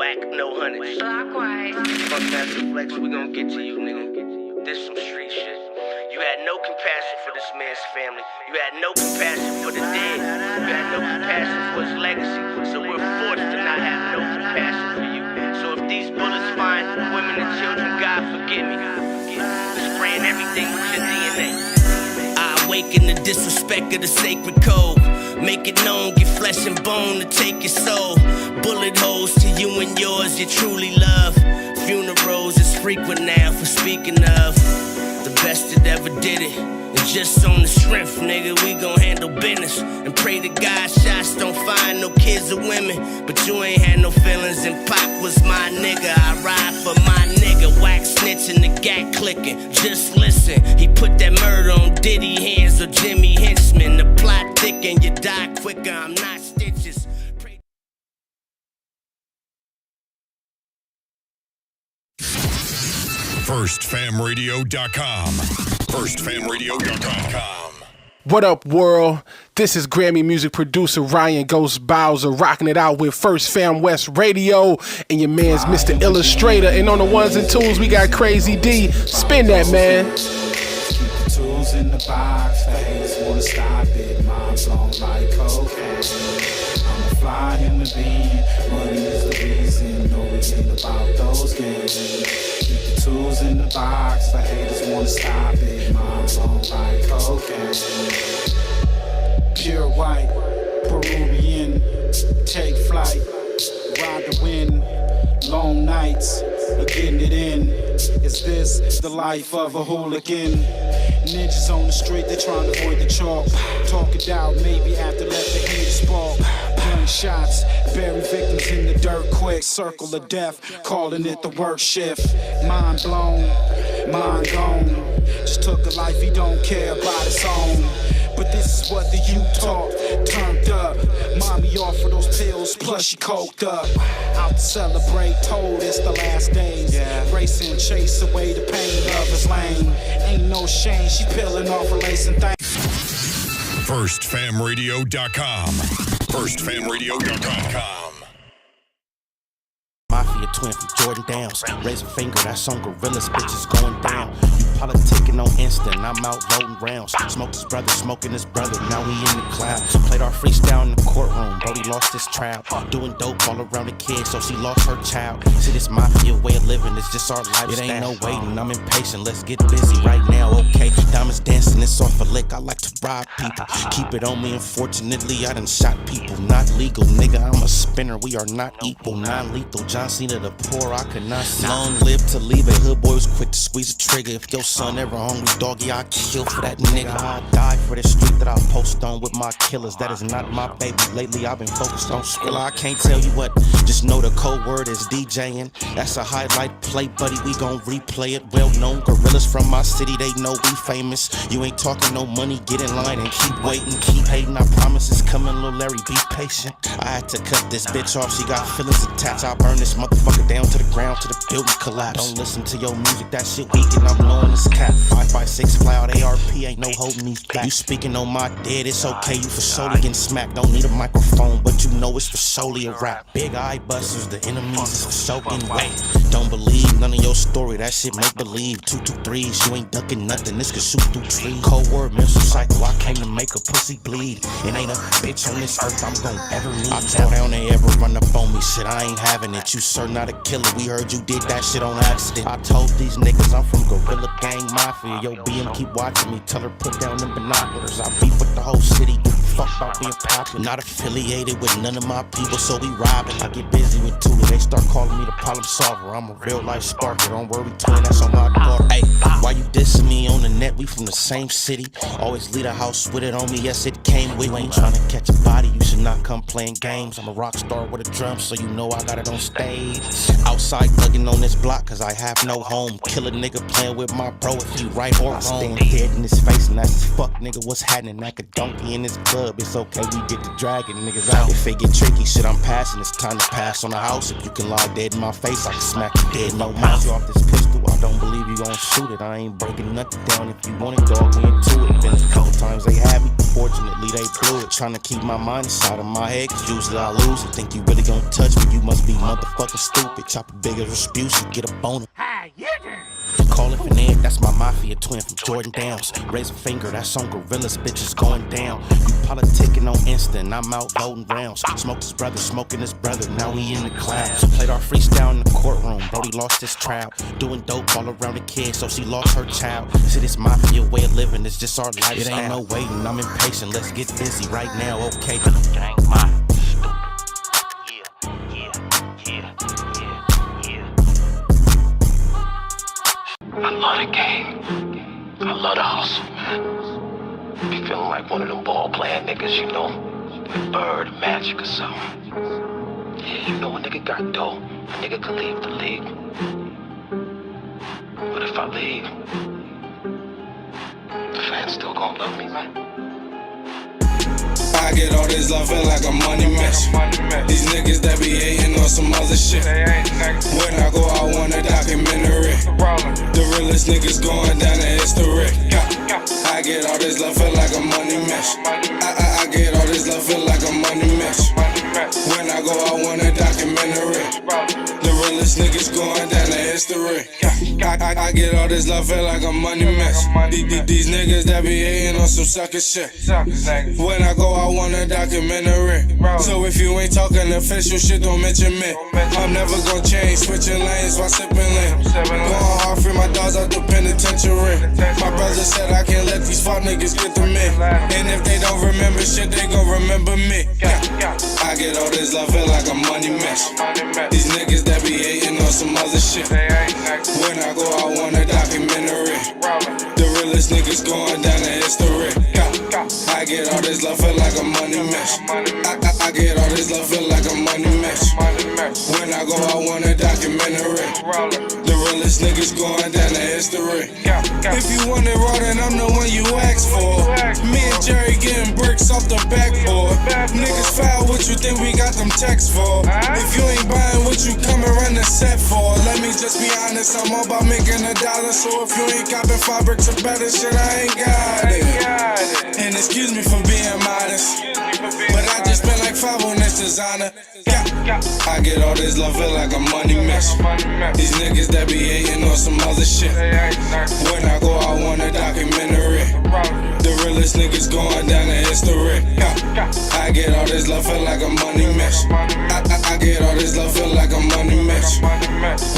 whack, no hundreds. Fuck Master Flex, we gon' get to you, nigga. This some street shit. You had no compassion for this man's family. You had no compassion for the dead. You had no compassion for his legacy. So we're forced to not have no compassion for you. So if these bullets find women and children, God forgive me. Spraying everything with your DNA. I awaken the disrespect of the sacred code. Make it known, get flesh and bone to take your soul. Bullet holes to you and yours you truly love. Funerals is frequent now for speaking of the best that ever did it. And just on the strength, nigga, we gon' handle business. And pray to God shots don't find no kids or women. But you ain't had no feelings and Pac was my nigga. I ride for my nigga, wax snitching, the gat clicking. Just listen, he put that murder on Diddy hands or Jimmy Henchman. The plot thicken, you die quicker, I'm not stitches. FirstFamRadio.com. FirstFamRadio.com. What up, world? This is Grammy music producer Ryan Ghost Bowser rocking it out with First Fam West Radio and your man's Mr. Illustrator. And on the ones and twos, we got Crazy D. Spin that, man. Keep the tools in the box. The haters wanna stop it. Mom's on like cocaine. I'm a fly human being. Money is the reason. No, it ain't about those games. Tools in the box, the haters wanna stop it. Mom's on like cocaine. Pure white, Peruvian, take flight, ride the wind, long nights, you're getting it in. Is this the life of a hooligan? Ninjas on the street, they trying to avoid the chalk. Talk it out, maybe after let the haters spark. Gunshots, bury victims in the dirt quick. Circle of death, calling it the work shift. Mind blown, mind gone. Just took a life he don't care about his own. But this is what the youth taught, turned up. Mommy offered those pills, plus she coked up. Out to celebrate, told it's the last days. Race and chase away the pain of his lane. Ain't no shame, she peeling off her lace and things. FirstFamRadio.com. FirstFamRadio.com. Mafia twin from Jordan Downs. Raise a finger, that's on gorillas, bitches going down. You politicking on Insta, and I'm out voting rounds. Smoked his brother, smoking his brother, now we in the clouds. Played our freestyle in the courtroom, Brody lost his trial. Doing dope all around the kid, so she lost her child. See, this mafia way of living, it's just our lifestyle. It ain't no waiting, I'm impatient, let's get busy right now, okay? Diamonds dancing, it's off a lick, I like to bribe people. Keep it on me, unfortunately, I done shot people. Not legal, nigga, I'm a spinner, we are not equal. Non-lethal, John Cena the poor, I could not see. Long live to leave it, hood boy was quick to squeeze a trigger. If your son ever hungry, doggy, I kill for that nigga. I die for the street that I post on with my killers. That is not my baby, lately I've been focused on Skrilla. I can't tell you what, just know the code word is DJing. That's a highlight play, buddy, we gon' replay it. Well known gorillas from my city, they know we famous. You ain't talking no money, get in line and keep waiting, keep hating. I promise it's coming, Lil Larry, be patient. I had to cut this bitch off, she got feelings attached. I burn this motherfucker down to the ground, to the building collapse. Don't listen to your music, that shit weak and I'm knowing it's cap. 556 fly out ARP, ain't no holding me back. You speaking on my dead, it's okay, you for solely getting smacked. Don't need a microphone, but you know it's for solely a rap. Big eye busters, the enemies is for soaking wet. Don't believe none of your story, that shit make believe. 223s, you ain't ducking nothing, this could shoot through trees. Cold word, mental cycle, I came to make a pussy bleed. It ain't a bitch on this earth I'm gon' ever need. I tore down they ever run up on me, shit, I ain't having it. You sir not a killer, we heard you did that shit on accident. I told these niggas I'm from Gorilla Gang Mafia. Yo, BM keep watching me, tell her put down them binoculars. I beef with the whole city, give a fuck about being popular. Not affiliated with none of my people, so we robbing. I get busy with Tula, they start calling me the problem solver. I'm a real life sparker, don't worry twin, that's on my daughter. Hey, why you dissing me on the net? We from the same city. Always leave a house with it on me, yes it came with me. You ain't trying to catch a body, you should not come playing games. I'm a rock star with a drum, so you know I got it on stage. Outside thugging on this block, cause I have no home. Kill a nigga playing with my bro if he right or wrong. Stand dead in his face and that's his fuck nigga, what's happening? Like a donkey in his club, it's okay, we get to dragging niggas out. If it get tricky, shit I'm passing, it's time to pass on the house. If you can lie dead in my face, I can smack you dead, no mouth. You off this pistol, I don't believe you gon' shoot it. I ain't breaking nothing down. If you want it, dog, we into it. Been a couple times they had me, fortunately they blew it. Tryna keep my mind inside of my head, cause usually I lose it. Think you really gon' touch me, you must be motherfucking stupid. Chop a big as Rasputin, get a boner. Call it Finette, that's my mafia twin from Jordan Downs. Raise a finger, that's on Gorillas, bitches going down. You politicking on Insta, I'm out voting rounds. Smoked his brother, smoking his brother, now he in the clouds. Played our freestyle in the courtroom, Brody lost his trial. Doing dope all around the kid, so she lost her child. See, this mafia way of living, it's just our lifestyle. It ain't no waiting, I'm impatient, let's get busy right now, okay? Gang mafia. I love the game. I love the hustle, man. Be feeling like one of them ball playing niggas, you know. Like Bird, Magic, or something. Yeah, you know a nigga got dough. A nigga could leave the league. But if I leave, the fans still gonna love me, man. I get all this love, feel like a money mess. These niggas that be hating on some other shit. When I go, I want a documentary. The realest niggas going down in history. I get all this love, feel like a money mess. I get all this love, feel like a money mess. When I go, I want a documentary. The realest niggas going down in history. I get all this love, feel like a money mess. These niggas that be hating on some sucker shit. When I go, I want a documentary. So if you ain't talking official shit, don't mention me. I'm never gonna change, switching lanes while sipping lean. Going hard, free my dogs out the penitentiary. My brother said I can't let these fuck niggas get to me. And if they don't remember shit, they gon' remember me. I get all this love, feel like a money mess. These niggas that be hating on some other shit. When I go, I want a documentary. The realest niggas going down in history. I get all this love, feel like a money mess. I get all this love, feel like a money mess. When I go, I want a documentary. The realest niggas going down in history. If you want it raw, then I'm the one you asked for. Me and Jerry getting bricks off the backboard. Niggas foul, what you think we got them texts for? If you ain't buying what you coming run the set for, let me just be honest, I'm all about making a dollar. So if you ain't copping 5 bricks or better shit, I ain't got it. And excuse me for being modest, but I just spent like 5 on this designer. I get all this love, feel like a money mess. These niggas that be hating on some other shit. When I go, I want a documentary. The realest niggas going down in history. I get all this love, feel like a money mess. I get all this love, feel like a money mess.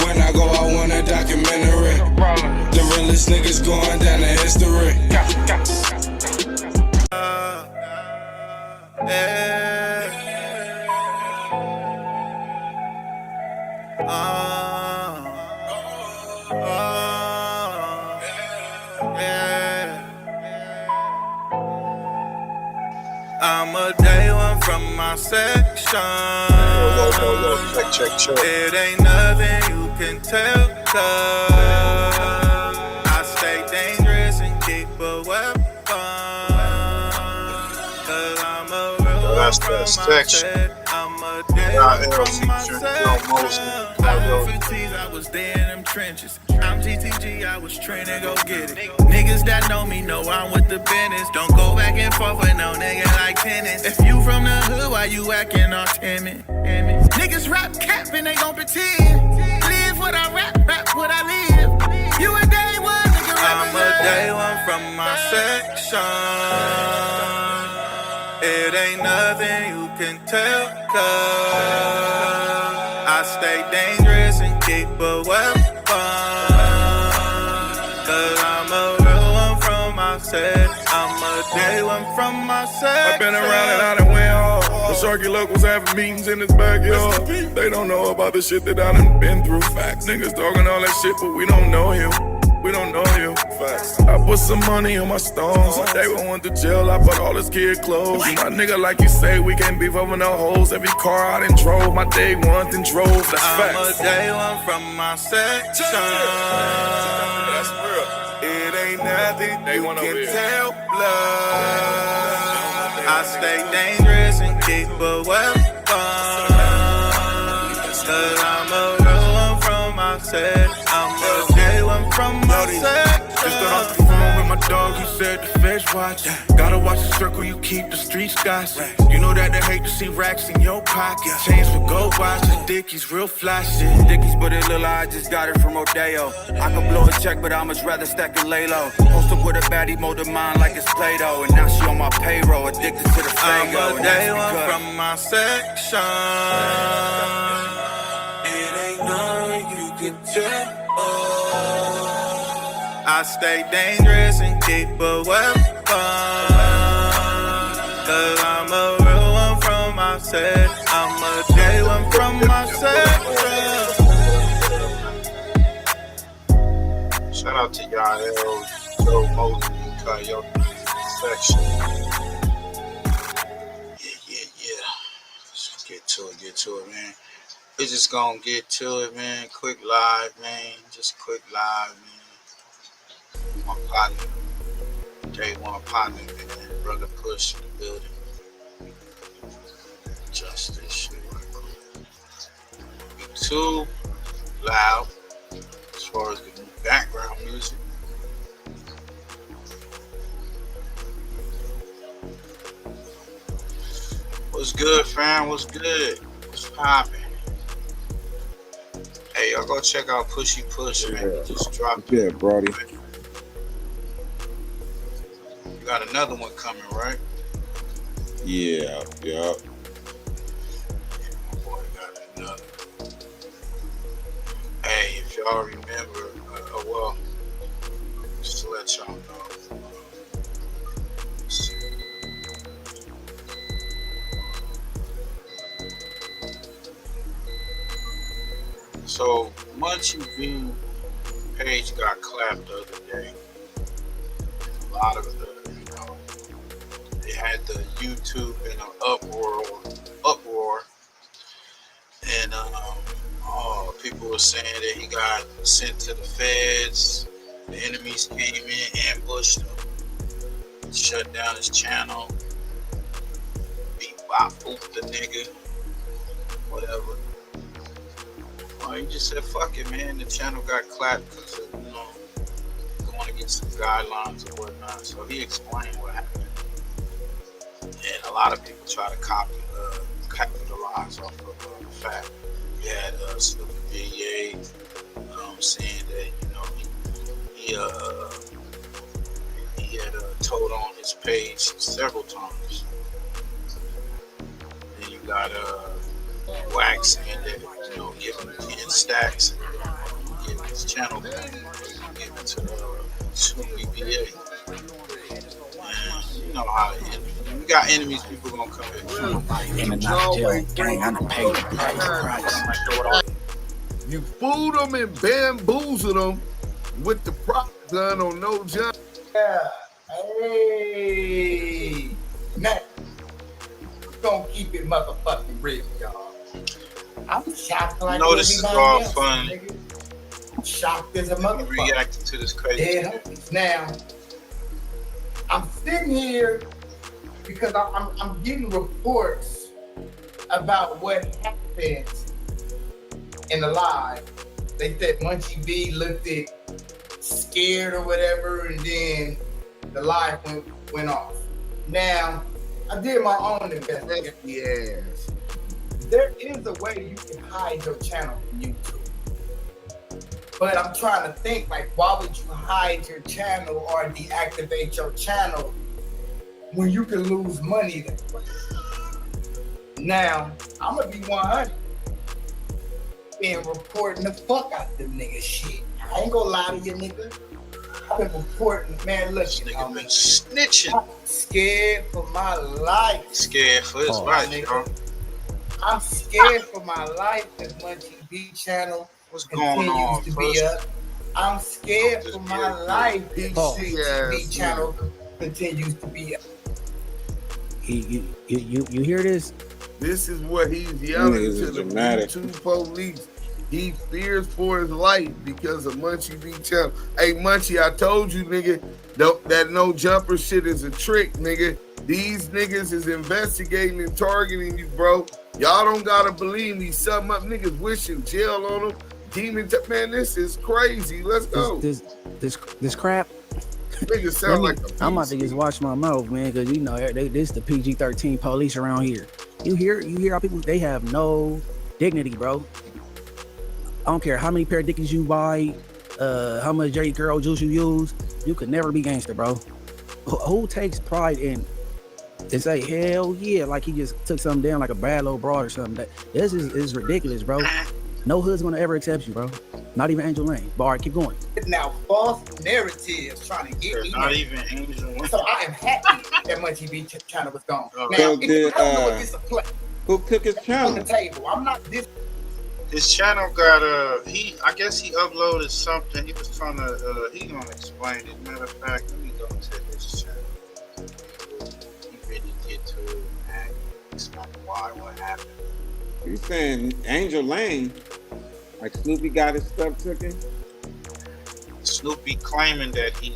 When I go, I want a documentary. The realest niggas going down in history. I'm a day one from my section. Check. It ain't nothing you can tell, cause I stay dangerous and keep a weapon. Cause I'm a real one from my set. I'm a day one from my section. I was there in them trenches. I'm GTG, I was trained to go get it. Niggas that know me know I'm with the business. Don't go back and forth with no nigga like tennis. If you from the hood, why you acting all timid? Niggas rap cap and they gon' pretend. Live what I rap what I live. You a day one, nigga. I'm a day one from my section. It ain't nothing you can tell, cause I stay dangerous and keep a weapon. Cause I'm a real one from my set. I'm a day one from my set. I've been around and I done went hard. The Sharky locals having meetings in his backyard. They don't know about the shit that I done been through. Facts. Niggas talking all that shit, but we don't know him. We don't know you. Facts. I put some money on my stones. They went to jail, I bought all his kid clothes. My nigga, like you say, we can't beef over no hoes. Every car I done drove, my day one then drove. That's facts. I'm a day one from my section. That's real. It ain't nothing They you want can over here. tell, blood. I stay dangerous and keep a weapon. Cause I'm a real one from my set. I'm a day one from from my section. Just got off the phone with my dog, he said the fish watch. Gotta watch the circle, you keep the streets gossip. You know that they hate to see racks in your pocket. Chains for gold watches, Dickies, real flashy. Dickies, but it little, I just got it from Rodeo. I could blow a check, but I much rather stack and lay low. Post up with a baddie, mold of mine like it's Play-Doh. And now she on my payroll, addicted to the Fago. And that's because from my section. It ain't nothing you can tell. I stay dangerous and keep a weapon. Cause I'm a real one from my set. I'm a J one from my section. Shout out to y'all, Joe Mosley, Coyote section. Yeah. Let's get to it, man. We're just gonna get to it, man. Quick live, man. Just quick live, man. My partner, J1 partner, man. Brother Push in the building. Just this shit right quick. Be too loud as far as the background music. What's good, fam? What's good? What's poppin'? Hey, y'all go check out Pushy Push, man. He just dropped it. Yeah, Brody. You got another one coming, right? Yeah. My boy got another. Hey, if y'all remember, well, just to let y'all know. So, Munchie V page got clapped the other day. A lot of the, they had the YouTube in an uproar. And people were saying that he got sent to the feds. The enemies came in, ambushed him, shut down his channel, booped the nigga, whatever. He just said, fuck it, man. The channel got clapped because of, going against some guidelines or whatnot. So he explained what happened. And a lot of people try to capitalize off of the fact. We had Snoopy VA saying that, he had told on his page several times. Then you got Wax saying that, give him 10 stacks and give his channel back, give it to Snoopy VA. And you know how it is. We got enemies, people gonna come in. In and out of jail, gang, I done paid the price. You fooled them and bamboozled them with the prop gun on no jump. Yeah. Hey. Man, we're gonna keep it motherfucking real, y'all. I'm shocked like this is all fun. Nigga. I'm shocked as a motherfucker. Reacting to this crazy shit. Now, I'm sitting here because I'm getting reports about what happened in the live. They said Munchie B looked scared or whatever, and then the live went off. Now, I did my own investigation. Yes. There is a way you can hide your channel from YouTube. But I'm trying to think, why would you hide your channel or deactivate your channel when you can lose money that way? Now, I'm gonna be 100 and reporting the fuck out them niggas shit. I ain't gonna lie to you, nigga. I've been reporting, man, look, nigga been snitching. I'm scared for my life. Scared for his life, bro. I'm scared for my life that Munchie B channel continues to be up. I'm scared for my life that Munchie B channel continues to be up. You hear this? This is what he's yelling to the YouTube police. He fears for his life because of Munchie B channel. Hey, Munchie, I told you, nigga, that no jumper shit is a trick, nigga. These niggas is investigating and targeting you, bro. Y'all don't gotta believe me. Some up niggas wishing jail on them. demon, man, this is crazy. Let's go. This crap. Niggas sound like a beast. I'm about to just watch my mouth, man, because you know this the PG-13 police around here. You hear how people, they have no dignity, bro. I don't care how many pair of dickies you buy, how much Jerry Curl juice you use, you could never be gangster, bro. Who takes pride in and say hell yeah, like he just took something down like a bad little broad or something? This is ridiculous, bro. No hood's gonna ever accept you, bro. Not even Angel Lane. But all right, keep going. Now, false narratives trying to get me. Not even Angel Lane. So I am happy that Munchie B channel was gone. Now, So I don't know if it's a play who took his on the channel? table. I'm not this. His channel got I guess he uploaded something. He was trying to he gonna explain it. Matter of fact, let me go to his channel. He really get to it and explain what happened. You saying Angel Lane? Like Snoopy got his stuff taken? Snoopy claiming that he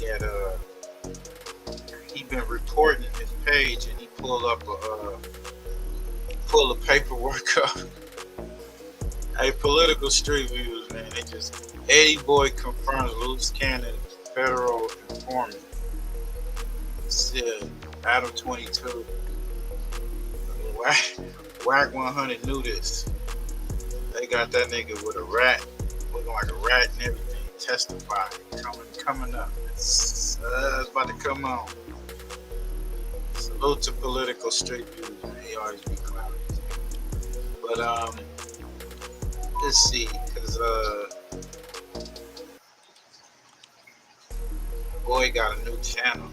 been reporting his page and he pulled the paperwork up. Hey, political street views, man. It just Eddie Boy confirms loose cannon federal informant. Still, Adam 22. Whack 100 knew this. They got that nigga with a rat, looking like a rat and everything, testifying, coming up. It's about to come on. Salute to political street views, man. He always be clowning. But let's see, cause boy got a new channel.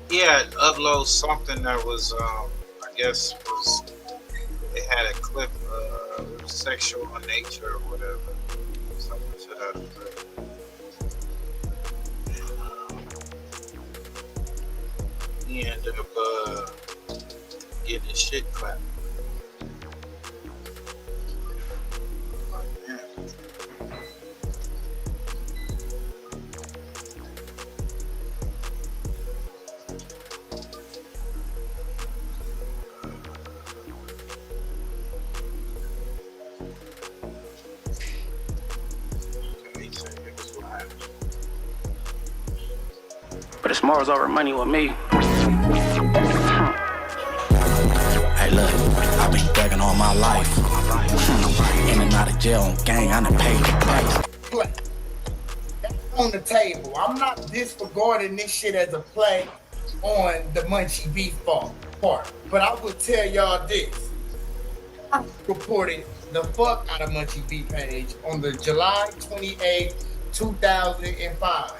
He had uploaded something that was, I guess, they had a clip sexual in nature or whatever. Something to that effect. He ended up getting his shit clapped. Like, man. But it's more over money with me. Hey, look, I've been thugging all my life. In and out of jail, gang, I done paid the price. Play. That's on the table. I'm not disregarding this shit as a play on the Munchie Beef part. But I will tell y'all this. I reported the fuck out of Munchie Beef page on the July 28th, 2005.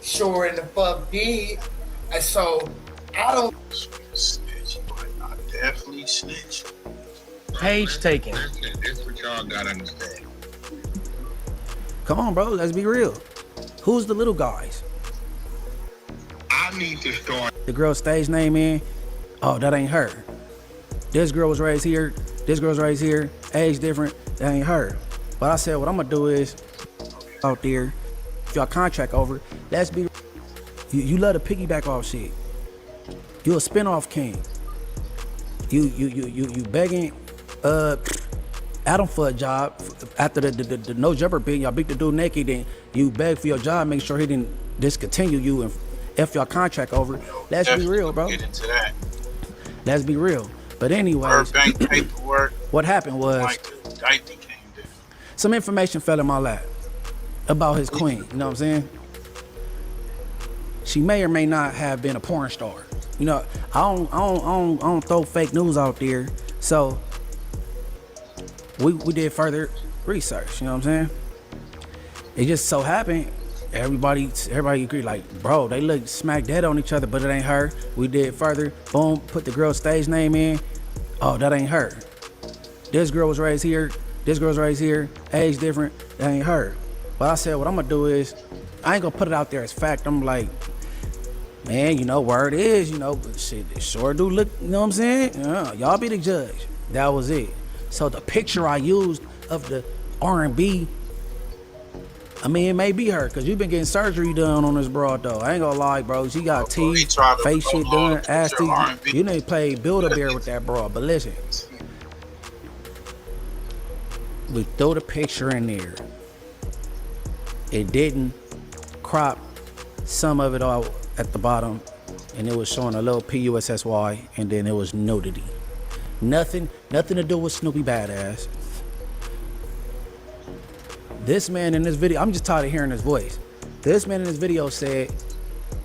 Sure in the fuck did. And so I don't Snitch, boy. I definitely snitch. Page taken. That's what y'all gotta understand. Come on, bro, let's be real. Who's the little guys? I need to start. The girl's stage name in, oh, that ain't her. This girl was raised here, this girl's raised here, age different, that ain't her. But I said, what I'm gonna do is, out there, if y'all contract over, let's be, you love to piggyback off shit. You a spinoff king. You begging Adam for a job after the no jumper bid, y'all beat the dude naked, then you beg for your job, make sure he didn't discontinue you and F y'all contract over. Let's be real, bro. Get into that. Let's be real. But anyways, Bank paperwork. what happened was Like the diaper came down. some information fell in my lap about his queen. You know what I'm saying? She may or may not have been a porn star. You know, I don't throw fake news out there. So we did further research. You know what I'm saying? It just so happened everybody agreed, like, bro, they look smack dead on each other, but it ain't her. We did further. Boom, put the girl's stage name in. Oh, that ain't her. This girl was raised here. This girl's raised here. Age different. That ain't her. But I said, what I'm gonna do is, I ain't gonna put it out there as fact. I'm like, man, you know, word is, you know, but shit, it sure do look, you know what I'm saying? Y'all be the judge. That was it. So the picture I used of the R&B I mean, it may be her, because you've been getting surgery done on this broad, though. I ain't gonna lie, bro. She got teeth, face shit done, ass teeth. You need to play Build-A-Bear with that broad. But listen, we throw the picture in there. It didn't crop some of it out at the bottom, and it was showing a little PUSSY, and then it was nudity. Nothing to do with Snoopy Badass. This man in this video, I'm just tired of hearing his voice. This man in this video said,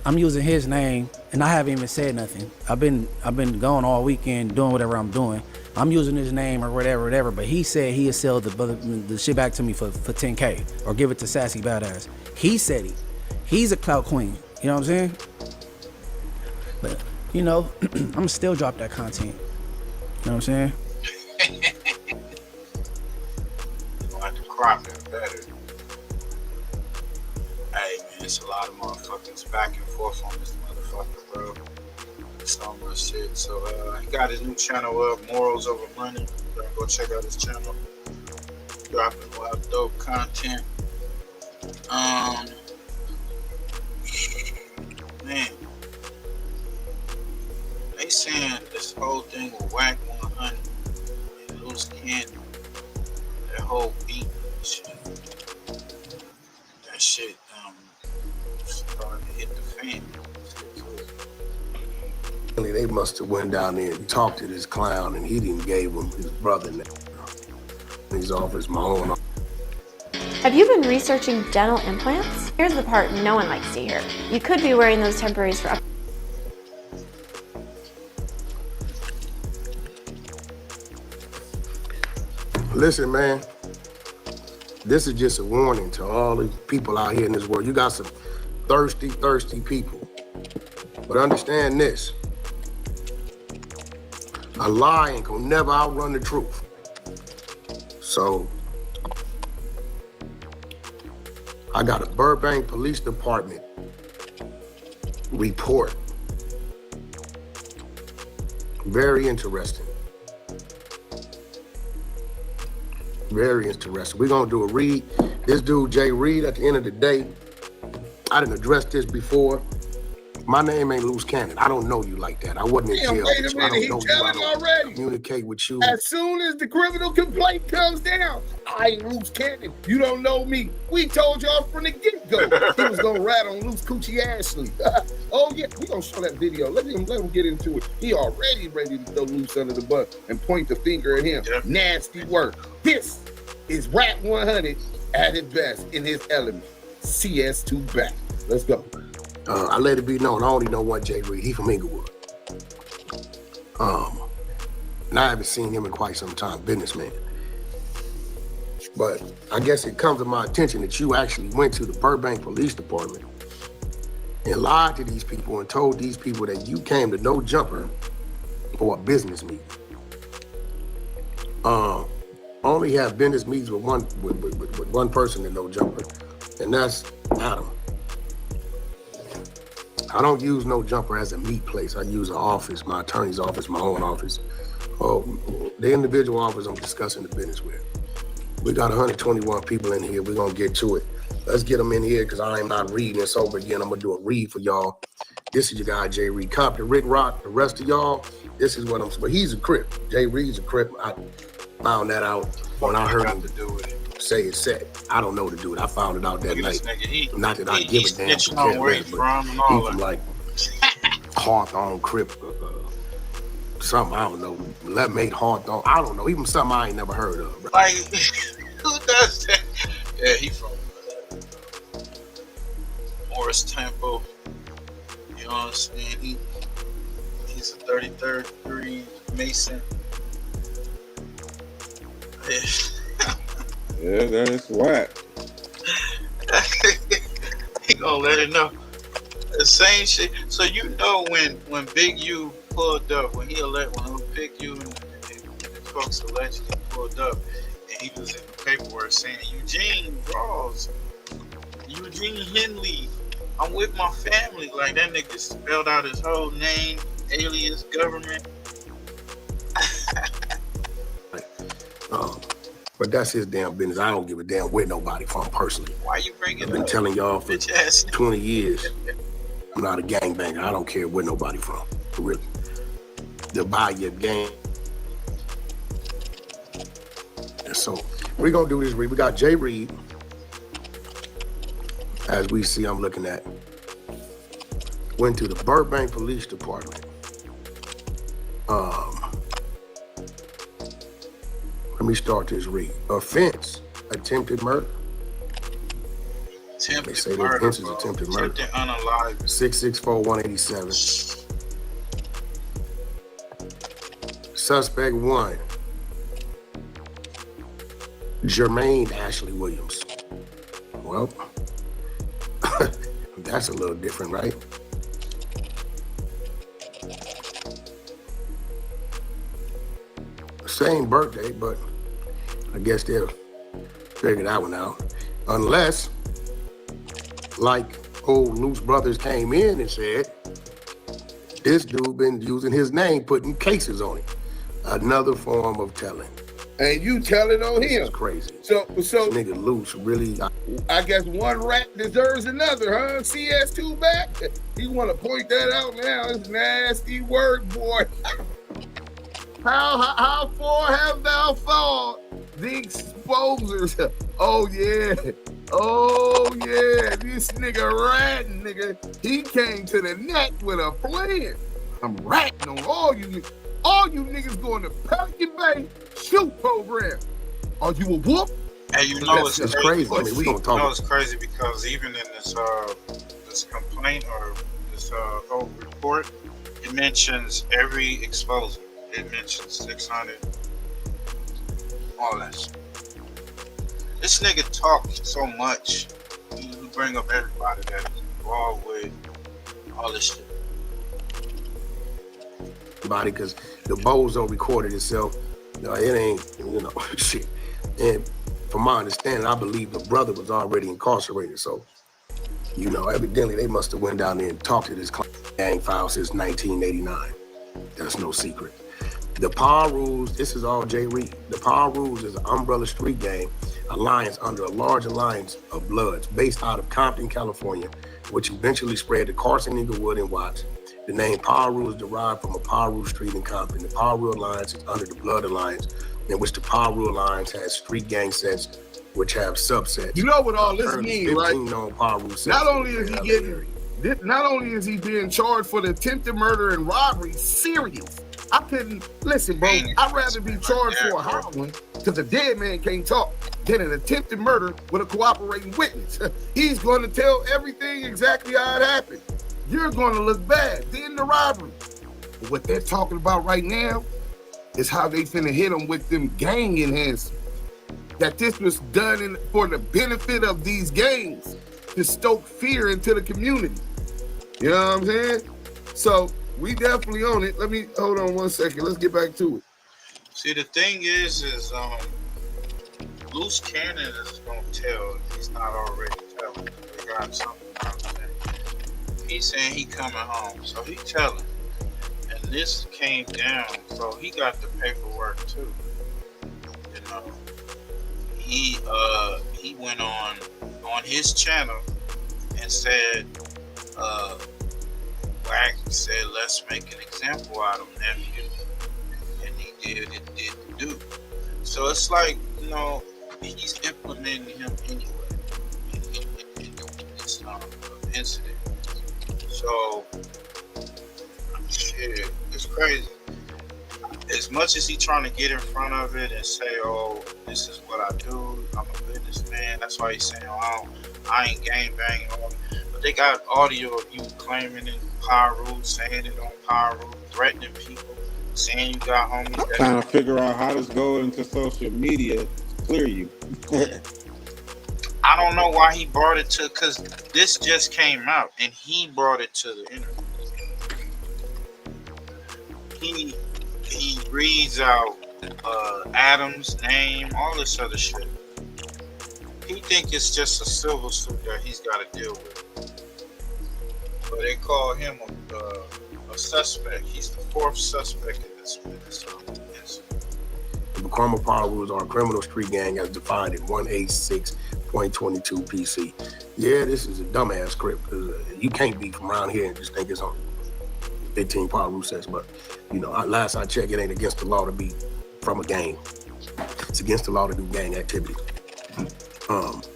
I'm using his name, and I haven't even said nothing. I've been gone all weekend doing whatever I'm doing. I'm using his name or whatever, but he said he'd sell the shit back to me for 10K or give it to Sassy Badass. He said he's a clout queen. You know what I'm saying? But, you know, I'm still drop that content. You know what I'm saying? Like the crop is better. Hey man, it's a lot of motherfuckers back and forth on this motherfucker, bro. So much shit. So he got his new channel up, Morals Over Money. Go check out his channel. Dropping a lot of dope content. Man, they saying this whole thing with Whack 100 and Loose Cannon, that whole beat shit, that shit starting to hit the fan. They must have went down there and talked to this clown, and he didn't gave him his brother name. He's off his own. Have you been researching dental implants? Here's the part no one likes to hear. You could be wearing those temporaries for up. Listen, man, this is just a warning to all the people out here in this world. You got some thirsty people. But understand this. A lie ain't gonna never outrun the truth. So, I got a Burbank Police Department report. Very interesting. Very interesting. We're gonna do a read. This dude, Jay Reed, at the end of the day, I didn't address this before. My name ain't Loose Cannon. I don't know you like that. I wasn't in jail. Wait a minute, he telling already. Communicate with you. As soon as the criminal complaint comes down, I ain't Loose Cannon. You don't know me. We told y'all from the get-go he was gonna rat on Loose Coochie Ashley. Oh yeah, we gonna show that video. Let him get into it. He already ready to throw Loose under the bus and point the finger at him. Yeah. Nasty work. This is Rap 100 at its best in his element. CS2 back. Let's go. I let it be known, I only know one Jay Reed. He from Inglewood. And I haven't seen him in quite some time, businessman. But I guess it comes to my attention that you actually went to the Burbank Police Department and lied to these people and told these people that you came to No Jumper for a business meeting. Only have business meetings with one person in No Jumper, and that's Adam. I don't use No Jumper as a meet place. I use an office, my attorney's office, my own office. The individual office I'm discussing the business with. We got 121 people in here. We're gonna get to it. Let's get them in here because I am not reading this over again. I'm gonna do a read for y'all. This is your guy, Jay Reed. Compton, Rick Rock, the rest of y'all, this is what I'm, but he's a Crip. Jay Reed's a Crip. I found that out when I heard him say it said. I don't know to do it. I found it out that night. Not that I give a damn. He from like Hawthorne Crip, something I don't know. Made Hawthorne. I don't know. Even something I ain't never heard of. Bro. Like, who does that? Yeah, he from Morris Temple. You know what I'm saying? He's a 33rd degree Mason. Yeah, that's whack. He gonna let it know. The same shit. So you know when Big U pulled up, when Big U and the folks allegedly pulled up, and he was in the paperwork saying Eugene Rawls, Eugene Henley, I'm with my family. Like that nigga spelled out his whole name, alias, government. But that's his damn business. I don't give a damn where nobody from personally. Why you bring it I've been up? telling y'all for Bitch ass. 20 years. I'm not a gangbanger. I don't care where nobody from. Really. To buy your game. And so we're gonna do this. We got Jay Reed. As we see, I'm looking at. Went to the Burbank Police Department. Let me start this read. Offense, attempted murder. Attempted They say the murder, offense is bro. attempted murder. Attempted unalive. 664-187. Suspect 1, Jermaine Ashley Williams. Well, that's a little different, right? Same birthday, but I guess they'll figure that one out. Unless, like old Loose Brothers came in and said, this dude been using his name, putting cases on him. Another form of telling. And you telling on This him. is crazy. So This nigga Loose really. I guess one rat deserves another, huh? CS2 back? You want to point that out now? It's nasty word, boy. How far have thou fallen? The exposers. Oh yeah. This nigga ratting, nigga. He came to the net with a plan. I'm ratting on all you niggas. All you niggas going to Pelican Bay shoot program. Are you a whoop? And you know it's crazy. I mean, we gonna talk. You know it's crazy because even in this this complaint or this whole report, it mentions every exposure. It mentions 600, all that shit. This nigga talk so much. You bring up everybody that is involved with all this shit. Body, because the bozo recorded itself. It ain't, shit. And from my understanding, I believe the brother was already incarcerated. So, evidently they must have went down there and talked to this gang file since 1989. That's no secret. The Power Rules, this is all Jay Reed. The Power Rules is an umbrella street gang alliance under a large alliance of Bloods based out of Compton, California, which eventually spread to Carson, Inglewood, and Watts. The name Power Rule is derived from a Power Rule street in Compton. The Power Rule Alliance is under the Blood Alliance, in which the Power Rule Alliance has street gang sets, which have subsets. You know what all this means, right? Power Rule sets. Not only is he being charged for the attempted murder and robbery, serious. I couldn't listen, bro. I'd rather be charged for a hot one, because a dead man can't talk, than an attempted murder with a cooperating witness. He's going to tell everything exactly how it happened. You're going to look bad. Then the robbery. But what they're talking about right now is how they finna hit them with them gang enhancements. That this was done for the benefit of these gangs to stoke fear into the community. You know what I'm saying? So we definitely own it. Let me hold on 1 second. Let's get back to it. See, the thing is Loose Cannon is gonna tell if he's not already telling. They got something. He's saying he coming home, so he telling. And this came down, so he got the paperwork too. He went on his channel and said, Wack said, let's make an example out of nephew. And he did do. So it's like, he's implementing him anyway in this incident. So, shit, it's crazy. As much as he trying to get in front of it and say, oh, this is what I do, I'm a businessman, that's why he's saying, oh, I ain't gangbanging. But they got audio of you claiming it, Power Rules, saying it on Power Rules, threatening people, saying you got homies. I'm trying to figure out how this go into social media to clear you. I don't know why he brought it to, because this just came out and he brought it to the internet. He reads out Adam's name, all this other shit. He think it's just a civil suit that he's got to deal with. But they call him a suspect. He's the fourth suspect in this incident. the Karma Power Rules are a criminal street gang as defined in 186.22 PC. Yeah, this is a dumbass script. You can't be from around here and just think it's on 15 power rule sets. But, you know, last I checked, it ain't against the law to be from a gang. It's against the law to do gang activity.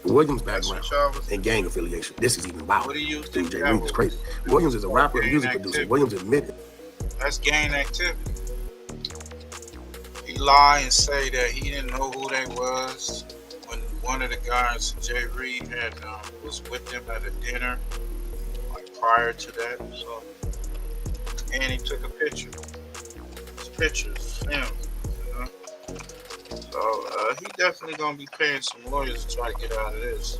Williams' background and gang affiliation. This is even wild. What do you Dude, think? Jay Reed is crazy. Williams is a rapper and music producer. Williams admitted. That's gang activity. He lie and say that he didn't know who they was when one of the guys, Jay Reed, had was with them at a dinner, like prior to that. So, and he took a picture. His pictures, him. You know? So he definitely gonna be paying some lawyers to try to get out of this.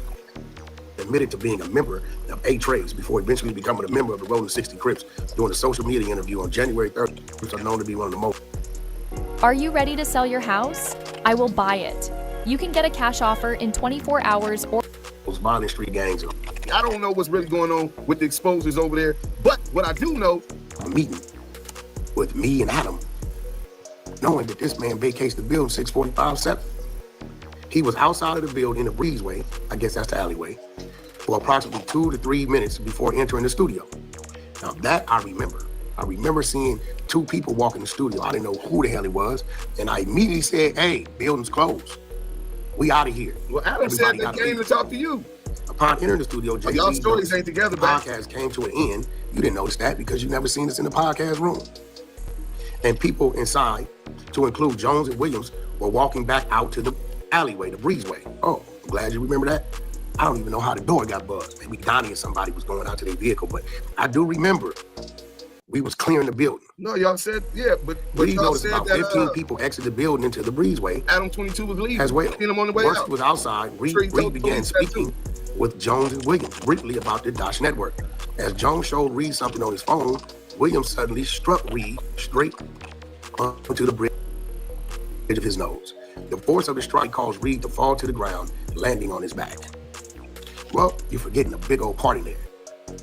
Admitted to being a member of A-Trace before eventually becoming a member of the Rolling 60 Crips during a social media interview on January 3rd, which are known to be one of the most. Are you ready to sell your house? I will buy it. You can get a cash offer in 24 hours or Those violent street gangs. I don't know what's really going on with the exposures over there, but what I do know, a meeting with me and Adam, knowing that this man vacates the building 645-7. He was outside of the building in the breezeway, I guess that's the alleyway, for approximately 2 to 3 minutes before entering the studio. Now that I remember. I remember seeing 2 people walk in the studio. I didn't know who the hell it was. And I immediately said, hey, building's closed. We out of here. Well, Adam said they came to talk to you. Upon entering the studio, y'all stories ain't together, the podcast came to an end. You didn't notice that because you never seen us in the podcast room. And people inside, to include Jones and Williams, were walking back out to the alleyway, the breezeway. Oh, I'm glad you remember that. I don't even know how the door got buzzed. Maybe Donnie or somebody was going out to their vehicle, but I do remember we was clearing the building. No, y'all said, yeah, but we y'all noticed said about that 15 people exit the building into the breezeway. Adam 22 was leaving as well. Seen him on the way Once out. he was outside, Reed began speaking with Jones and Williams briefly about the Dash Network. As Jones showed Reed something on his phone, Williams suddenly struck Reed straight onto the bridge of his nose. The force of the strike caused Reed to fall to the ground, landing on his back. Well, you're forgetting a big old party there.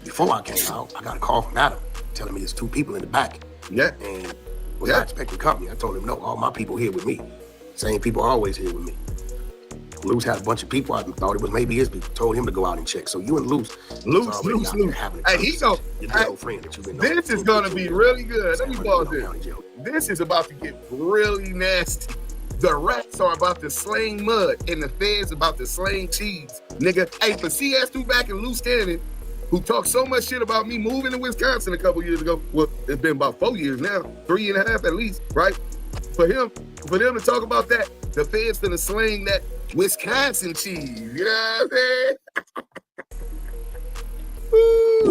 Before I came out, I got a call from Adam telling me there's 2 people in the back. Yeah. And was not expecting company. I told him, no, all my people here with me. Same people always here with me. Luce had a bunch of people. I thought it was maybe his people. Told him to go out and check. So you and Luce. Hey, he's going old friend that you've been knowing. This is going to be really good. Let me pause here. This is about to get really nasty. The rats are about to sling mud, and the feds about to sling cheese. Nigga, hey, for CS2 back in Loose Cannon, who talked so much shit about me moving to Wisconsin a couple years ago. Well, it's been about 4 years now, 3.5 at least, right? For them to talk about that, the feds finna sling that Wisconsin cheese. You know what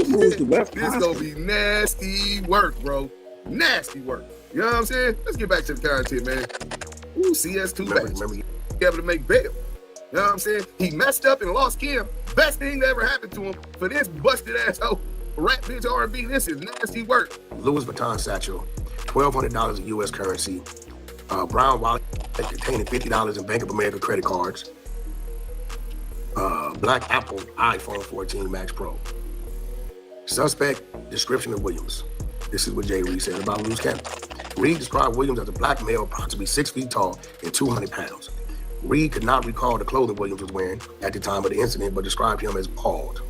I'm saying? This gonna be nasty work, bro. Nasty work. You know what I'm saying? Let's get back to the content, man. Ooh, CS2 back. Be able to make bail. You know what I'm saying? He messed up and lost Kim. Best thing that ever happened to him for this busted asshole rap bitch R&B. This is nasty work. Louis Vuitton satchel, $1,200 in U.S. currency, brown wallet containing $50 in Bank of America credit cards, black Apple iPhone 14 Max Pro. Suspect description of Williams. This is what Jay Reed said about Loose Cannon. Reed described Williams as a black male, approximately 6 feet tall and 200 pounds. Reed could not recall the clothing Williams was wearing at the time of the incident, but described him as bald.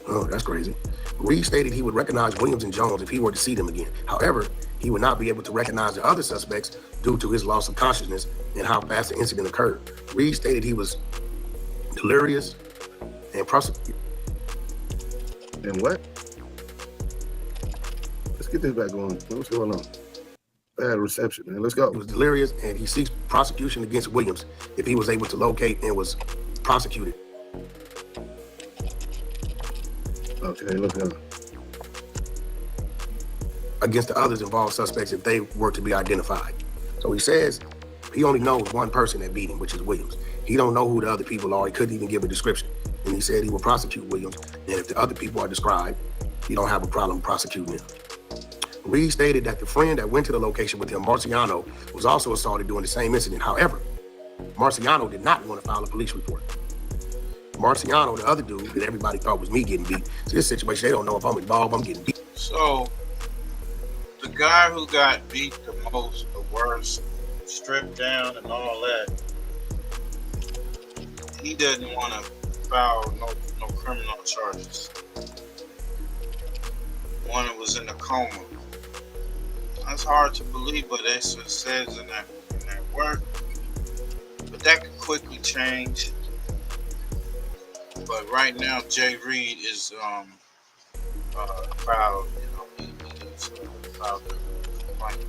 Oh, that's crazy. Reed stated he would recognize Williams and Jones if he were to see them again. However, he would not be able to recognize the other suspects due to his loss of consciousness and how fast the incident occurred. Reed stated he was delirious and prosecuted. And what? Let's get this back going. What's going on? Bad reception, man. Let's go. He was delirious, and he seeks prosecution against Williams if he was able to locate and was prosecuted. Okay, let's go. Against the others involved suspects if they were to be identified. So he says he only knows one person that beat him, which is Williams. He don't know who the other people are. He couldn't even give a description. And he said he will prosecute Williams, and if the other people are described, he don't have a problem prosecuting them. Reed stated that the friend that went to the location with him, Marciano, was also assaulted during the same incident. However, Marciano did not want to file a police report. Marciano, the other dude that everybody thought was me getting beat. So this situation, they don't know if I'm involved, I'm getting beat. So, the guy who got beat the most, the worst, stripped down and all that, he doesn't want to file no criminal charges. One was in a coma. That's hard to believe, but that's what it says in that work. But that could quickly change. But right now, Jay Reed is filed. He's filed a complaint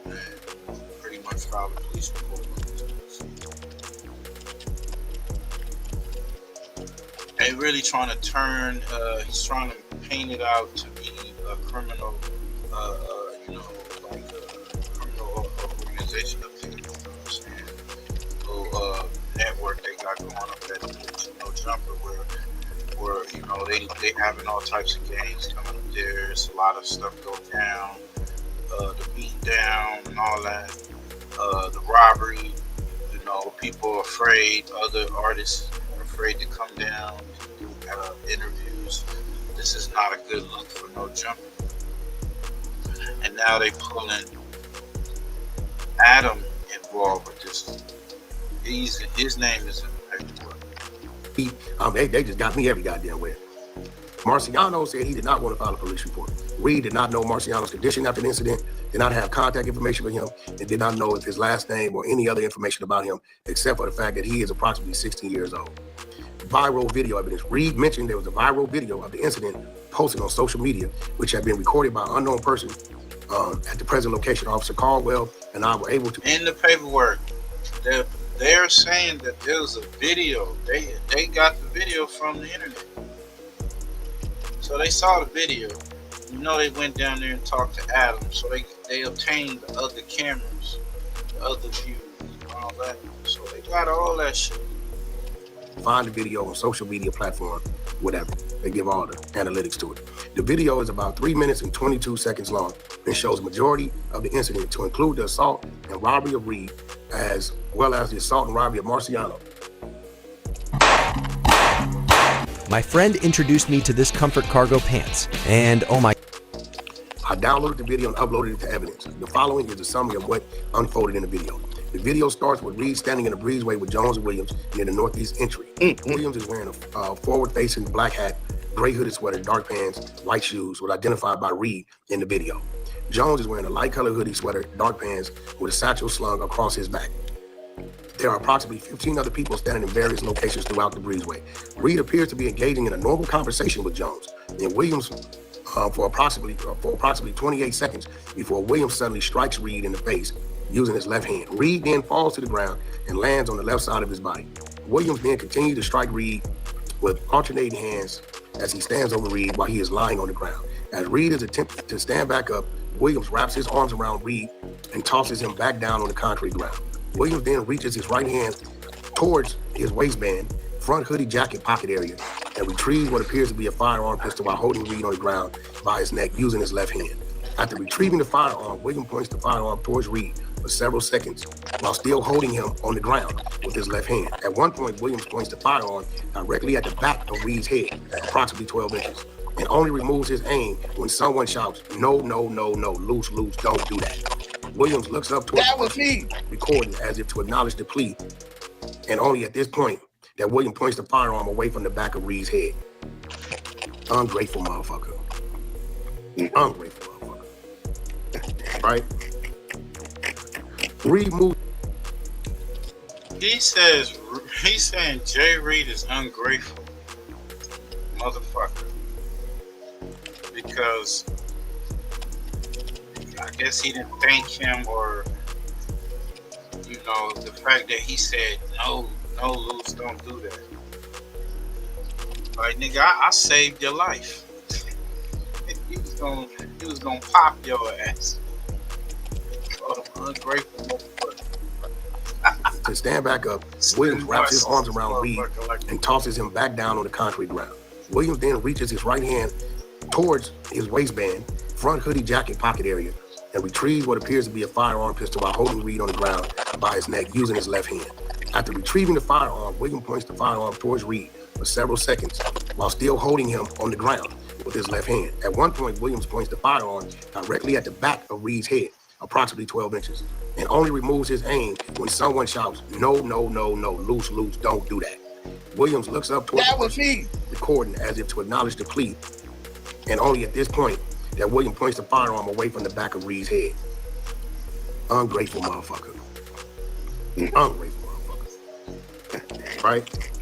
and pretty much filed a police report. They really trying to turn. He's trying to paint it out to be a criminal. Like a criminal organization up there. You know what I'm saying? Little network they got going up there. No Jumper, where they having all types of gangs coming up there. There's a lot of stuff go down. The beat down and all that. The robbery. People are afraid. Other artists are afraid to come down and do interviews. This is not a good look for No Jumper. And now they pulling Adam involved with this. His name is in the paperwork. They just got me every goddamn way. Marciano said he did not want to file a police report. Reed did not know Marciano's condition after the incident, did not have contact information with him, and did not know if his last name or any other information about him, except for the fact that he is approximately 16 years old. Viral video evidence. Reed mentioned there was a viral video of the incident posted on social media, which had been recorded by an unknown person at the present location. Officer Caldwell and I were able to... In the paperwork, they're saying that there's a video. They got the video from the internet. So they saw the video. They went down there and talked to Adam. So they obtained the other cameras, the other views, and all that. So they got all that shit. Find the video on social media platform, whatever. They give all the analytics to it. The video is about 3 minutes and 22 seconds long and shows majority of the incident to include the assault and robbery of Reed, as well as the assault and robbery of Marciano. My friend introduced me to this comfort cargo pants, and oh my... I downloaded the video and uploaded it to evidence. The following is a summary of what unfolded in the video. The video starts with Reed standing in a breezeway with Jones and Williams near the northeast entry. Williams is wearing a forward-facing black hat, gray hooded sweater, dark pants, white shoes, was identified by Reed in the video. Jones is wearing a light-colored hoodie sweater, dark pants, with a satchel slung across his back. There are approximately 15 other people standing in various locations throughout the breezeway. Reed appears to be engaging in a normal conversation with Jones and Williams for approximately 28 seconds before Williams suddenly strikes Reed in the face using his left hand. Reed then falls to the ground and lands on the left side of his body. Williams then continues to strike Reed with alternating hands as he stands over Reed while he is lying on the ground. As Reed is attempting to stand back up, Williams wraps his arms around Reed and tosses him back down on the concrete ground. Williams then reaches his right hand towards his waistband, front hoodie jacket pocket area, and retrieves what appears to be a firearm pistol while holding Reed on the ground by his neck using his left hand. After retrieving the firearm, Williams points the firearm towards Reed for several seconds while still holding him on the ground with his left hand. At one point, Williams points the firearm directly at the back of Reed's head, approximately 12 inches, and only removes his aim when someone shouts, "No, no, no, no, loose, loose, don't do that." Williams looks up towards that was me, recording as if to acknowledge the plea, and only at this point that Williams points the firearm away from the back of Reed's head. Ungrateful motherfucker. Ungrateful motherfucker. Right? Reed moves. He's saying Jay Reed is ungrateful motherfucker because I guess he didn't thank him, or the fact that he said no, Luz, don't do that. Like, nigga, I saved your life. he was gonna pop your ass. Ungrateful motherfucker. To stand back up, Williams wraps his arms around Reed and tosses him back down on the concrete ground. Williams then reaches his right hand towards his waistband, front hoodie jacket pocket area, and retrieves what appears to be a firearm pistol while holding Reed on the ground by his neck using his left hand. After retrieving the firearm, Williams points the firearm towards Reed for several seconds while still holding him on the ground with his left hand. At one point, Williams points the firearm directly at the back of Reed's head, approximately 12 inches, and only removes his aim when someone shouts, no, no, no, no, loose, loose, don't do that. Williams looks up towards the person recording as if to acknowledge the plea, and only at this point that William points the firearm away from the back of Reed's head. Ungrateful motherfucker. Ungrateful motherfucker. Right?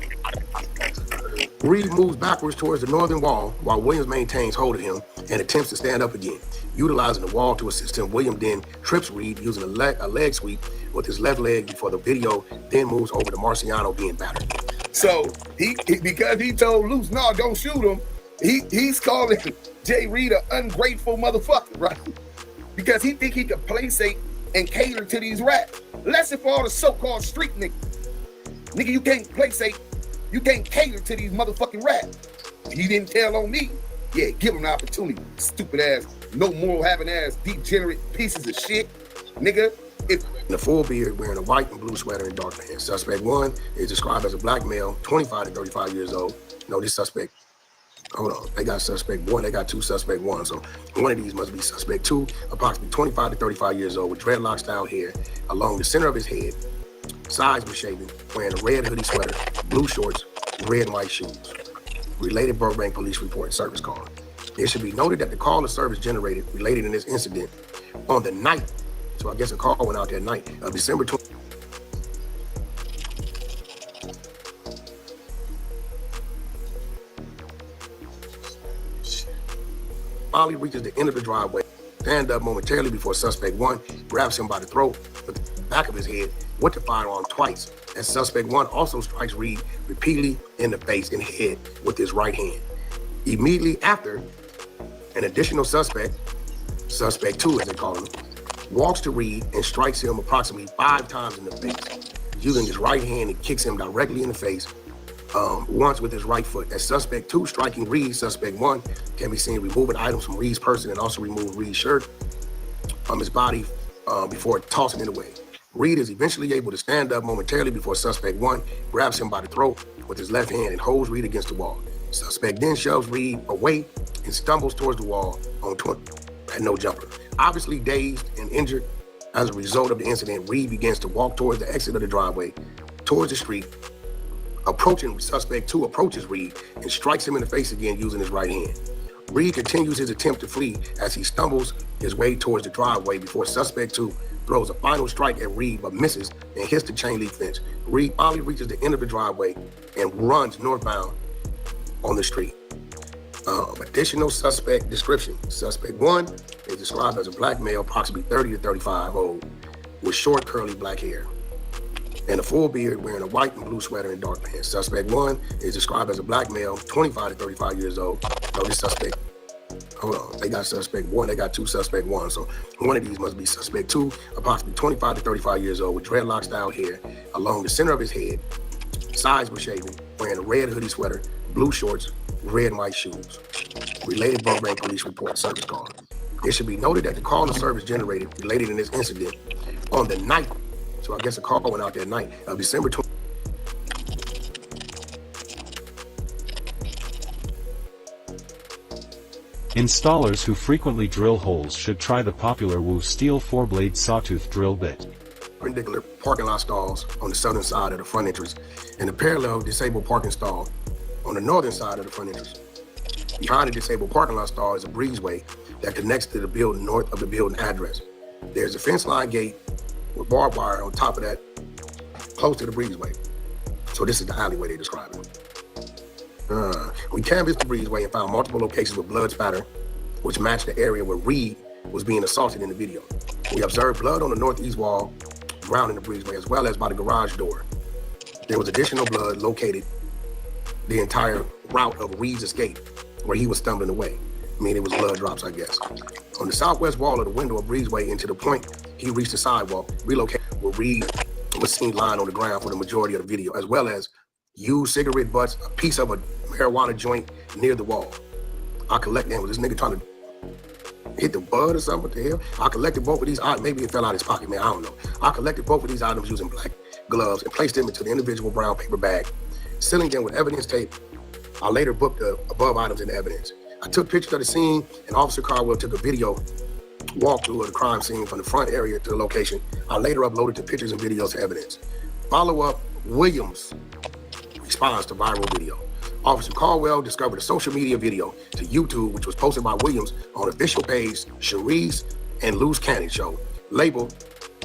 Reed moves backwards towards the northern wall while Williams maintains hold of him and attempts to stand up again. Utilizing the wall to assist him, William then trips Reed using a leg sweep with his left leg before the video then moves over to Marciano being battered. So he because he told Luce, no, don't shoot him, he's calling Jay Reed an ungrateful motherfucker, right? Because he think he could play safe and cater to these rats. Lesson for all the so-called street niggas. Nigga, you can't play safe. You can't cater to these motherfucking rats. He didn't tell on me. Yeah, give him an opportunity. Stupid ass, no moral having ass, degenerate pieces of shit. Nigga, if... In a full beard, wearing a white and blue sweater and dark pants. Suspect 1 is described as a black male, 25 to 35 years old. No, this suspect, hold on. They got suspect 1, they got 2 suspect 1. So one of these must be suspect 2, approximately 25 to 35 years old with dreadlock style hair along the center of his head. Sides were shaven, wearing a red hoodie sweater, blue shorts, red and white shoes. Related Burbank police report service call. It should be noted that the call of service generated related in this incident on the night, so I guess a call went out that night of December 20. Finally reaches the end of the driveway, stand up momentarily before suspect 1 grabs him by the throat with the back of his head with the firearm twice, and suspect 1 also strikes Reed repeatedly in the face and head with his right hand. Immediately after, an additional suspect 2 as they call him, walks to Reed and strikes him approximately 5 times in the face, using his right hand and kicks him directly in the face once with his right foot. As suspect 2 striking Reed, suspect 1 can be seen removing items from Reed's person and also remove Reed's shirt from his body before tossing it away. Reed is eventually able to stand up momentarily before suspect 1 grabs him by the throat with his left hand and holds Reed against the wall. Suspect then shoves Reed away and stumbles towards the wall on at no jumper. Obviously dazed and injured as a result of the incident, Reed begins to walk towards the exit of the driveway, towards the street. Approaching, suspect 2 approaches Reed and strikes him in the face again using his right hand. Reed continues his attempt to flee as he stumbles his way towards the driveway before suspect 2 throws a final strike at Reed but misses and hits the chain link fence. Reed finally reaches the end of the driveway and runs northbound on the street. Additional suspect description. Suspect 1 is described as a black male, approximately 30 to 35 old, with short curly black hair and a full beard, wearing a white and blue sweater and dark pants. Suspect 1 is described as a black male, 25 to 35 years old. No, this suspect, hold on, they got suspect 1, they got 2 suspect 1. So one of these must be suspect 2, approximately 25 to 35 years old with dreadlock style hair along the center of his head. Sides were shaven, wearing a red hoodie sweater, blue shorts, red and white shoes. Related Burbank police report service call. It should be noted that the call of service generated related in this incident on the night, so I guess a call went out that night of December 20. Installers who frequently drill holes should try the popular Wu Steel 4-blade sawtooth drill bit. Perpendicular parking lot stalls on the southern side of the front entrance and a parallel disabled parking stall on the northern side of the front entrance. Behind the disabled parking lot stall is a breezeway that connects to the building north of the building address. There's a fence line gate with barbed wire on top of that, close to the breezeway. So this is the alleyway they describe it. We canvassed the breezeway and found multiple locations with blood spatter, which matched the area where Reed was being assaulted in the video. We observed blood on the northeast wall, ground in the breezeway, as well as by the garage door. There was additional blood located the entire route of Reed's escape, where he was stumbling away. I mean, it was blood drops, I guess. On the southwest wall of the window of breezeway into the point he reached the sidewalk, relocated where Reed was seen lying on the ground for the majority of the video, as well as used cigarette butts, a piece of a marijuana joint near the wall. I collected, was this nigga trying to hit the bud or something? What the hell? I collected both of these items. Maybe it fell out of his pocket, man, I don't know. I collected both of these items using black gloves and placed them into the individual brown paper bag, sealing them with evidence tape. I later booked the above items into evidence. I took pictures of the scene, and Officer Caldwell took a video walkthrough of the crime scene from the front area to the location. I later uploaded the pictures and videos as evidence. Follow-up, Williams responds to viral video. Officer Caldwell discovered a social media video to YouTube, which was posted by Williams on official page Sharice and Loose Cannon Show, labeled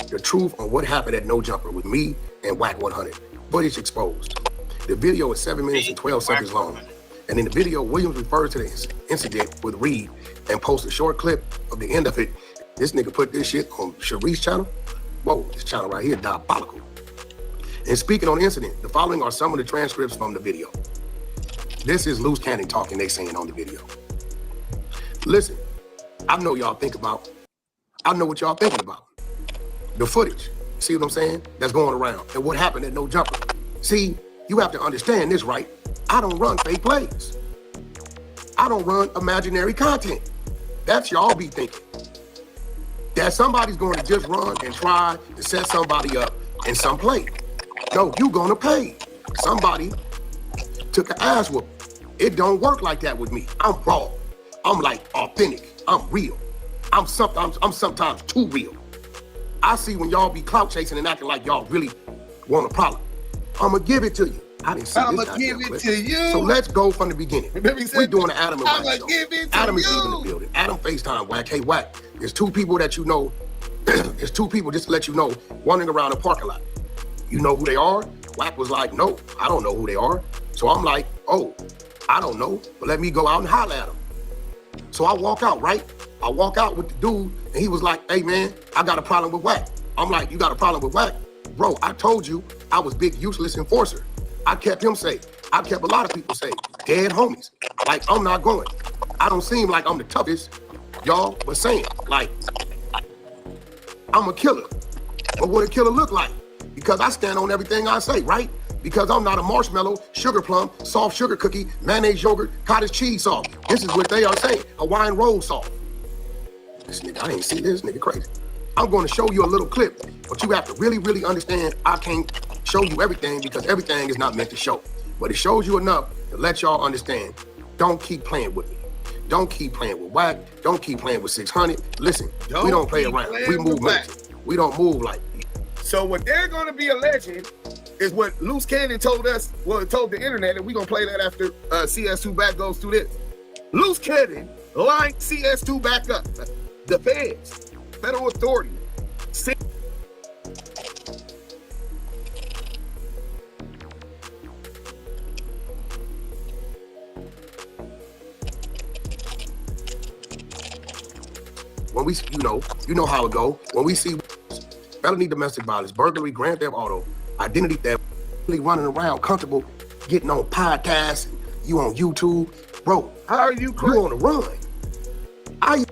The Truth on What Happened at No Jumper with me and Whack 100. Footage exposed. The video is 7 minutes and 12 seconds long. And in the video, Williams refers to the incident with Reed and posts a short clip of the end of it. This nigga put this shit on Sharice's channel. Whoa, this channel right here, diabolical. And speaking on the incident, the following are some of the transcripts from the video. This is Loose Cannon talking, they saying on the video. Listen, I know what y'all thinking about. The footage, see what I'm saying? That's going around. And what happened at No Jumper. See, you have to understand this, right? I don't run fake plays. I don't run imaginary content. That's y'all be thinking. That somebody's going to just run and try to set somebody up in some play. No, you gonna pay. Somebody took an ass whoop. It don't work like that with me. I'm raw. I'm like authentic. I'm real. I'm sometimes too real. I see when y'all be clout chasing and acting like y'all really want a problem. I'ma give it to you. I didn't see I'ma give it to you. So let's go from the beginning. We're doing the Adam and Whack show. Give it to Adam is you. even in the building. Adam FaceTime Whack. Hey Whack, there's two people that you know. There's two people, just to let you know, wandering around the parking lot. You know who they are? Whack was like, no, I don't know who they are. So I'm like, oh, I don't know, but let me go out and holler at them. So I walk out, right? I walk out with the dude, and he was like, hey man, I got a problem with Whack. I'm like, you got a problem with Whack? Bro, I told you I was big useless enforcer. I kept him safe. I kept a lot of people safe. Dead homies. Like, I'm not going. I don't seem like I'm the toughest, y'all, but saying, like, I'm a killer. But what a killer look like? Because I stand on everything I say, right? Because I'm not a marshmallow, sugar plum, soft sugar cookie, mayonnaise yogurt, cottage cheese sauce. This is what they are saying, Hawaiian roll sauce. This nigga, I ain't see this nigga crazy. I'm going to show you a little clip, but you have to really, really understand I can't show you everything because everything is not meant to show. But it shows you enough to let y'all understand, don't keep playing with me. Don't keep playing with Whack. Don't keep playing with 600. Listen, we don't play around. We move militant. We don't move like. So what they're going to be alleging is what Loose Cannon told us, well, told the internet, and we're going to play that after CS2 back goes through this. Loose Cannon lined CS2 back up. The feds, federal authority. When we, you know how it go. When we see felony domestic violence, burglary, grand theft auto, identity theft, really running around comfortable, getting on podcasts, you on YouTube, bro. How are you? You on the run? Are you?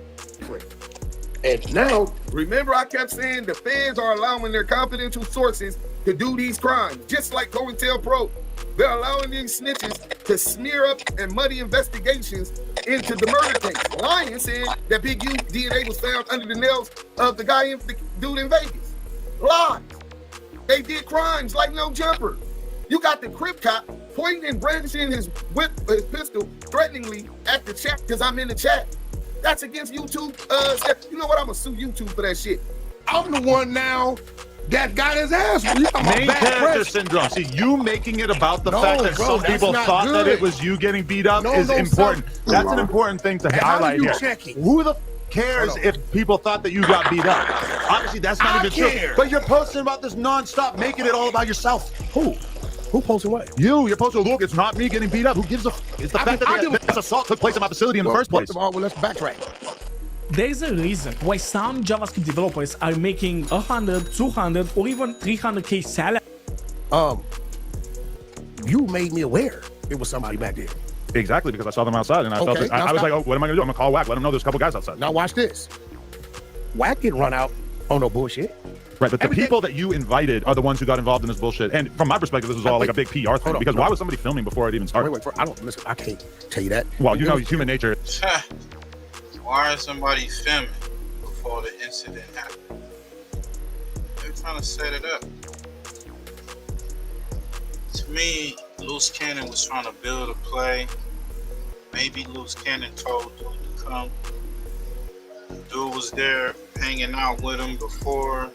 And now, remember, I kept saying the feds are allowing their confidential sources to do these crimes, just like COINTELPRO. They're allowing these snitches to smear up and muddy investigations into the murder case. Lion said that Big U DNA was found under the nails of the dude in Vegas. Lies. They did crimes like No Jumper. You got the Crip cop pointing and brandishing his whip, his pistol, threateningly at the chat because I'm in the chat. That's against YouTube. You know what? I'm gonna sue YouTube for that shit. I'm the one now that got his ass. Main character syndrome. See, you making it about the fact that some people thought that it was you getting beat up is important. That's an important thing to highlight here. Who the cares if people thought that you got beat up? Obviously, that's not even true. But you're posting about this nonstop, making it all about yourself. Who? Who posted what? You're posting, look, it's not me getting beat up. Who gives a It's the fact that this assault took place in my facility in the first place. First of all, let's backtrack. There's a reason why some JavaScript developers are making 100, 200, or even 300K salary. You made me aware it was somebody back there. Exactly, because I saw them outside and I felt it. I was like, oh, what am I gonna do? I'm gonna call Whack, let him know there's a couple guys outside. Now watch this. Whack didn't run out on no bullshit. Right, but the people that you invited are the ones who got involved in this bullshit. And from my perspective, this was all like a big PR thing. Because why was somebody filming before it even started? Wait, I don't listen. I can't tell you that. Well, you know, human nature. Why is somebody filming before the incident happened? They're trying to set it up. To me, Loose Cannon was trying to build a play. Maybe Loose Cannon told dude to come. dude was there hanging out with him before,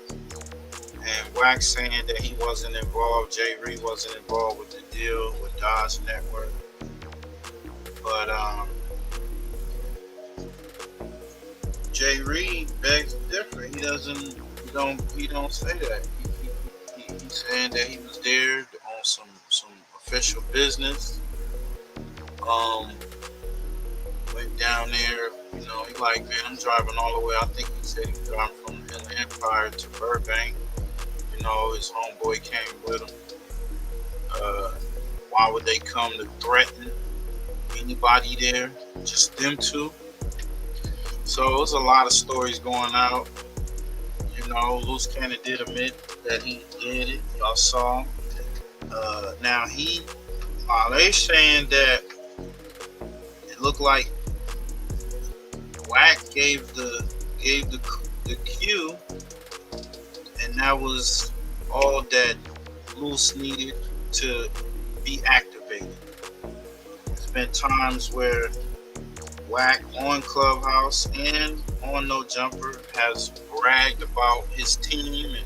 and Wax saying that he wasn't involved. Jay Reed wasn't involved with the deal with Dodge Network. But Jay Reed begs different. He don't say that. He's saying that he was there on some official business. Went down there, you know, he like, man, I'm driving all the way. I think he said he was driving from the Inland Empire to Burbank. You know, his homeboy came with him. Why would they come to threaten anybody there? Just them two. So it was a lot of stories going out. You know, Loose Cannon did admit that he did it. Y'all saw. Now they saying that it looked like Wack gave the cue, and that was all that Loose needed to be activated. There's been times where Wack on Clubhouse and on No Jumper has bragged about his team, and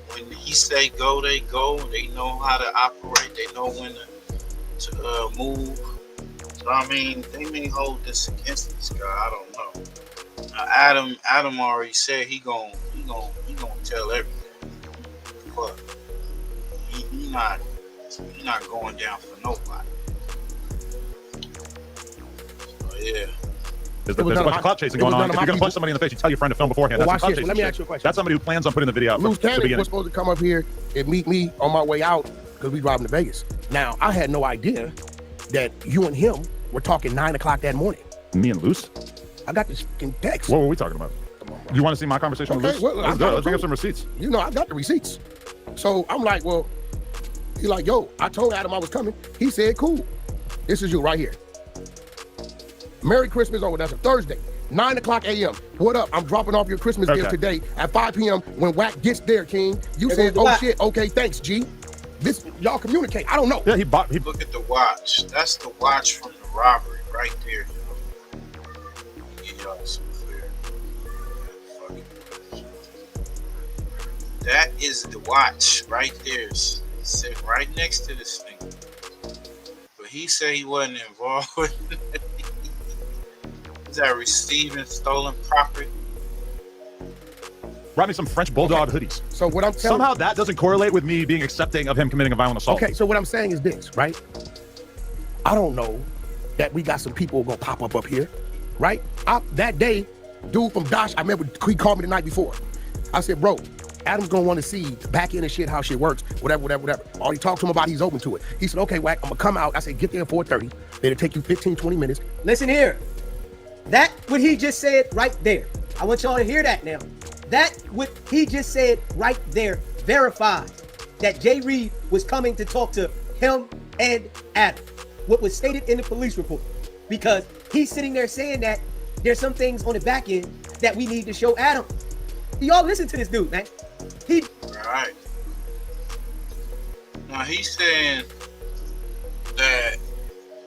when he say go, they go. They know how to operate. They know when to move. So I mean, they may hold this against this guy. I don't know. Adam already said he gonna tell everything, but he not going down for nobody. So, yeah. There's a bunch of clout chasing going on. If you're going to punch somebody in the face, you tell your friend to film beforehand. Well, That's watch clout this. Let me ask you a question. That's somebody who plans on putting the video out Loose from the Cannon beginning. was supposed to come up here and meet me on my way out because we driving to Vegas. Now, I had no idea that you and him were talking 9 o'clock that morning. Me and Loose? I got this fucking text. What were we talking about? You want to see my conversation with Loose? Well, Let's go. Let's bring up some receipts. You know, I got the receipts. So I'm like, well, he's like, yo, I told Adam I was coming. He said, cool. This is you right here. Merry Christmas. Oh, that's a Thursday. 9 o'clock a.m. What up? I'm dropping off your Christmas gift today at 5 p.m. when Wack gets there, King. You said, oh shit, okay, thanks, G. This, y'all communicate. I don't know. Yeah, Look at the watch. That's the watch from the robbery right there. Get y'all some clear. That is the watch right there. It's sitting right next to this thing. But he said he wasn't involved with it. Is that receiving stolen property? Brought me some French Bulldog hoodies. So what I'm telling Somehow that doesn't correlate with me being accepting of him committing a violent assault. Okay, so what I'm saying is this, right? I don't know that we got some people gonna pop up here, right? That day, dude from Dosh, I remember he called me the night before. I said, bro, Adam's gonna want to see the back end of shit, how shit works, whatever. Already talked to him about, he's open to it. He said, okay, Wack, I'm gonna come out. I said, get there at 4:30. It'll take you 15, 20 minutes. Listen here. That what he just said right there. I want y'all to hear that now. That what he just said right there verifies that Jay Reed was coming to talk to him and Adam. What was stated in the police report. Because he's sitting there saying that there's some things on the back end that we need to show Adam. Y'all listen to this dude, man. Right. Now he's saying that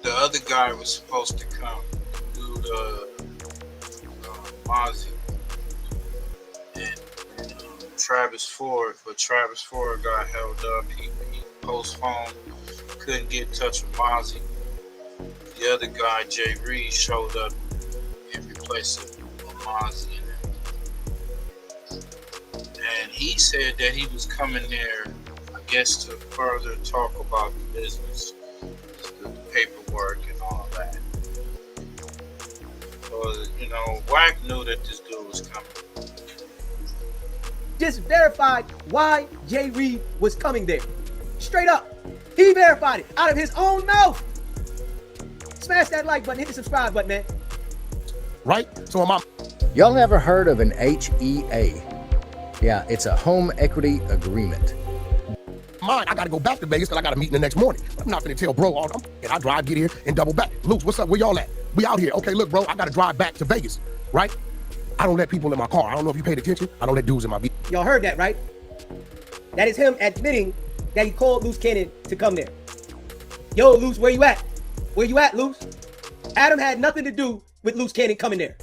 the other guy was supposed to come, dude, Mozzie and Travis Ford, but Travis Ford got held up. He postponed, couldn't get in touch with Mozzie. The other guy, Jay Reed, showed up in replace of Mozzie. And he said that he was coming there, I guess, to further talk about the business, the paperwork and all that. So, you know, Wack knew that this dude was coming. Just verified why Jay Reed was coming there. Straight up. He verified it out of his own mouth. Smash that like button, hit the subscribe button, man. Right? So am I. Y'all never heard of an HEA? Yeah, it's a home equity agreement. Mine, I gotta go back to Vegas because I got a meeting the next morning. I'm not gonna tell bro, and I drive, get here, and double back. Luke, what's up? Where y'all at? We out here. Okay, look, bro, I gotta drive back to Vegas, right? I don't let people in my car. I don't know if you paid attention. I don't let dudes in my vehicle. Y'all heard that, right? That is him admitting that he called Loose Cannon to come there. Yo, Loose, where you at? Where you at, Loose? Adam had nothing to do with Loose Cannon coming there.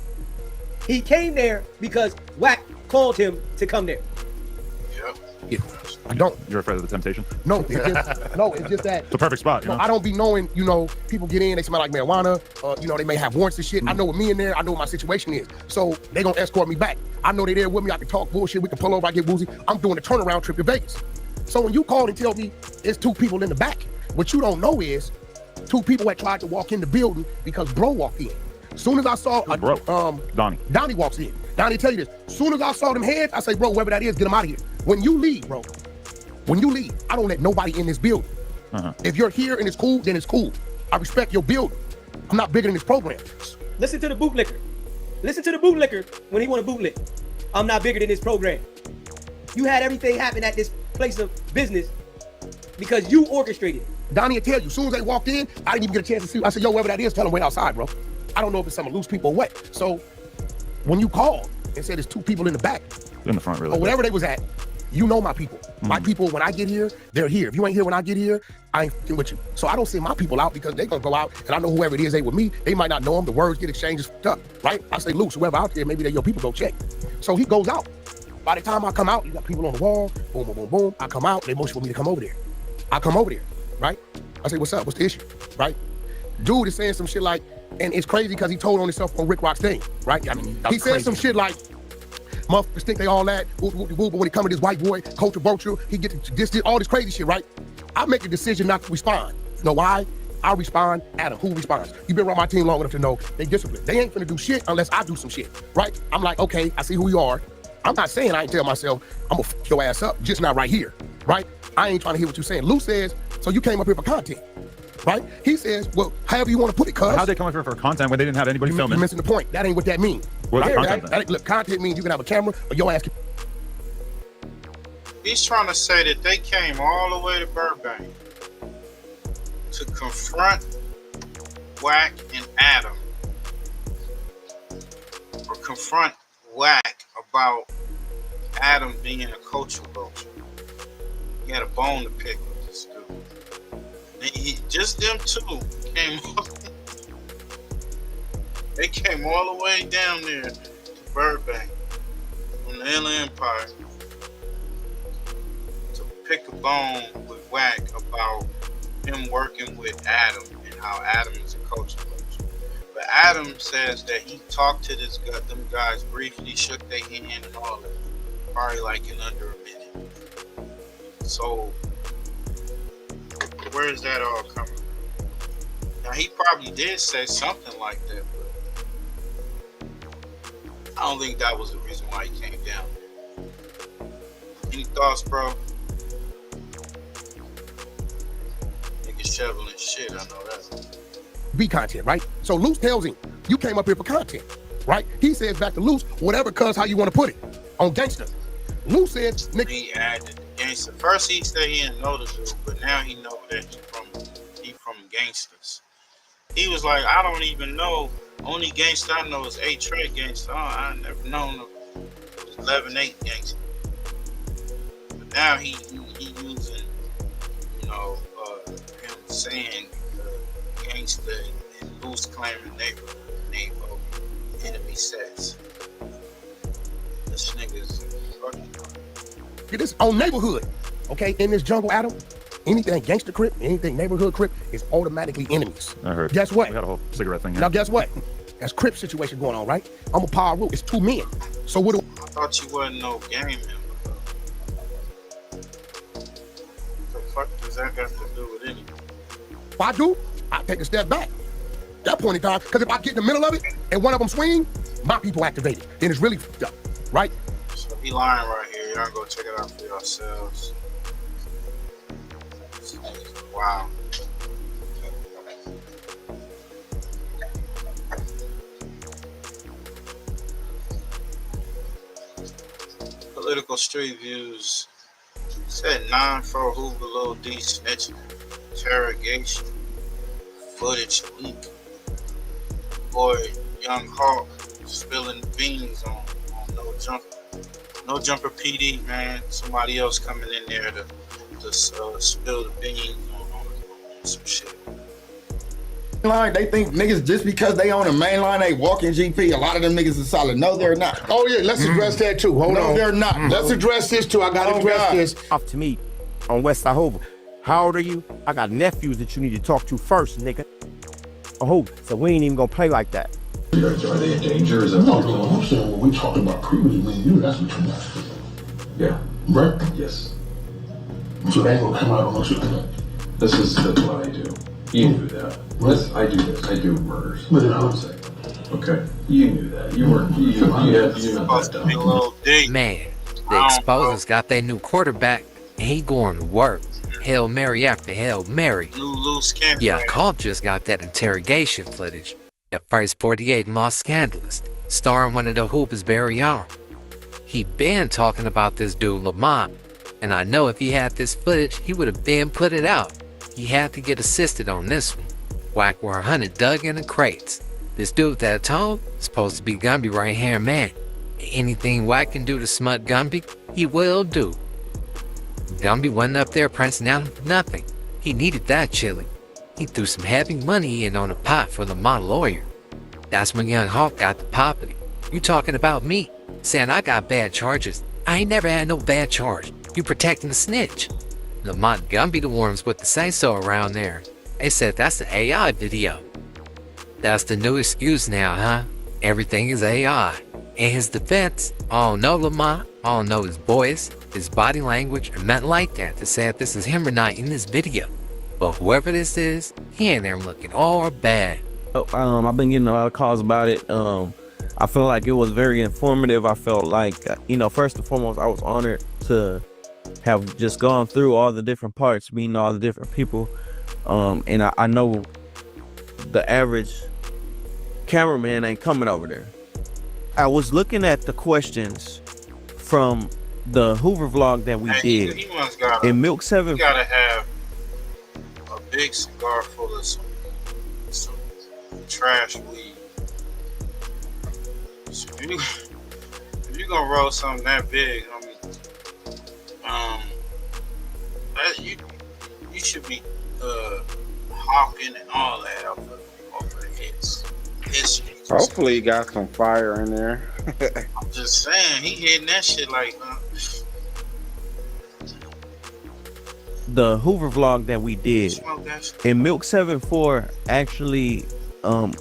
He came there because Wack called him to come there. Yeah. I don't. You're afraid of the temptation? No, it's just that. It's a perfect spot. You know? I don't be knowing, people get in, they smell like marijuana, they may have warrants and shit. I know with me in there, I know what my situation is. So they gonna escort me back. I know they there with me, I can talk bullshit, we can pull over, I get woozy. I'm doing a turnaround trip to Vegas. So when you call and tell me it's 2 people in the back, what you don't know is 2 people had tried to walk in the building because bro walked in. Soon as I saw Donnie walks in. Donnie tell you this. Soon as I saw them heads, I say, bro, whoever that is, get them out of here. When you leave, bro, I don't let nobody in this building. If you're here and it's cool, then it's cool. I respect your building. I'm not bigger than this program. Listen to the bootlicker. Listen to the bootlicker when he want to bootlick. I'm not bigger than this program. You had everything happen at this place of business because you orchestrated. Donnie will tell you, as soon as they walked in, I didn't even get a chance to see. I said, yo, whoever that is, tell them wait outside, bro. I don't know if it's some loose people or what. So when you called and said there's 2 people in the back, in the front, really, or whatever they was at, you know my people. My people, when I get here, they're here. If you ain't here when I get here, I ain't f***ing with you. So I don't send my people out because they gonna go out and I know whoever it is, they with me. They might not know them. The words get exchanged up, right? I say, Luce, whoever out there, maybe they're your people, go check. So he goes out. By the time I come out, you got people on the wall, boom, boom, boom, boom. I come out, they motion for me to come over there. I come over there, right? I say, what's up? What's the issue, right? Dude is saying some shit like, and it's crazy because he told on himself on Rick Rock's thing, right? I mean, he said some shit like, motherfuckers think they all that, but when it comes to this white boy, culture vulture, he gets this, all this crazy shit, right? I make a decision not to respond. You know why? I respond, Adam, who responds? You've been around my team long enough to know they disciplined. They ain't finna do shit unless I do some shit, right? I'm like, okay, I see who you are. I'm not saying I ain't tell myself, I'm gonna f your ass up, just not right here, right? I ain't trying to hear what you're saying. Lou says, so you came up here for content, right? He says, well, however you want to put it, cuz. How'd they come up here for content when they didn't have anybody filming? You're missing the point. That ain't what that means. What's right? content, look, content means you can have a camera or your ass can. He's trying to say that they came all the way to Burbank to confront Wack and Adam, or confront Wack about Adam being a culture vulture. He had a bone to pick with this dude. Just them 2 came up. They came all the way down there to Burbank from the Inland Empire to pick a bone with Wack about him working with Adam and how Adam is a culture vulture. But Adam says that he talked to them guys briefly, shook their hand and all that, probably like in under a minute. So where is that all coming from? Now he probably did say something like that, but I don't think that was the reason why he came down. Any thoughts, bro? Niggas shoveling shit, I know that. Be content, right? So Luce tells him, you came up here for content, right? He says back to Luce, whatever, cuz how you want to put it, on gangster. Luce said, nigga. He added gangster. First he said he didn't know the dude, but now he know that he from gangsters. He was like, I don't even know. Only gangster I know is A-Trey gangster. I never known it was 11-8 gangster. But now he using, him saying gangster and loose claiming neighborhood name of enemy sets. This nigga's fucking. Get this on neighborhood, okay? In this jungle, Adam, anything gangster crip, anything neighborhood crip is automatically enemies. I heard. Guess what? We got a whole cigarette thing here. Now guess what? That's crip situation going on, right? I'm a power rule. It's 2 men. So what do I thought you wasn't no gang member. The fuck does that got to do with anything? if I do, I take a step back. That point in time, because if I get in the middle of it and one of them swing, my people activate it. Then it's really fucked up, right? So he lying right here. Y'all go check it out for yourselves. Wow. Political Street Views said 9-4 Hoover Lil D snitch interrogation footage leak. Boy, Young Hawk spilling the beans on No Jumper. No Jumper PD, man. Somebody else coming in there to spill the beans on some shit. line. They think niggas just because they on the main line, they walking GP. A lot of them niggas is solid. No, they're not. Oh yeah, let's address that too. Hold on. No, they're not. Let's address this too. I gotta address this. Off to me on West Side Hova. How old are you? I got nephews that you need to talk to first, nigga. Oh, so we ain't even gonna play like that. Are they in danger? Is that no, I'm saying when we talking about previously, me and you, that's between us. Yeah. Right? Yes. So they ain't gonna come out unless you connect. That's what I do. You knew that. Yes, I do this. I do murders. But I would say. Okay. You knew that. You weren't. You not that dumb. Man, the Exposers got their new quarterback, and he going to work. Hail Mary after Hail Mary. Yeah, Carl just got that interrogation footage. The first 48 Moss Scandalous, starring one of the Hoopers' very own. He been talking about this dude Lamont, and I know if he had this footage, he would have been put it out. He had to get assisted on this one. Whack were 100 dug in the crates. This dude that told supposed to be Gumby right here, man. Anything Whack can do to smut Gumby, he will do. Gumby wasn't up there prancing out for nothing. He needed that chili. He threw some heavy money in on a pot for the Lamont lawyer. That's when Young Hawk got the poppity. You talking about me, saying I got bad charges. I ain't never had no bad charge. You protecting the snitch. Lamont Gumby the worms with the say-so around there. They said that's the AI video. That's the new excuse now, huh? Everything is AI. In his defense, I don't know Lamont. I don't know his voice, his body language, or nothing like that to say if this is him or not in this video. But whoever this is, he ain't there looking all bad. I've been getting a lot of calls about it. I feel like it was very informative. I felt like, first and foremost, I was honored to have just gone through all the different parts, meeting all the different people. And I know the average cameraman ain't coming over there. I was looking at the questions from the Hoover vlog that we did. He must gotta, in Milk 7. You gotta have a big cigar full of some trash weed. So if you gonna roll something that big, you should be hawking and all that off of his history. Hopefully, he got some fire in there. I'm just saying, he hitting that shit like. The Hoover vlog that we did, and Milk 74 actually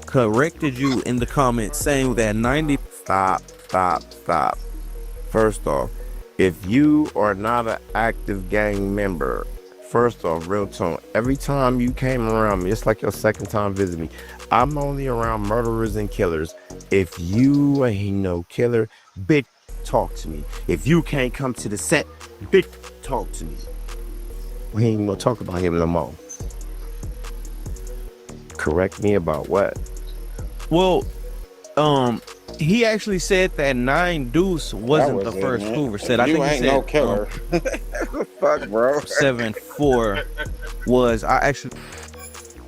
corrected you in the comments saying that 90. Stop. First off, if you are not an active gang member, first off, real tone, every time you came around me, it's like your second time visiting me. I'm only around murderers and killers. If you ain't no killer, bitch, talk to me. If you can't come to the set, bitch, talk to me. We ain't gonna talk about him no more. Correct me about what? Well, he actually said that 9 Deuce wasn't the first Hoover set. I think he said no killer. Fuck, bro. 7-4 was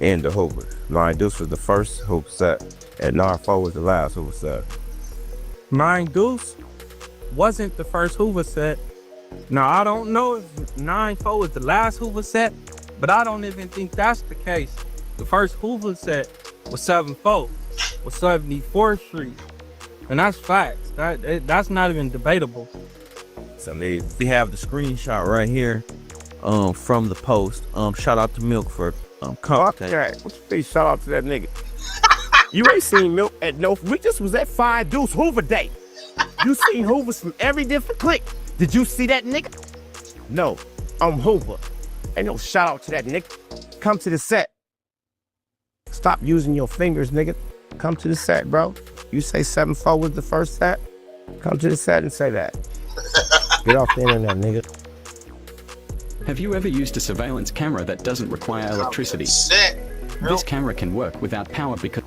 in the Hoover. 9 Deuce was the first Hoover set, and 9-4 was the last Hoover set. 9 Deuce wasn't the first Hoover set. Now, I don't know if 9-4 was the last Hoover set, but I don't even think that's the case. The first Hoover set was 7-4, was 74th Street. And that's facts. That's not even debatable. So we have the screenshot right here from the post. Shout out to Milk for contact. What you say? Shout out to that nigga. You ain't seen Milk at no. We just was at 5 Deuce Hoover Day. You seen Hoovers from every different clique. Did you see that nigga? No, I'm Hoover. Ain't no shout out to that nigga. Come to the set. Stop using your fingers, nigga. Come to the set, bro. You say 7-4 was the first set? Come to the set and say that. Get off the internet, nigga. Have you ever used a surveillance camera that doesn't require electricity? This camera can work without power because...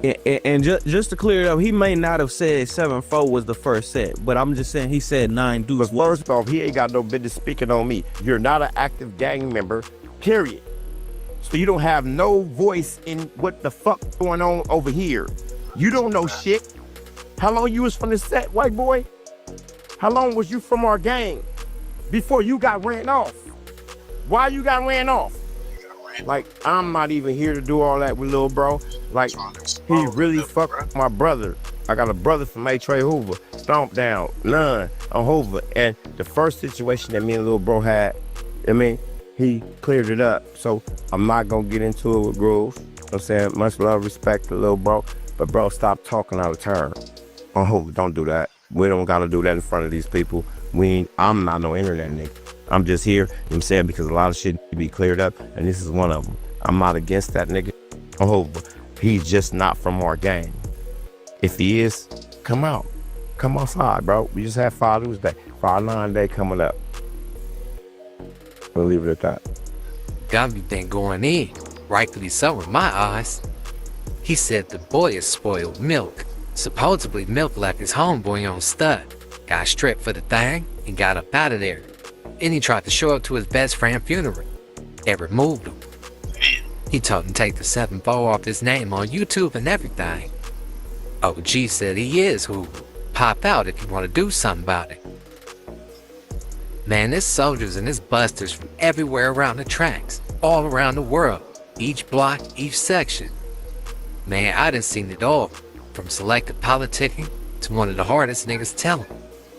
And just to clear it up, he may not have said 7-4 was the first set, but I'm just saying he said 9 Deuce. First off, he ain't got no business speaking on me. You're not an active gang member, period. So you don't have no voice in what the fuck going on over here. You don't know shit. How long you was from the set, white boy? How long was you from our gang before you got ran off? Why you got ran off? Like, I'm not even here to do all that with little bro. Like, he really fucked my brother. I got a brother from A-Trey Hoover, Stomp Down, None on Hoover. And the first situation that me and little bro had, I mean, he cleared it up. So I'm not gonna get into it with Groove. You know what I'm saying? Much love, respect to little bro. But bro, stop talking out of turn on Hoover. Don't do that. We don't gotta do that in front of these people. I'm not no internet nigga. I'm just here, you know what I'm saying, because a lot of shit need to be cleared up, and this is one of them. I'm not against that nigga on Hoover. He's just not from our gang. If he is, come out. Come outside, bro. We just had Father's Day. Father's 9 Day coming up. We'll leave it at that. Gumby been going in, rightfully so in my eyes. He said the boy is spoiled milk. Supposedly milk left his homeboy on stud. Got stripped for the thing and got up out of there. Then he tried to show up to his best friend's funeral. They removed him. He told him to take the 7-4 off his name on YouTube and everything. OG said he is who. Pop out if you want to do something about it. Man, there's soldiers and there's busters from everywhere around the tracks, all around the world, each block, each section. Man, I done seen it all, from selective politicking to one of the hardest niggas telling.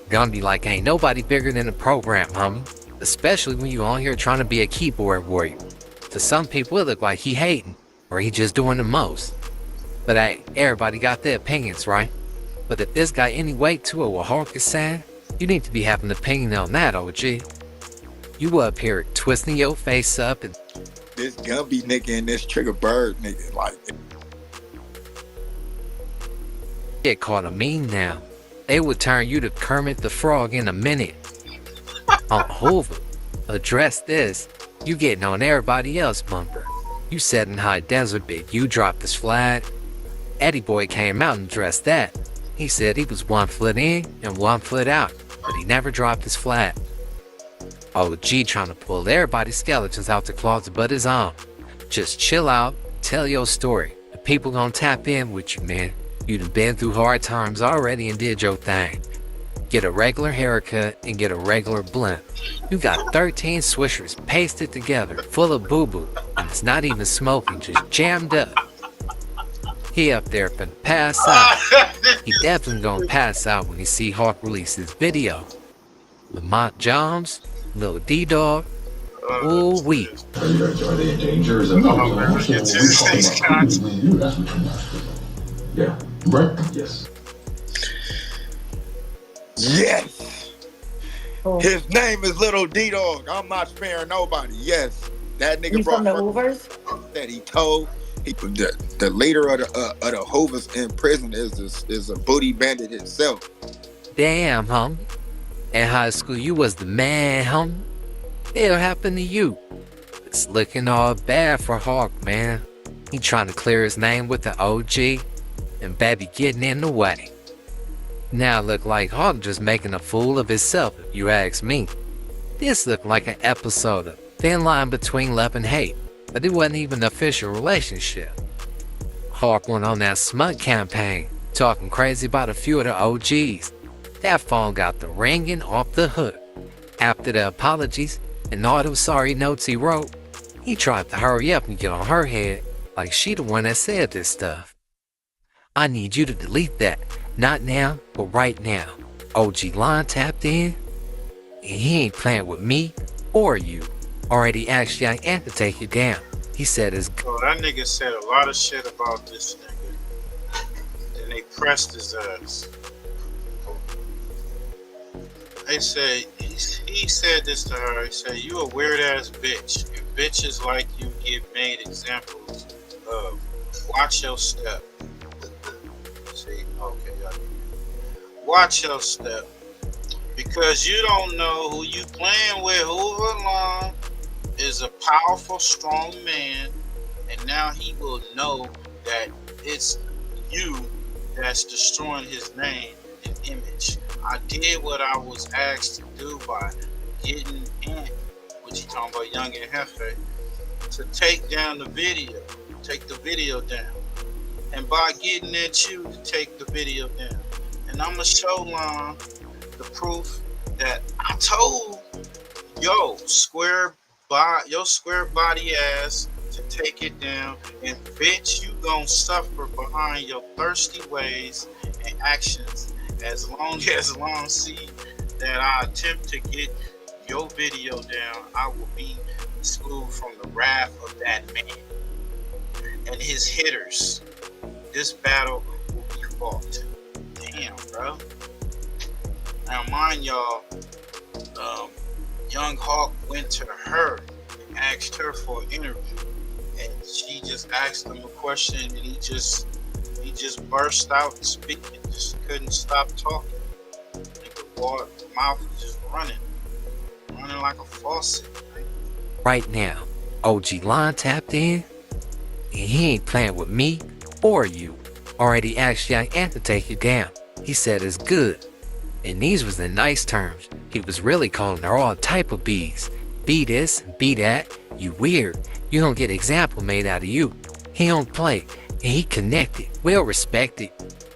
Gonna be like, ain't nobody bigger than the program, homie. Especially when you on here trying to be a keyboard warrior. To some people, it look like he hating, or he just doing the most. But hey, everybody got their opinions, right? But if this got any weight to it, what Hawk is saying, you need to be having an opinion on that, OG. You up here twisting your face up and... This Gumby nigga and this Trigger Bird nigga, like... Get called a meme now. They would turn you to Kermit the Frog in a minute. On Hoover, address this. You getting on everybody else bumper. You said in High Desert Bit, you dropped this flag. Eddie Boy came out and addressed that. He said he was 1 foot in and 1 foot out, but he never dropped his flag. OG trying to pull everybody's skeletons out the closet but his own. Just chill out, tell your story. The people gonna tap in with you, man. You done been through hard times already and did your thing. Get a regular haircut and get a regular blunt. You got 13 swishers pasted together, full of boo-boo, and it's not even smoking, just jammed up. He up there finna pass out. He definitely gonna pass out when he see Hawk release his video. Lamont Jones, Lil D-Dog, ooh wee. Are they in danger? Is it yeah, right? Yes. Yes. His name is Little D-Dog. I'm not sparing nobody. Yes. That nigga brought the Hoovers that he told. The leader of the Hoovers in prison is a booty bandit himself. Damn, homie. In high school, you was the man, homie. It'll happen to you. It's looking all bad for Hawk, man. He trying to clear his name with the OG, and baby getting in the way. Now look like Hawk just making a fool of himself, if you ask me. This looked like an episode of Thin Line Between Love and Hate, but it wasn't even an official relationship. Hawk went on that smut campaign, talking crazy about a few of the OGs. That phone got the ringing off the hook. After the apologies and all those sorry notes he wrote, he tried to hurry up and get on her head like she the one that said this stuff. I need you to delete that. Not now, but right now. OG Line tapped in, and he ain't playing with me or you. Already asked Young Ant to take it down. He said his... Oh, that nigga said a lot of shit about this nigga. Then they pressed his ass. They said, he said this to her. He said, you a weird ass bitch. And bitches like you get made examples of. Watch your step. See, okay, watch your step. Because you don't know who you playing with. Hoover Long is a powerful, strong man. And now he will know that it's you that's destroying his name and image. I did what I was asked to do by getting Ant, which he talking about Young and Hefe, to take down the video. Take the video down. And by getting at you to take the video down. And I'm going to show Lon the proof that I told your square body ass to take it down, and bitch, you gonna suffer behind your thirsty ways and actions as long as see that I attempt to get your video down. I will be excluded from the wrath of that man and his hitters. This battle will be fought. Damn, bro. Now, mind y'all, Young Hawk went to her and asked her for an interview, and she just asked him a question, and he just burst out speaking, just couldn't stop talking. Nigga, mouth was just running like a faucet. Right now, OG Lon tapped in, and he ain't playing with me or you. Already asked Young Ant to take it down. He said it's good. And these was the nice terms. He was really calling her all type of B's. Be this, be that, you weird. You don't get example made out of you. He don't play, and he connected, well respected.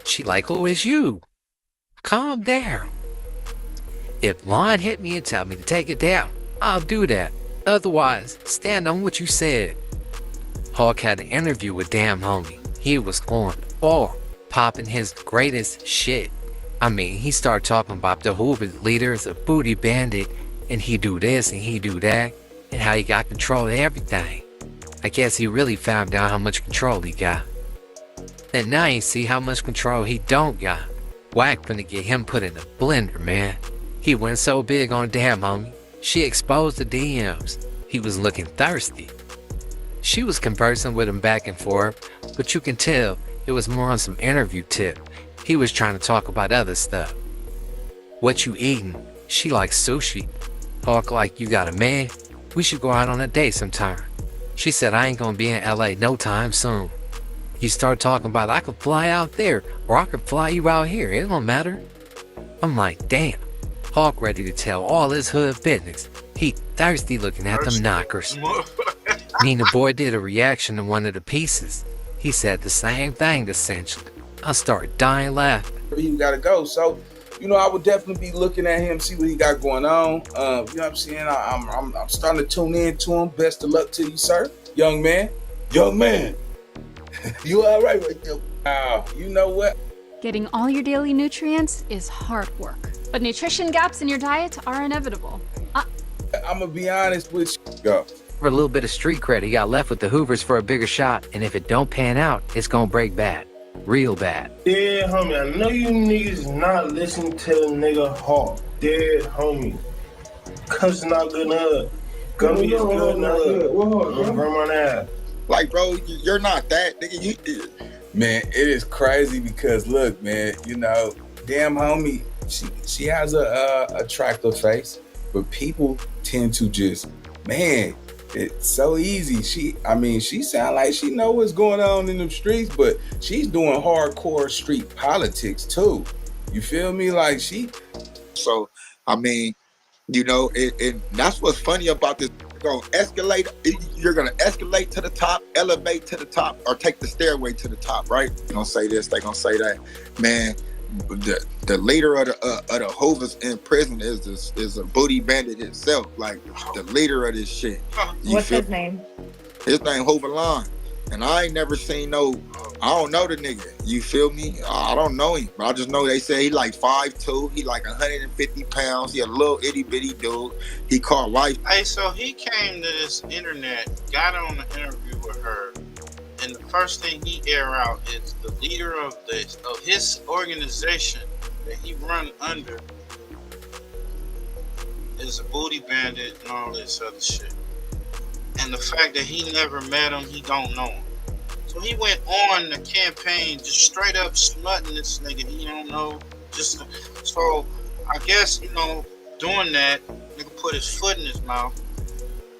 She like, who is you? Calm down. If Lon hit me and tell me to take it down, I'll do that. Otherwise, stand on what you said. Hawk had an interview with Damnhomie. He was going all, popping his greatest shit. I mean, he started talking about the Hoover leaders, a booty bandit, and he do this and he do that, and how he got control of everything. I guess he really found out how much control he got. And now you see how much control he don't got. Wack finna get him put in a blender, man. He went so big on Damnhomie, she exposed the DMs. He was looking thirsty. She was conversing with him back and forth, but you can tell it was more on some interview tip. He was trying to talk about other stuff. What you eating? She likes sushi. Hawk like, you got a man? We should go out on a date sometime. She said, I ain't gonna be in LA no time soon. You start talking about, I could fly out there, or I could fly you out here, it don't matter. I'm like, damn. Hawk ready to tell all his hood business. He thirsty looking at them knockers. Nina Boy did a reaction to one of the pieces. He said the same thing essentially. I started dying laughing. He gotta go. So, I would definitely be looking at him, see what he got going on. You know what I'm saying? I'm starting to tune in to him. Best of luck to you, sir. Young man. Young man. You all right there? You know what? Getting all your daily nutrients is hard work, but nutrition gaps in your diet are inevitable. I'm gonna be honest with you. Go. For a little bit of street cred, he got left with the Hoovers for a bigger shot, and if it don't pan out, it's gonna break bad. Real bad. Dead homie, I know you niggas not listening to the nigga Hawk. Dead homie. Cussing out good in the hood. Gummy is good in the hood. Grandma ass. Like, bro, you're not that, nigga. Man, it is crazy because look, man, Damnhomie, she has a attractive face, but people tend to just, man, it's so easy. She sound like she know what's going on in the streets, but she's doing hardcore street politics too. You feel me? Like So, that's what's funny about this. You're gonna escalate to the top, elevate to the top, or take the stairway to the top, right? They're gonna say this, they're gonna say that. Man, the leader of the Hoovers in prison is a booty bandit himself, like the leader of this shit. What's his name? His name Hoover Lon. And I ain't never seen I don't know the nigga. You feel me? I don't know him. But I just know they say he like 5'2", he like 150 pounds. He a little itty bitty dude. He caught life. Hey, so he came to this internet, got on an interview with her, and the first thing he air out is the leader of his organization that he run under is a booty bandit and all this other shit. And the fact that he never met him, he don't know him. So he went on the campaign just straight up smutting this nigga he don't know. So I guess, doing that, nigga put his foot in his mouth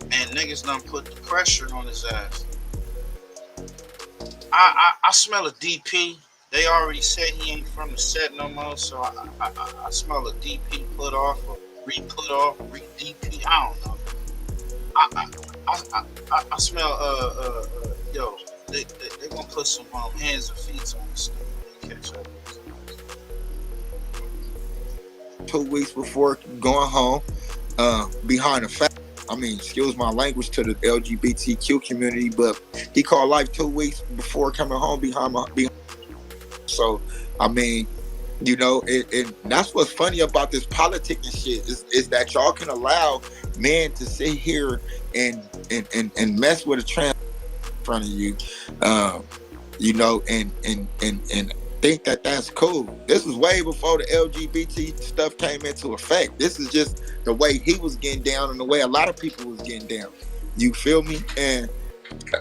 and niggas done put the pressure on his ass. I smell a DP. They already said he ain't from the set no more, so I smell a DP put off or re-put off, re-DP, I don't know. I smell they gonna put some hands and feet on this thing and catch up. 2 weeks before going home, behind a fact, I mean, excuse my language to the LGBTQ community, but he called life 2 weeks before coming home behind. So, I mean, you know, and that's what's funny about this politic and shit is that y'all can allow men to sit here and mess with a trans in front of you, you know, and think that that's cool. This was way before the LGBT stuff came into effect. This is just the way he was getting down and the way a lot of people was getting down. You feel me? And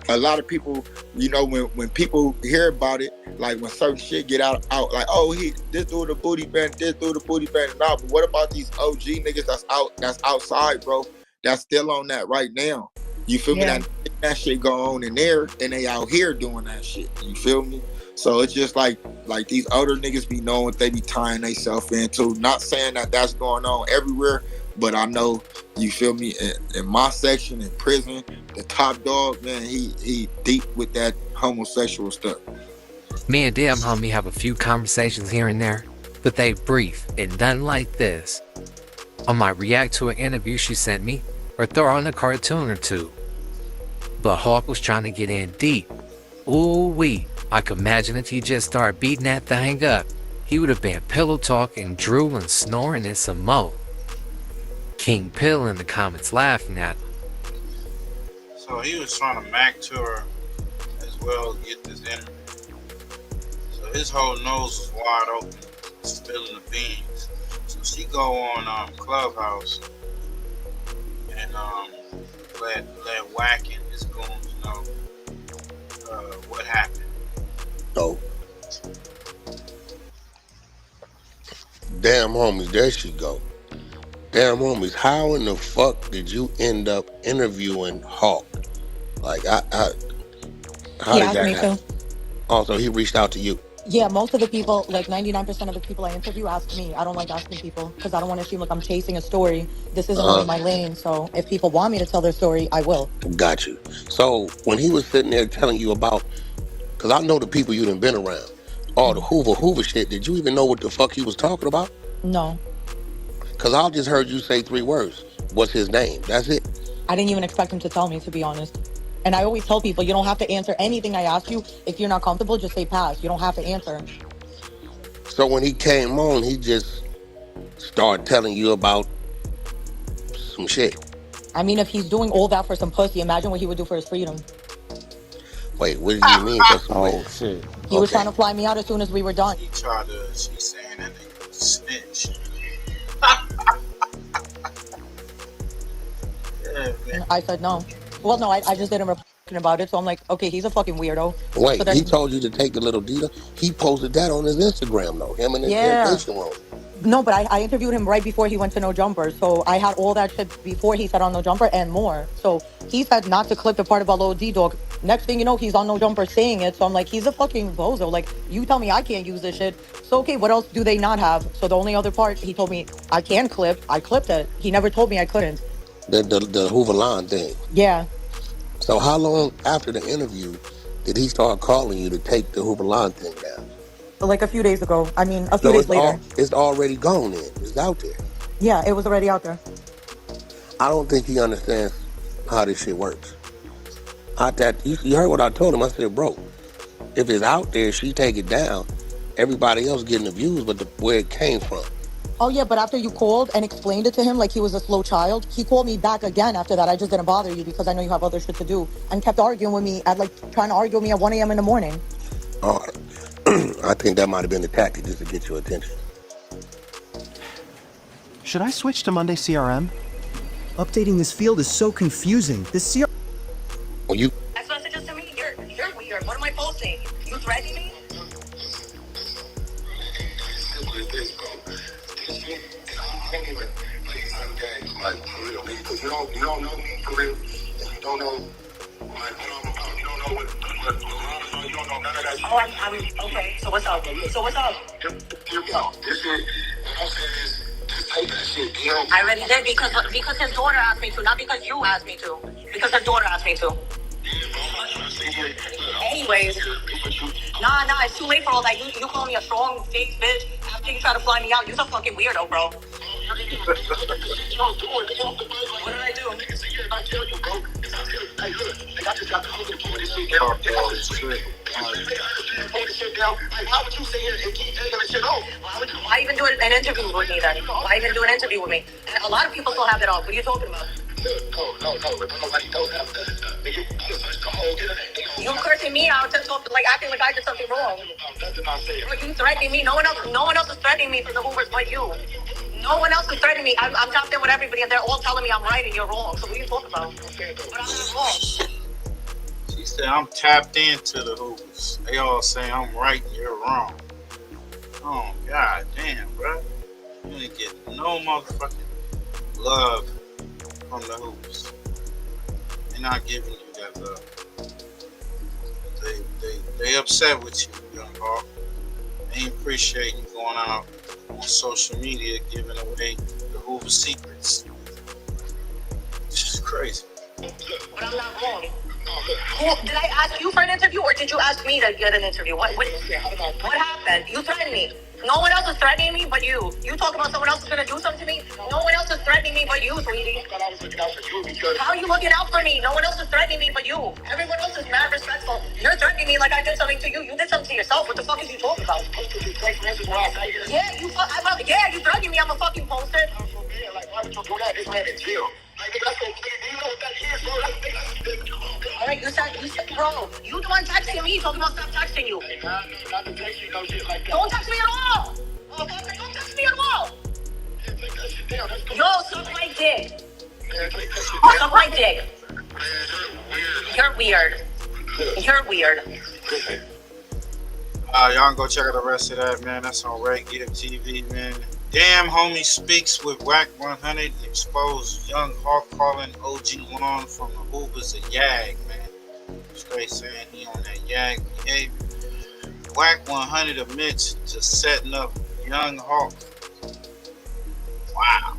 a lot of people, you know, when people hear about it, like when certain shit get out like, oh, this dude the booty band, this dude the booty band, nah, but what about these OG niggas that's outside, bro, that's still on that right now? You feel me? That shit go on in there and they out here doing that shit. You feel me? So it's just like these older niggas be knowing what they be tying themselves into. Not saying that that's going on everywhere, but I know, you feel me, in my section in prison, the top dog, man, he deep with that homosexual stuff. Me and Damnhomie have a few conversations here and there, but they brief and nothing like this. I might react to an interview she sent me or throw on a cartoon or two. But Hawk was trying to get in deep. Ooh-wee, I could imagine if he just started beating that thing up, he would have been pillow talking, drooling, snoring, and some more. King Pill in the comments laughing at him. So he was trying to mac to her as well as get this interview. So his whole nose was wide open, spilling the beans. So she go on Clubhouse and let Whack and his goons know what happened. Oh. Damnhomies, there she go. Damnhomies, how in the fuck did you end up interviewing Hawk? Like, how did that happen? Also, he reached out to you. Yeah, most of the people, like 99% of the people I interview ask me. I don't like asking people because I don't want to seem like I'm chasing a story. This isn't really my lane. So if people want me to tell their story, I will. Got you. So when he was sitting there telling you about, because I know the people you done been around, all the Hoover shit, did you even know what the fuck he was talking about? No. Because I just heard you say 3 words. What's his name? That's it. I didn't even expect him to tell me, to be honest. And I always tell people, you don't have to answer anything I ask you. If you're not comfortable, just say pass. You don't have to answer. So when he came on, he just started telling you about some shit. I mean, if he's doing all that for some pussy, imagine what he would do for his freedom. Wait, what did you mean for some shit? He was trying to fly me out as soon as we were done. She saying that nigga was a snitch. Yeah, I said no. Well, no, I just didn't reply about it. So I'm like, okay, he's a fucking weirdo. Wait, so then, he told you to take the little Dita? He posted that on his Instagram, though. Him in his interrogation room. No, but I interviewed him right before he went to No Jumper. So I had all that shit before he said on No Jumper and more. So he said not to clip the part about Lil D-Dog. Next thing you know, he's on No Jumper saying it. So I'm like, he's a fucking bozo. Like, you tell me I can't use this shit. So, okay, what else do they not have? So the only other part, he told me I can clip. I clipped it. He never told me I couldn't. The Hoover line thing. Yeah. So how long after the interview did he start calling you to take the Hoover line thing down? Like a few days ago. I mean, a few days later. It's already gone in. It's out there. Yeah, it was already out there. I don't think he understands how this shit works. You heard what I told him. I said, bro, if it's out there, she take it down. Everybody else getting the views, but where it came from. Oh, yeah, but after you called and explained it to him like he was a slow child, he called me back again after that. I just didn't bother you because I know you have other shit to do. And kept arguing with me trying to argue with me at 1 a.m. in the morning. Oh, I think that might have been the tactic just to get your attention. Should I switch to Monday CRM? Updating this field is so confusing. This CRM... Well, you... Text messages to me? You're weird. What am I posting? You threatening me? You don't know me for real. You don't know what I'm about. You don't know what you don't know none of that shit. Oh, I'm okay. So what's up? Here we go. This is what I'm saying is just take that shit. I already did because his daughter asked me to, not because you asked me to. Because his daughter asked me to. Anyways, nah, it's too late for all that. You call me a strong, fake bitch after you try to fly me out. You're a fucking weirdo, bro. What did I do? I tell you, bro. Hey, look, I just got to pull this shit down. Why would you sit here and keep taking this shit off? Why even do an interview with me then? Why even do an interview with me? And a lot of people still have it off. What are you talking about? No. Nobody knows that. You cursing me out to talk, like acting like I did something wrong. Bro, you threatening me. No one else is threatening me for the Hoovers but you. No one else is threatening me. I'm tapped in with everybody, and they're all telling me I'm right and you're wrong. So what are you talking about? But I'm not wrong. She said I'm tapped into the Hoovers. They all say I'm right and you're wrong. Oh god damn, bro. You ain't getting no motherfucking love from the Hoovers. They're not giving you that love. They upset with you, Young Hawk. They appreciate you going out on social media giving away the Hoover secrets. This is crazy. But I'm not wrong. Did I ask you for an interview or did you ask me to get an interview? What happened? You threatened me. No one else is threatening me but you. You talk about someone else is gonna do something to me. No one else is threatening me but you, sweetie. How are you looking out for me? No one else is threatening me but you. Everyone else is mad respectful. You're threatening me like I did something to you. You did something to yourself. What the fuck is you talking about? Yeah, you threatening me. I'm a fucking poster. Why would you do that? This man in jail. Alright, you said, bro, you the one texting me, talking about stop texting you. Don't text me at all! Oh, don't text me at all! Yo, suck my dick. Suck my dick. You're weird. You're weird. Y'all can go check out the rest of that, man. That's on Red Give TV, man. Damnhomie speaks with Whack 100 and expose Young Hawk calling OG Long from the Hoovers a yag, man. Straight saying he on that yag behavior. Whack 100 admits to setting up Young Hawk. Wow.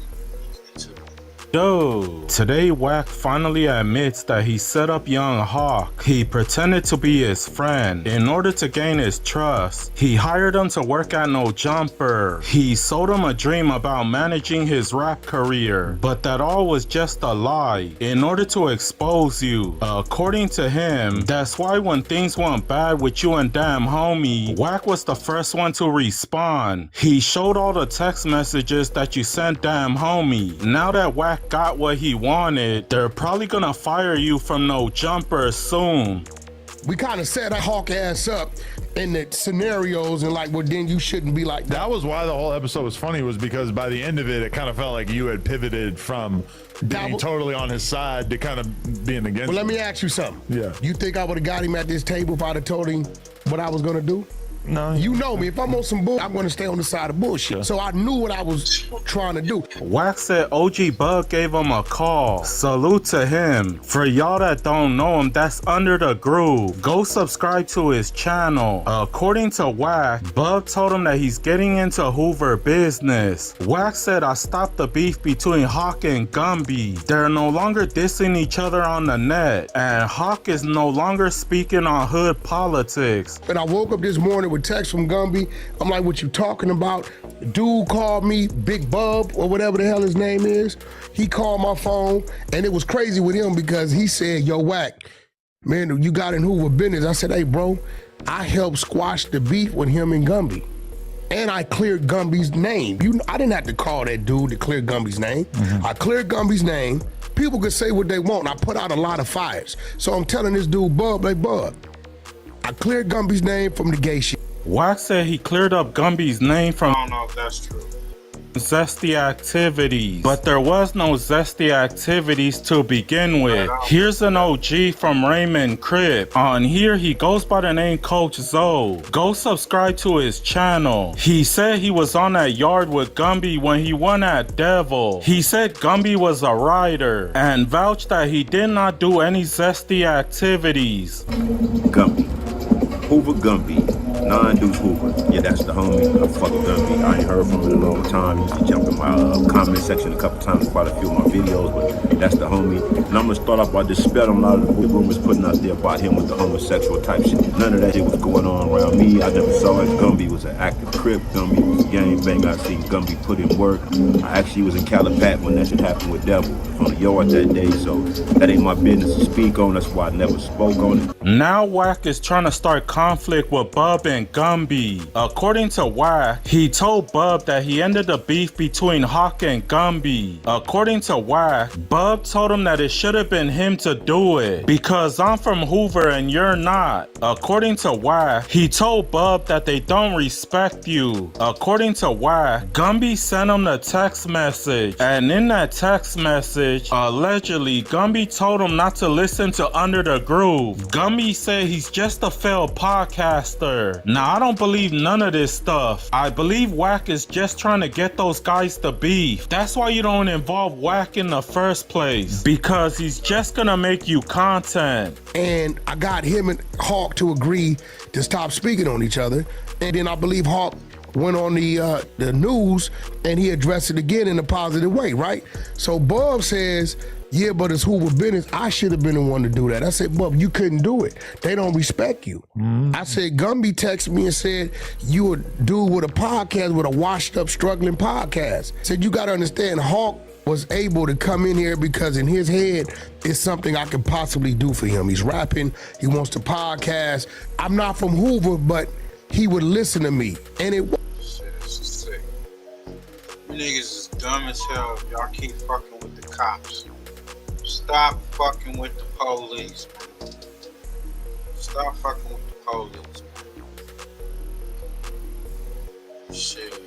Yo, today Whack finally admits that he set up Young Hawk. He pretended to be his friend. In order to gain his trust, he hired him to work at No Jumper. He sold him a dream about managing his rap career, but that all was just a lie in order to expose you. According to him, that's why when things went bad with you and Damnhomie, Whack was the first one to respond. He showed all the text messages that you sent Damnhomie. Now that Whack got what he wanted, they're probably gonna fire you from No Jumper soon. We kind of set a Hawk ass up in the scenarios and like, well, then you shouldn't be like that. That was why the whole episode was funny, was because by the end of it, it kind of felt like you had pivoted from being totally on his side to kind of being against him. Well, let me ask you something. Yeah. You think I would have got him at this table if I'd have told him what I was gonna do? No. You know me. If I'm on some bull, I'm gonna stay on the side of bullshit. Yeah. So I knew what I was trying to do. Whack said OG Bug gave him a call. Salute to him. For y'all that don't know him, that's Under the Groove. Go subscribe to his channel. According to Whack, Bug told him that he's getting into Hoover business. Whack said, I stopped the beef between Hawk and Gumby. They're no longer dissing each other on the net, and Hawk is no longer speaking on hood politics. And I woke up this morning with text from Gumby. I'm like, what you talking about? Dude called me Big Bub or whatever the hell his name is. He called my phone and it was crazy with him because he said, yo, Whack, man, you got in Hoover business. I said, hey, bro, I helped squash the beef with him and Gumby. And I cleared Gumby's name. I didn't have to call that dude to clear Gumby's name. I cleared Gumby's name. People could say what they want. I put out a lot of fires. So I'm telling this dude, Bub, hey, Bub, I cleared Gumby's name from the gay shit. Whack said he cleared up Gumby's name from I don't know if that's true. zesty activities, but there was no zesty activities to begin with. Here's an OG from Raymond Crip. On here, he goes by the name Coach Ksoo. Go subscribe to his channel. He said he was on that yard with Gumby when he won at Devil. He said Gumby was a rider and vouched that he did not do any zesty activities. Gumby, Hoover Gumby, 9 Deuce Hoover. Yeah, that's the homie. I fuck with Gumby. I ain't heard from him in a long time. He used to jump in my comment section a couple times, quite a few of my videos, but that's the homie. And I'm gonna start off by dispelling a lot of the rumors putting out there about him with the homosexual type shit. None of that shit was going on around me. I never saw it. Gumby was an active crip. Gumby was a gangbang. I seen Gumby put in work. I actually was in Calipat when that shit happened with Devil. On the yard that day, so that ain't my business to speak on. That's why I never spoke on it. Now Wack is trying to start conflict with Bub and Gumby. According to Wack, he told Bub that he ended the beef between Hawk and Gumby. According to Wack, Bub told him that it should have been him to do it because I'm from Hoover and you're not. According to Wack, he told Bub that they don't respect you. According to Wack, Gumby sent him the text message, and in that text message, allegedly, Gumby told him not to listen to Under the Groove. Gumby said he's just a failed podcaster. Now, I don't believe none of this stuff. I believe Wack is just trying to get those guys to beef. That's why you don't involve Wack in the first place, because he's just gonna make you content. And I got him and Hawk to agree to stop speaking on each other. And then I believe Hawk went on the news and he addressed it again in a positive way, right? So Bub says, yeah, but it's Hoover business. I should have been the one to do that. I said, Bub, you couldn't do it. They don't respect you. I said, Gumby texted me and said, you a dude with a podcast, with a washed up, struggling podcast. I said, you got to understand, Hawk was able to come in here because in his head, it's something I could possibly do for him. He's rapping, he wants to podcast. I'm not from Hoover, but he would listen to me. And it Shit, this is sick. You niggas is dumb as hell if y'all keep fucking with the cops. Stop fucking with the police, man. Stop fucking with the police, man. Shit.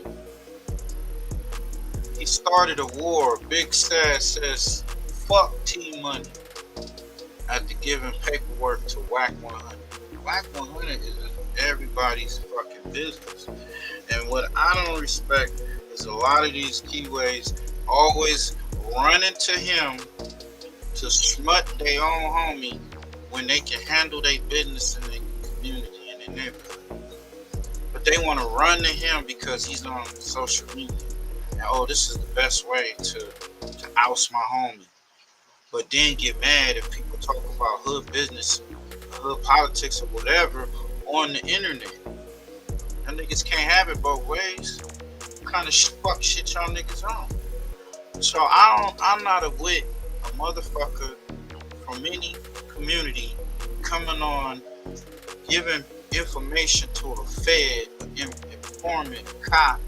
He started a war. Big Sad says, fuck Tmoney after giving paperwork to Wack 100. Wack 100 is everybody's fucking business. And what I don't respect is a lot of these keyways always running to him to smut their own homie when they can handle their business in their community and their neighborhood. But they want to run to him because he's on social media. And oh, this is the best way to oust my homie. But then get mad if people talk about hood business, hood politics, or whatever on the internet. Them niggas can't have it both ways. What kind of fuck shit y'all niggas on? So I'm not with a motherfucker from any community coming on giving information to a fed, informant, cop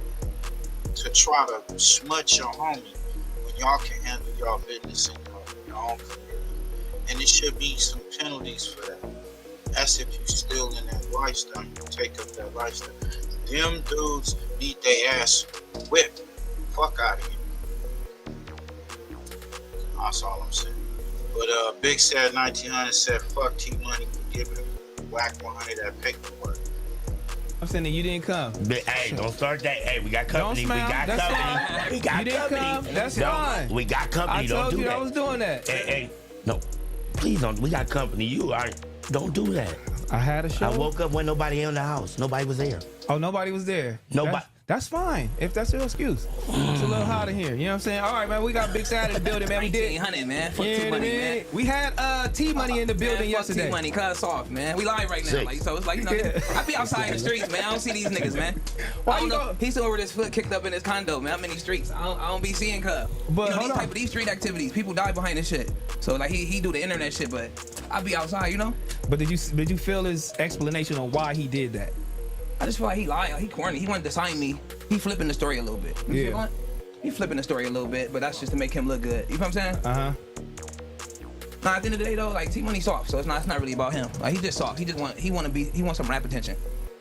to try to smut your homie when y'all can handle y'all business in your own community. And it should be some penalties for that. That's if you still in that lifestyle, you take up that lifestyle. Them dudes need their ass whipped. Fuck out of here. That's all I'm saying. But Big Sad 1900 said, fuck Tmoney for giving Wack 100 that paperwork. I'm saying that you didn't come. Hey, don't start that. Hey, we got company. Don't smile. We got That's company. fine. We got You didn't company. come. That's No, fine. we got company. I Don't told do you that. I was doing that. Hey, no. Please don't. We got company. You are. Don't do that. I had a show. I woke up when nobody in the house. Nobody was there. Oh, nobody was there. Nobody. That's fine. If that's your excuse. It's a little hot in here. You know what I'm saying? All right, man. We got Big Sad in the building, man. We did. 1900, man. Fuck Yeah, Tmoney, man. man. We had Tmoney in the building yesterday. Fuck Tmoney, cut us off, man. We live right now, like so. It's like, you know, I be outside in the streets, man. I don't see these niggas, man. I don't know. He's over this foot kicked up in his condo, man. I'm in these streets. I don't be seeing Cub. But you know, these street activities, people die behind this shit. So like he do the internet shit, but I be outside, you know. But did you feel his explanation on why he did that? I just feel like he lied. He corny. He wanted to sign me. He flipping the story a little bit. You feel what? He flipping the story a little bit, but that's just to make him look good. You know what I'm saying? Uh-huh. Nah, at the end of the day though, like Tmoney soft, so it's not really about him. Like he just soft. He wants some rap attention.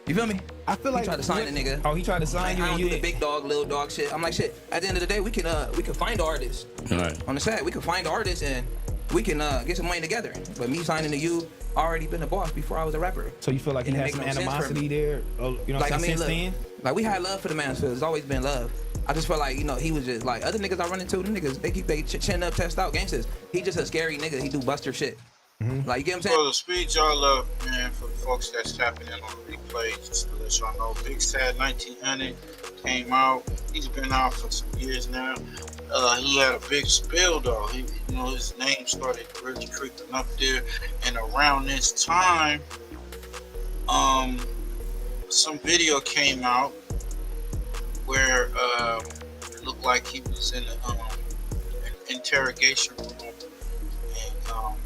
You feel me? I feel like he tried to sign a nigga. Oh, he tried to sign you. I don't and do you the big dog, little dog shit. I'm like shit. At the end of the day, we can find artists. Right. On the set, we can find artists and we can get some money together. But me signing to you, I already been a boss before I was a rapper. So you feel like he had some animosity there? You know what I'm saying? Since then? Like we had love for the Mansfield. It's always been love. I just felt like, you know, he was just like other niggas I run into, them niggas, they keep their chin up, test out gangsters. He just a scary nigga. He do buster shit. Like, you get what I'm saying? So the speed y'all love, man, for the folks that's tapping in on the replay, just to let y'all know, Bigsad1900 came out. He's been out for some years now. He had a big spill though. His name started really creeping up there, and around this time, some video came out where it looked like he was in an interrogation room, and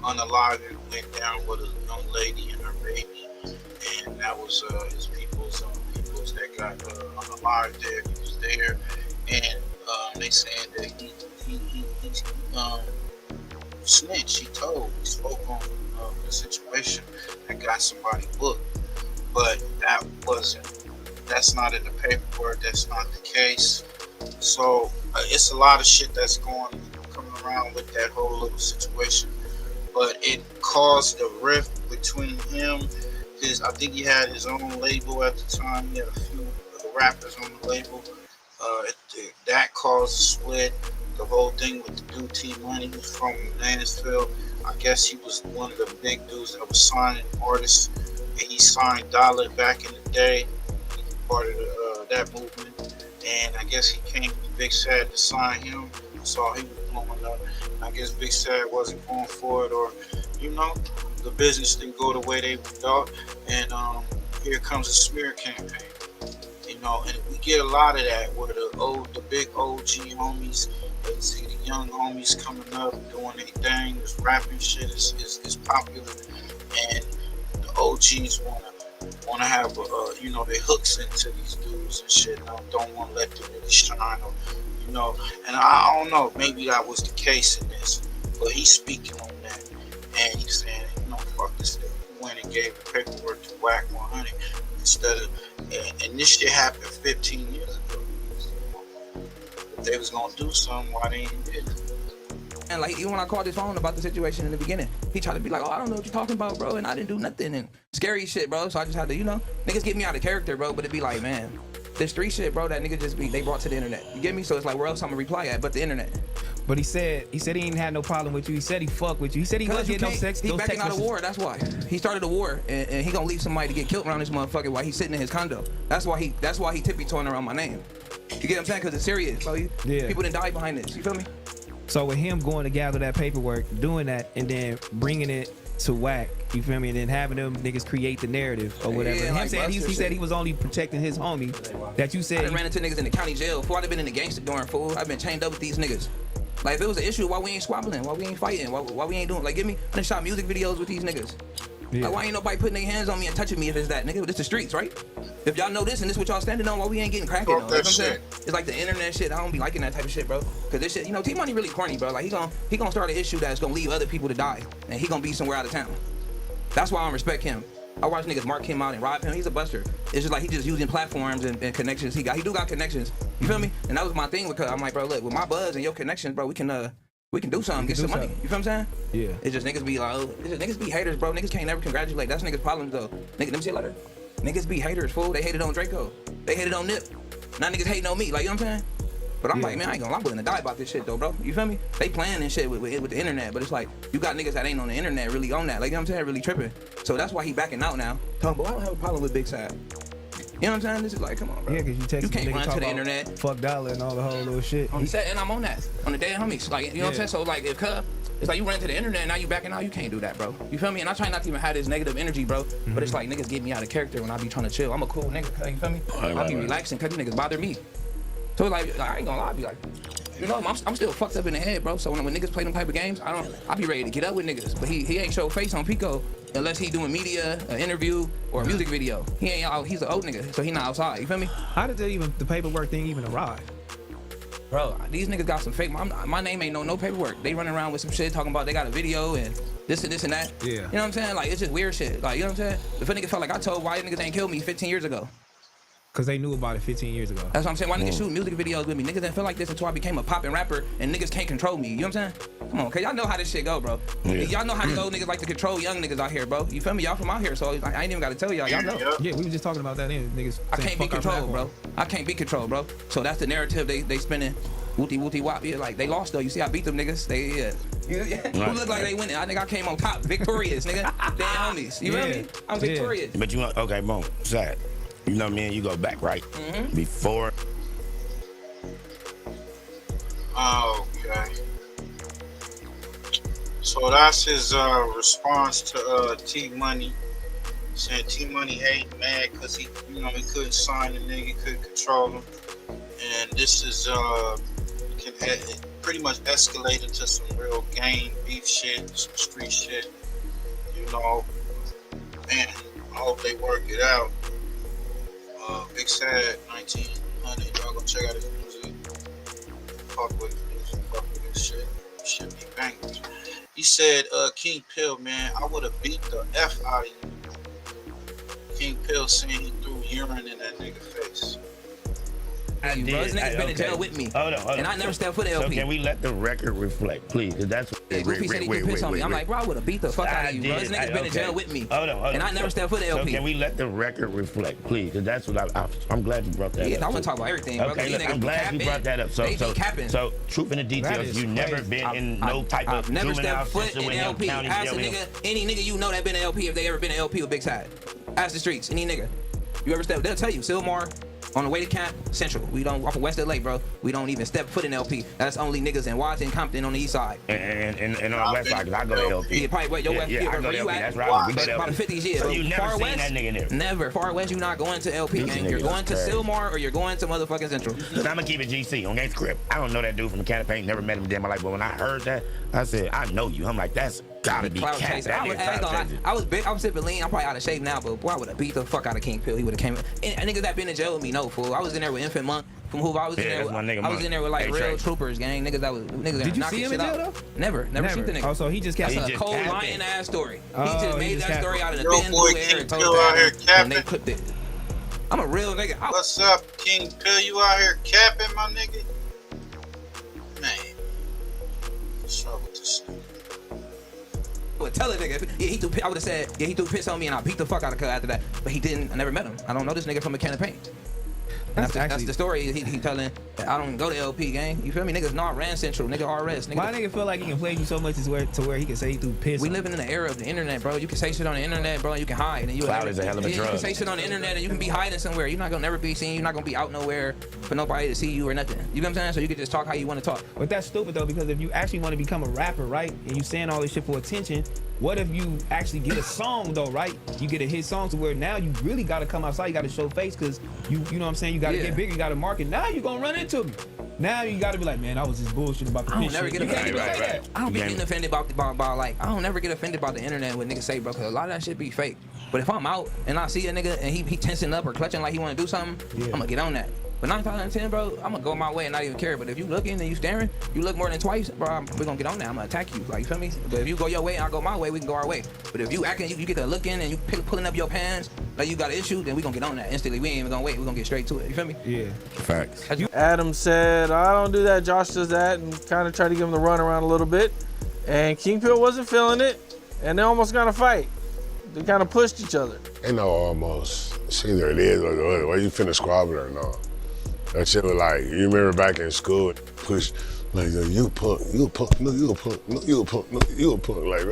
unalived went down with a young lady and her baby, and that was his people's that got unalived there. He was there, and they saying that he snitched. He spoke on the situation and got somebody booked, but that's not in the paperwork. That's not the case. So it's a lot of shit that's coming around with that whole little situation. But it caused a rift between him. I think he had his own label at the time. He had a few rappers on the label. That caused a split. The whole thing with the dude Tmoney was from Nashville. I guess he was one of the big dudes that was signing artists. And he signed Dollar back in the day. He was part of that movement. And I guess he came to Big Sad to sign him. Saw he was blowing up. I guess Big Sad wasn't going for it, or the business didn't go the way they thought. And here comes a smear campaign. And we get a lot of that where the big OG homies, let's see the young homies coming up doing their thing. This rapping shit is popular, and the OGs wanna have they hooks into these dudes and shit. And don't want to let them really shine, And I don't know, maybe that was the case in this, but he's speaking on that, and he's saying, fuck this thing. He went and gave the paperwork to Whack 100 instead of, and this shit happened 15 years ago. If they was gonna do something, why they ain't did it? And like, even when I called his phone about the situation in the beginning, he tried to be like, oh, I don't know what you're talking about, bro, and I didn't do nothing, and scary shit, bro. So I just had to, niggas get me out of character, bro, but it'd be like, man, this street shit, bro, that nigga they brought to the internet. You get me? So it's like, where else I'm gonna reply at but the internet? But he said he ain't had no problem with you. He said he fucked with you. He said he wasn't getting no sex. He backing out of war, that's why. He started a war, and he gonna leave somebody to get killed around this motherfucker while he's sitting in his condo. That's why he tippy-toeing around my name. You get what I'm saying? Because it's serious, bro. People didn't die behind this. You feel me? So with him going to gather that paperwork, doing that, and then bringing it to Whack, you feel me, and then having them niggas create the narrative or whatever. Yeah, like he said he was only protecting his homie. That you said I done ran into niggas in the county jail. Before I'd been in the gangster dorm, fool. I've been chained up with these niggas. Like, if it was an issue, why we ain't squabbling? Why we ain't fighting? Why we ain't doing, like, I done shot music videos with these niggas. Yeah. Like, why ain't nobody putting their hands on me and touching me if it's that, nigga? It's the streets, right? If y'all know this and this what y'all standing on, why we ain't getting cracking, though? You know what I'm saying? It's like the internet shit. I don't be liking that type of shit, bro. Cause this shit, Tmoney really corny, bro. Like, he gonna start an issue that's gonna leave other people to die, and he gonna be somewhere out of town. That's why I don't respect him. I watch niggas mark him out and rob him. He's a buster. It's just like he just using platforms and connections he do got connections. You feel me? And that was my thing because I'm like, bro, look, with my buzz and your connections, bro, we can do something, get some money. You feel what I'm saying? Yeah. It's just niggas be like, niggas be haters, bro. Niggas can't never congratulate. That's niggas' problems though. Nigga, let me see a letter. Niggas be haters, fool. They hated on Draco. They hated on Nip. Now niggas hating on me. Like, you know what I'm saying? But I'm like, man, I ain't gonna lie, I'm willing to die about this shit though, bro. You feel me? They playing and shit with the internet, but it's like, you got niggas that ain't on the internet really on that. Like, you know what I'm saying? Really tripping. So that's why he backing out now. Tell him, but I don't have a problem with Big Sad. You know what I'm saying? This is like, come on, bro. Yeah, because you can't run to the internet. Fuck Dollar and all the whole little shit. He said, and I'm on that. On the dead homies. Like, you know what I'm saying? So like, if it's like you run to the internet and now you backing out, you can't do that, bro. You feel me? And I try not to even have this negative energy, bro. But it's like niggas get me out of character when I be trying to chill. I'm a cool nigga, you feel me? I be relaxing because these niggas bother me. So like, I ain't gonna lie, I be like, I'm still fucked up in the head, bro. So when niggas play them type of games, I be ready to get up with niggas. But he ain't show face on Pico unless he doing media, an interview, or a music video. He ain't out. He's an old nigga, so he not outside. You feel me? How did the paperwork thing even arrive? Bro, these niggas got some fake. My name ain't no paperwork. They running around with some shit talking about they got a video and this and this and that. Yeah. You know what I'm saying? Like, it's just weird shit. Like, you know what I'm saying? If a nigga felt like I told why niggas ain't killed me 15 years ago. Because they knew about it 15 years ago. That's what I'm saying. Why niggas shoot music videos with me? Niggas didn't feel like this until I became a poppin' rapper and niggas can't control me. You know what I'm saying? Come on, cause y'all know how this shit go, bro. Yeah. Y'all know how these old niggas like to control young niggas out here, bro. You feel me? Y'all from out here, so I ain't even gotta tell y'all. Y'all know. Yeah, we were just talking about that. Niggas. I can't be controlled, bro. I can't be controlled, bro. So that's the narrative they spinning. Wooty wop. Yeah, like they lost though. You see, I beat them niggas. Who look like they winning? I think I came on top, victorious, nigga. Damn homies. You feel me? I'm victorious. But you know, okay, boom, sad. You know me and you go back, right? Before. Okay. So that's his response to Tmoney, saying Tmoney hate mad because he couldn't sign the nigga, couldn't control him, and this is pretty much escalated to some real gang beef shit, some street shit. You know, man, I hope they work it out. Bigsad1900, y'all go check out his music. Fuck with music, fuck with this shit. Shit be bangers. He said, King Pill, man, I would have beat the F out of you. King Pill saying he threw urine in that nigga face. Those niggas been in jail with me. Hold on. And I never stepped foot in LP. So can we let the record reflect, please? Cause that's what Goofy said he threw piss on me. I'm like, bro, I would have beat the fuck out of you, bro. This niggas been in jail with me. Hold on. And I never stepped foot in LP. So can we let the record reflect, please? Cause that's what I'm glad you brought that up. Yeah, I want to talk about everything, bro. Okay, look, I'm glad you brought that up. So truth in the details, you never been in no type of never juvenile stepped foot in LP. Ask a nigga, any nigga you know that been in LP if they ever been in LP with Bigsad. Ask the streets, any nigga. You ever step, they'll tell you, Silmar. On the way to camp, Central. We don't off of West LA, bro. We don't even step foot in LP. That's only niggas in Watson, Compton on the east side. And on the west side, cause I go to LP. Yeah, probably where your west. Yeah, I go to LP. That's right. We go to about LP. the 50s years. So you never Far seen west, that nigga there? Never. Far west, you not going to LP, gang. You're going to Silmar or you're going to motherfucking Central. Cause I'ma keep it GC on Gangsta Crip. I don't know that dude from the campaign. Never met him in my life. But when I heard that, I said, I know you. I'm like, that's gotta be Cloud cat. Chaser. I was big. I'm sipping lean. I'm probably out of shape now, but boy, I would have beat the fuck out of King Pill. He would have came. And niggas that been in jail with me, no fool. I was in there with Infant Monk from Hoover. I was in there. I was in there with like real troopers, gang. Niggas that was niggas. Did you see him in jail though? Never seen the nigga. Oh, so he just kept a cold lying ass story. He Oh, just made that story out of the Yo, thin boy, blue air King and Pill told out here that, capping. and they clipped it. I'm a real nigga. What's up, King Pill? You out here capping, my nigga? Man, what's wrong with this nigga? Would tell a nigga, yeah, he threw. I would have said, yeah, he threw piss on me, and I beat the fuck out of Cuz after that. But he didn't. I never met him. I don't know this nigga from a can of paint. That's the story he telling. I don't go to LP, gang. You feel me? Niggas not ran Central. Nigga RS. Nigga. Why nigga feel like he can play you so much to where he can say he threw piss? We living in the era of the internet, bro. You can say shit on the internet, bro. And you can hide. And Cloud is a hell of a drug. You can say shit on the internet and you can be hiding somewhere. You're not gonna never be seen. You're not gonna be out nowhere for nobody to see you or nothing. You know what I'm saying? So you can just talk how you want to talk. But that's stupid though, because if you actually want to become a rapper, right, and you saying all this shit for attention, what if you actually get a song though, right? You get a hit song to where now you really gotta come outside. You gotta show face because you know what I'm saying. You gotta get bigger. You gotta market. Now you gonna run into me. Now you gotta be like, man, I was just bullshit about the I don't piss never shit. get offended. I don't be getting offended about like I don't never get offended about the internet when niggas say, bro, because a lot of that shit be fake. But if I'm out and I see a nigga and he tensing up or clutching like he want to do something, I'm gonna get on that. But 9 times out of 10, bro, I'm gonna go my way and not even care. But if you looking and you staring, you look more than twice, bro, we're gonna get on that. I'm gonna attack you. Like, you feel me? But if you go your way and I go my way, we can go our way. But if you acting, you get to looking and you pulling up your pants like you got an issue, then we gonna get on that instantly. We ain't even gonna wait. We gonna get straight to it. You feel me? Yeah. Facts. Adam said, I don't do that. Josh does that, and kind of tried to give him the run around a little bit. And King Pill wasn't feeling it, and they almost got a fight. They kind of pushed each other. Ain't no almost. It's either it is or the other. Whether you finna squabble or not. That shit was like, you remember back in school, push, like, you a punk, you a punk, no, you a punk, no, you a punk, no, you a punk. Like,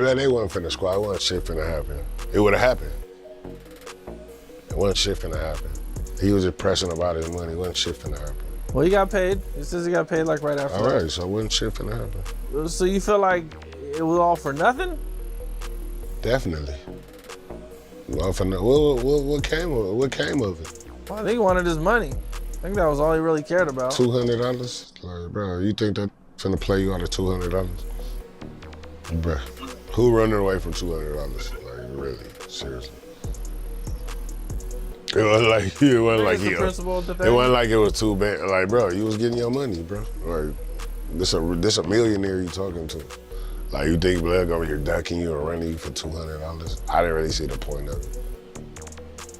man, they wasn't finna squabble. It wasn't shit finna happen. It would've happened. It wasn't shit finna happen. He was just pressing about his money. It wasn't shit finna happen. Well, he got paid. He says he got paid like right after. All right, so it wasn't shit finna happen. So you feel like it was all for nothing? Definitely. Well, what came of it? Well, I think he wanted his money. I think that was all he really cared about. $200? Like, bro, you think that finna play you out of $200? Bro, who running away from $200? Like, really, seriously. It wasn't like it wasn't like it was too bad. Like, bro, you was getting your money, bro. Like, this a millionaire you talking to. Like, you think Blood over here ducking you or running you for $200? I didn't really see the point of it.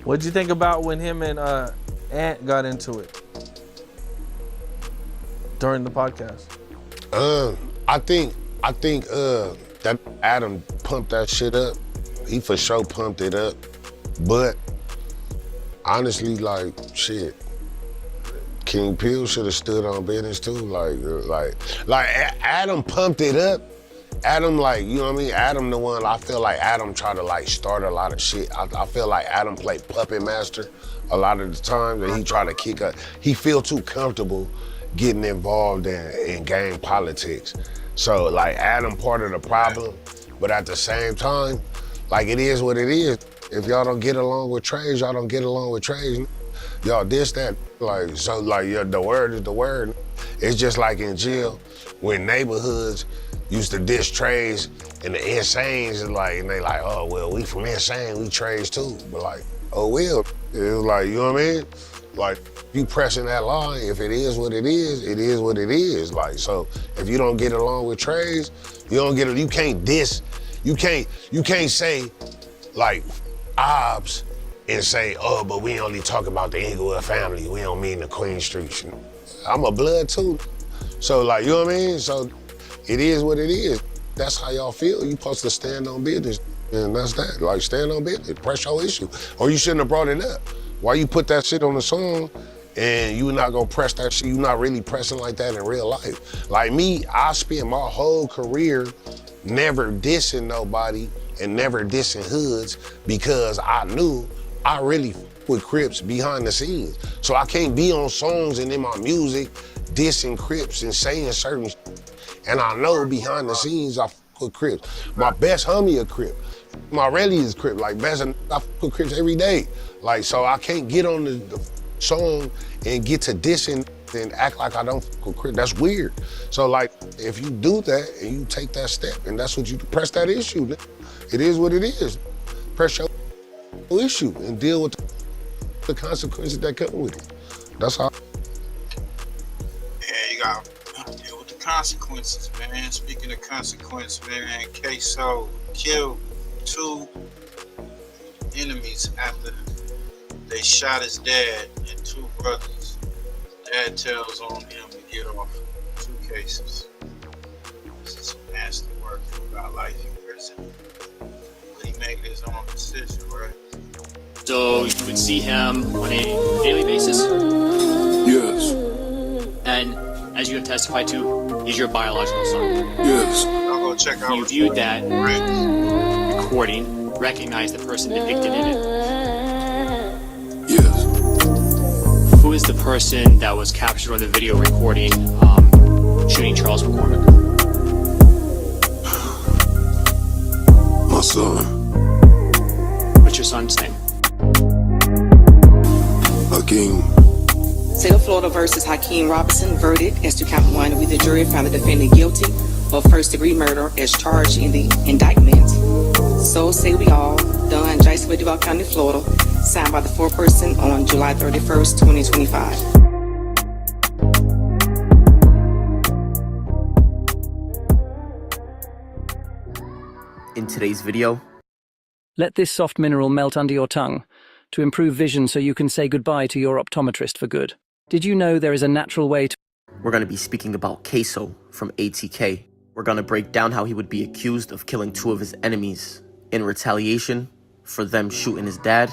What'd you think about when him and Ant got into it during the podcast? I think that Adam pumped that shit up. He for sure pumped it up. But honestly, like, shit, King Peel should have stood on business too. Like Adam pumped it up. Adam, like, you know what I mean? Adam the one, I feel like Adam tried to like start a lot of shit. I feel like Adam played puppet master a lot of the time, and he tried to kick up. He feel too comfortable getting involved in gang politics. So like Adam part of the problem, but at the same time, like it is what it is. If y'all don't get along with trades, y'all don't get along with trades. Y'all diss that, like, so like yeah, the word is the word. It's just like in jail, when neighborhoods used to diss trades and the Insanes is like, and they like, oh, well, we from Insane, we trades too. But like, oh, well, it was like, you know what I mean? Like, you pressing that line, if it is what it is what it is. Like, so if you don't get along with trades, you can't diss, you can't say, like, Obbs and say, oh, but we only talk about the Inglewood family, we don't mean the Queen Street. I'm a blood too. So like, you know what I mean? So it is what it is. That's how y'all feel. You supposed to stand on business. And that's that. Like, stand on business, press your issue. Or you shouldn't have brought it up. Why you put that shit on the song and you not gonna press that shit? You not really pressing like that in real life. Like me, I spent my whole career never dissing nobody and never dissing hoods because I knew I really with Crips behind the scenes. So I can't be on songs and in my music dissing Crips and saying certain and I know behind the scenes I with Crips. My best homie a Crip. My rally is Crip. Like best I with Crips every day. Like so I can't get on the song and get to dissing and act like I don't with Crip. That's weird. So like if you do that and you take that step and that's what you press that issue, it is what it is. Press your issue and deal with the consequences that come with it. That's how. Yeah, you gotta deal with the consequences, man. Speaking of consequences, man, Ksoo killed 2 enemies after they shot his dad and 2 brothers. Dad tells on him to get off 2 cases. This is some nasty work about life in prison. But he made his own decision, right? So you would see him on a daily basis? Yes. And as you have testified to, he's your biological son? Yes. I'll go check out. You viewed that recording, recognized the person depicted in it? Yes. Who is the person that was captured on the video recording shooting Charles McCormick? My son. What's your son's name? Hakeem. State of Florida versus Hakeem Robinson. Verdict as to count 1. We, the jury, found the defendant guilty of first-degree murder as charged in the indictment. So say we all. Done, Jacksonville, Duval County, Florida. Signed by the 4-person on July 31st, 2025. In today's video, let this soft mineral melt under your tongue to improve vision so you can say goodbye to your optometrist for good. Did you know there is a natural way to... We're going to be speaking about Ksoo from ATK. We're going to break down how he would be accused of killing 2 of his enemies in retaliation for them shooting his dad,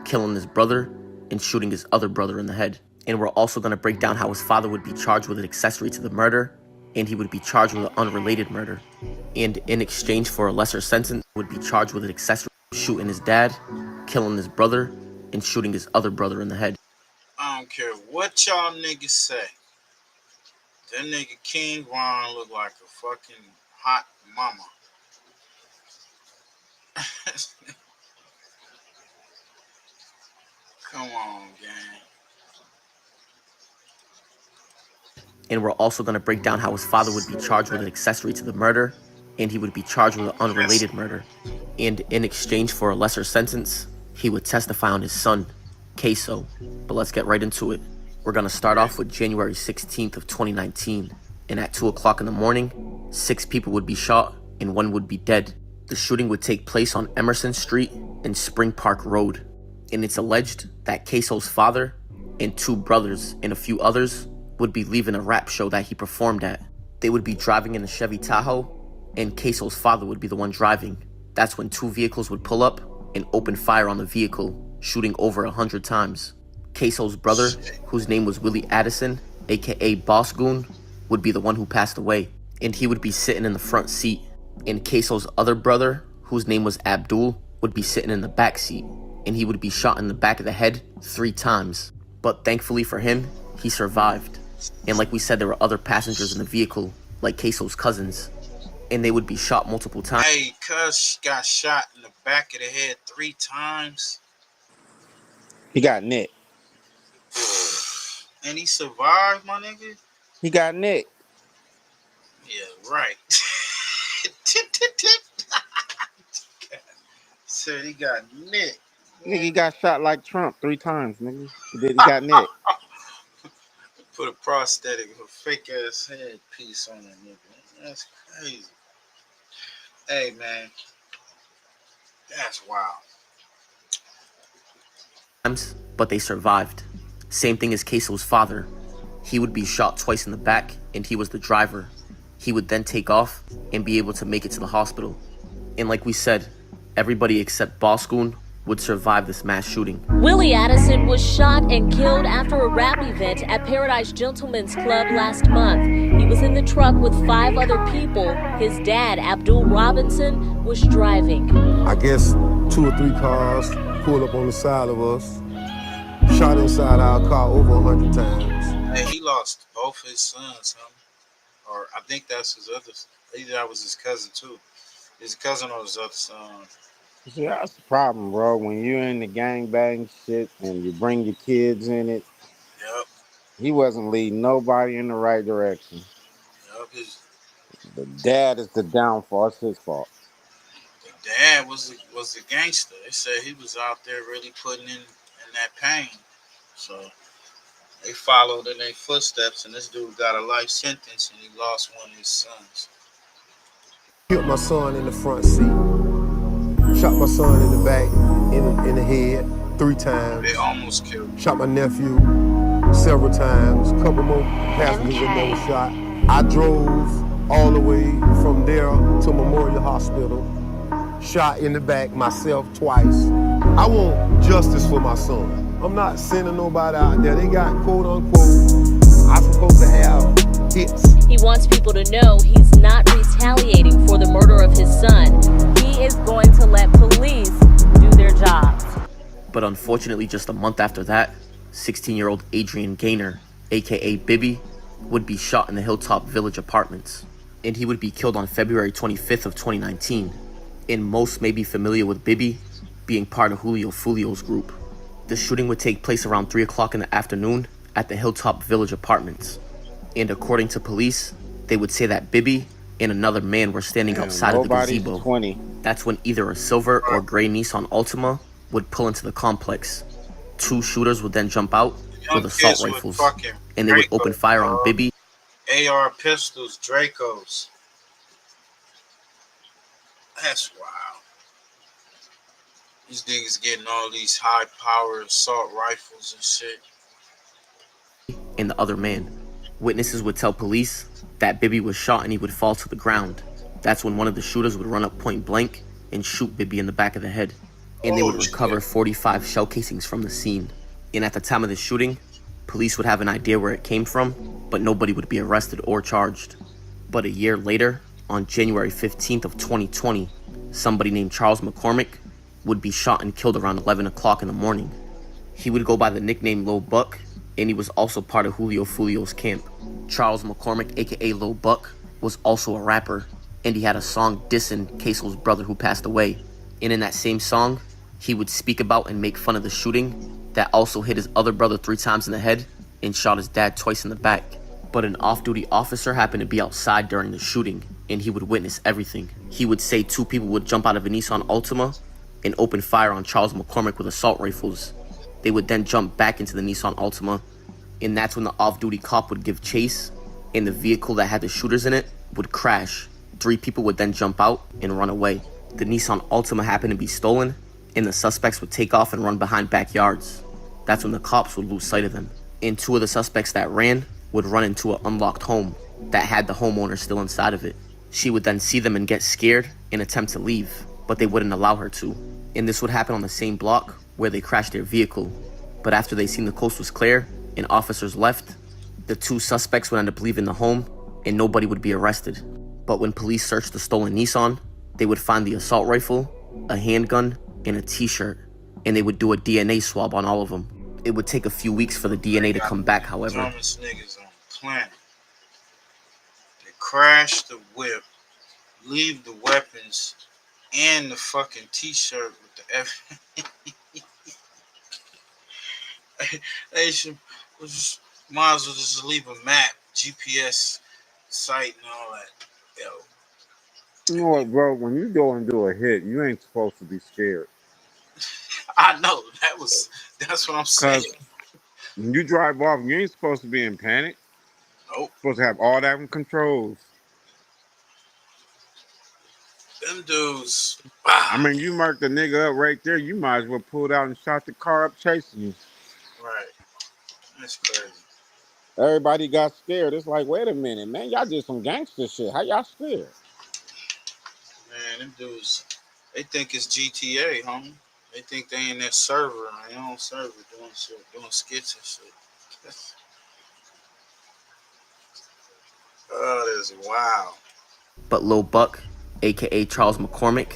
killing his brother, and shooting his other brother in the head. And we're also going to break down how his father would be charged with an accessory to the murder, and he would be charged with an unrelated murder. And in exchange for a lesser sentence, would be charged with an accessory shooting his dad, killing his brother, and shooting his other brother in the head. I don't care what y'all niggas say. That nigga King Ron look like a fucking hot mama. Come on, gang. And we're also going to break down how his father would be charged with an accessory to the murder, and he would be charged with an unrelated murder. And in exchange for a lesser sentence, he would testify on his son, Ksoo. But let's get right into it. We're going to start off with January 16th of 2019. And at 2 o'clock in the morning, 6 people would be shot and 1 would be dead. The shooting would take place on Emerson Street and Spring Park Road. And it's alleged that Ksoo's father and 2 brothers and a few others would be leaving a rap show that he performed at. They would be driving in a Chevy Tahoe, and Ksoo's father would be the one driving. That's when 2 vehicles would pull up and open fire on the vehicle, shooting over 100 times. Ksoo's brother, whose name was Willie Addison, aka Boss Goon, would be the one who passed away, and he would be sitting in the front seat. And Ksoo's other brother, whose name was Abdul, would be sitting in the back seat, and he would be shot in the back of the head 3 times. But thankfully for him, he survived. And like we said, there were other passengers in the vehicle, like Ksoo's cousins, and they would be shot multiple times. Hey, cuz got shot in the back of the head 3 times. He got nicked. And he survived, my nigga? He got nicked. Yeah, right. Said he got nicked. Nigga, he got shot like Trump 3 times, nigga. He got nicked. Put a prosthetic, a fake ass head piece on that nigga. That's crazy. Hey, man. That's wild. But they survived. Same thing as Ksoo's father. He would be shot twice in the back, and he was the driver. He would then take off and be able to make it to the hospital. And like we said, everybody except Boss Goon would survive this mass shooting. Willie Addison was shot and killed after a rap event at Paradise Gentlemen's Club last month. He was in the truck with 5 other people. His dad, Abdul Robinson, was driving. I guess 2 or 3 cars pulled up on the side of us, shot inside our car over 100 times. Hey, he lost both his sons, huh? Or I think that's his other. Either that was his cousin too. His cousin or his other son. See, that's the problem, bro. When you're in the gangbang shit and you bring your kids in it. Yep. He wasn't leading nobody in the right direction. Yep. The dad is the downfall. It's his fault. The dad was a gangster. They said he was out there really putting in that pain. So they followed in their footsteps, and this dude got a life sentence, and he lost one of his sons. Killed my son in the front seat. Shot my son in the back, in the head 3 times. They almost killed him. Shot my nephew several times. Couple more passengers in there were shot. I drove all the way from there to Memorial Hospital. Shot in the back myself twice. I want justice for my son. I'm not sending nobody out there. They got quote unquote, I'm supposed to have hits. He wants people to know he's not retaliating for the murder of his son. He is going to let police do their jobs. But unfortunately, just a month after that, 16-year-old Adrian Gaynor, aka Bibby, would be shot in the Hilltop Village apartments. And he would be killed on February 25th of 2019. And most may be familiar with Bibby being part of Julio Fulio's group. The shooting would take place around 3 o'clock in the afternoon at the Hilltop Village apartments. And according to police, they would say that Bibby and another man were standing outside of the gazebo. 20. That's when either a silver or gray Nissan Altima would pull into the complex. 2 shooters would then jump out with assault rifles, and they would open fire on Bibby. AR pistols, Dracos. That's wild. These niggas getting all these high-powered assault rifles and shit. And the other man. Witnesses would tell police that Bibby was shot and he would fall to the ground. That's when one of the shooters would run up point blank and shoot Bibby in the back of the head. And they would recover 45 shell casings from the scene. And at the time of the shooting, police would have an idea where it came from, but nobody would be arrested or charged. But a year later, on January 15th of 2020, somebody named Charles McCormick would be shot and killed around 11 o'clock in the morning. He would go by the nickname Lil Buck, and he was also part of Julio Fulio's camp. Charles McCormick, aka Lil Buck, was also a rapper, and he had a song dissing Ksoo's brother who passed away. And in that same song, he would speak about and make fun of the shooting that also hit his other brother 3 times in the head and shot his dad twice in the back. But an off-duty officer happened to be outside during the shooting, and he would witness everything. He would say 2 people would jump out of a Nissan Altima and open fire on Charles McCormick with assault rifles. They would then jump back into the Nissan Altima, and that's when the off-duty cop would give chase, and the vehicle that had the shooters in it would crash. 3 people would then jump out and run away. The Nissan Altima happened to be stolen, and the suspects would take off and run behind backyards. That's when the cops would lose sight of them. And 2 of the suspects that ran would run into an unlocked home that had the homeowner still inside of it. She would then see them and get scared and attempt to leave, but they wouldn't allow her to. And this would happen on the same block where they crashed their vehicle. But after they seen the coast was clear and officers left, the two suspects would end up leaving the home and nobody would be arrested. But when police searched the stolen Nissan, they would find the assault rifle, a handgun, and a t-shirt, and they would do a DNA swab on all of them. It would take a few weeks for the DNA to come back, however. Dumbest niggas on the planet. They crash the whip, leave the weapons and the fucking t-shirt with the F. They should might as well just leave a map, GPS site, and all that. Yo. You know what, bro? When you go and do a hit, you ain't supposed to be scared. I know that's what I'm saying. When you drive off, you ain't supposed to be in panic. Nope. You're supposed to have all that in controls. Them dudes. I mean, you marked the nigga up right there. You might as well pull it out and shot the car up chasing you. Right. That's crazy. Everybody got scared. It's like, wait a minute, man. Y'all did some gangster shit. How y'all scared? Man, them dudes, they think it's GTA, homie. They think they in that server, on their own server, doing shit, doing skits and shit. Oh, that's wild. But Lil Buck, aka Charles McCormick,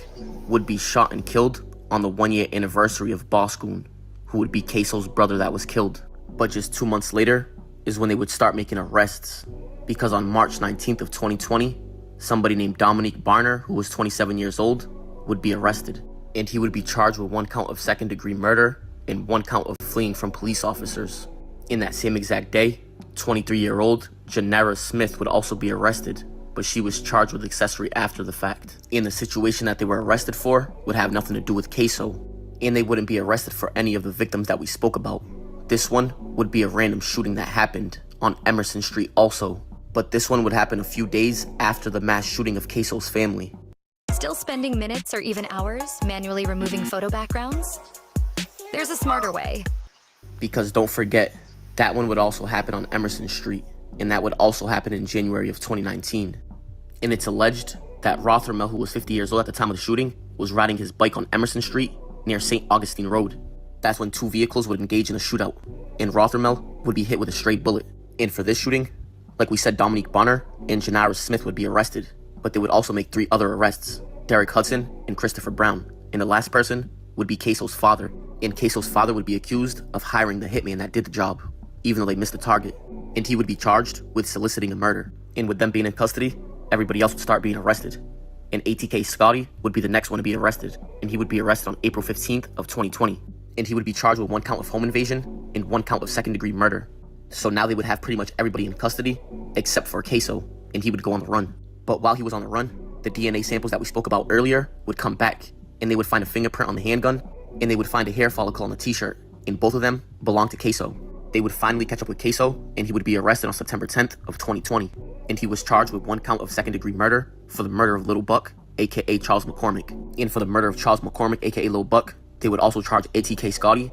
would be shot and killed on the 1-year anniversary of Boscoon, who would be Ksoo's brother that was killed. But just 2 months later is when they would start making arrests, because on March 19th of 2020, somebody named Dominique Barner, who was 27 years old, would be arrested. And he would be charged with 1 count of second-degree murder and 1 count of fleeing from police officers. In that same exact day, 23-year-old Janara Smith would also be arrested, but she was charged with accessory after the fact. And the situation that they were arrested for would have nothing to do with Ksoo, and they wouldn't be arrested for any of the victims that we spoke about. This one would be a random shooting that happened on Emerson Street also, but this one would happen a few days after the mass shooting of Ksoo's family. Still spending minutes or even hours manually removing photo backgrounds? There's a smarter way. Because don't forget, that one would also happen on Emerson Street, and that would also happen in January of 2019. And it's alleged that Rothermel, who was 50 years old at the time of the shooting, was riding his bike on Emerson Street near St. Augustine Road. That's when 2 vehicles would engage in a shootout, and Rothermel would be hit with a stray bullet. And for this shooting, like we said, Dominique Bonner and Janara Smith would be arrested, but they would also make 3 other arrests: Derek Hudson and Christopher Brown. And the last person would be Ksoo's father, and Ksoo's father would be accused of hiring the hitman that did the job, even though they missed the target. And he would be charged with soliciting a murder. And with them being in custody, everybody else would start being arrested. And ATK Scotty would be the next one to be arrested, and he would be arrested on April 15th of 2020. And he would be charged with 1 count of home invasion and 1 count of second-degree murder. So now they would have pretty much everybody in custody, except for Ksoo, and he would go on the run. But while he was on the run, the DNA samples that we spoke about earlier would come back, and they would find a fingerprint on the handgun, and they would find a hair follicle on the t-shirt, and both of them belonged to Ksoo. They would finally catch up with Ksoo, and he would be arrested on September 10th of 2020, and he was charged with 1 count of second-degree murder for the murder of Little Buck, aka Charles McCormick. And for the murder of Charles McCormick, aka Lil Buck, they would also charge ATK Scotty,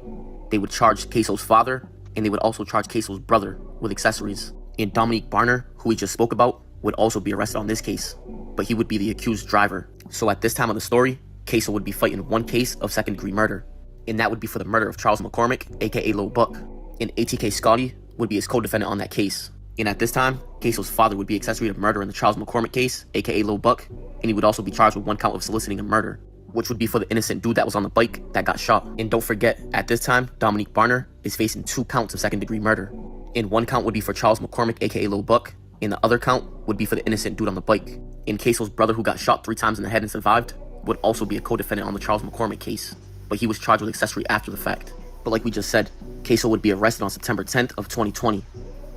they would charge Ksoo's father, and they would also charge Ksoo's brother with accessories. And Dominique Barner, who we just spoke about, would also be arrested on this case, but he would be the accused driver. So at this time of the story, Ksoo would be fighting 1 case of second-degree murder, and that would be for the murder of Charles McCormick, aka Lil Buck, and ATK Scotty would be his co-defendant on that case. And at this time, Ksoo's father would be accessory to murder in the Charles McCormick case, aka Lil Buck, and he would also be charged with 1 count of soliciting a murder, which would be for the innocent dude that was on the bike that got shot. And don't forget, at this time, Dominique Barner is facing 2 counts of second-degree murder. And 1 count would be for Charles McCormick, aka Lil Buck, and the other count would be for the innocent dude on the bike. And Ksoo's brother, who got shot 3 times in the head and survived, would also be a co-defendant on the Charles McCormick case, but he was charged with accessory after the fact. But like we just said, Ksoo would be arrested on September 10th of 2020.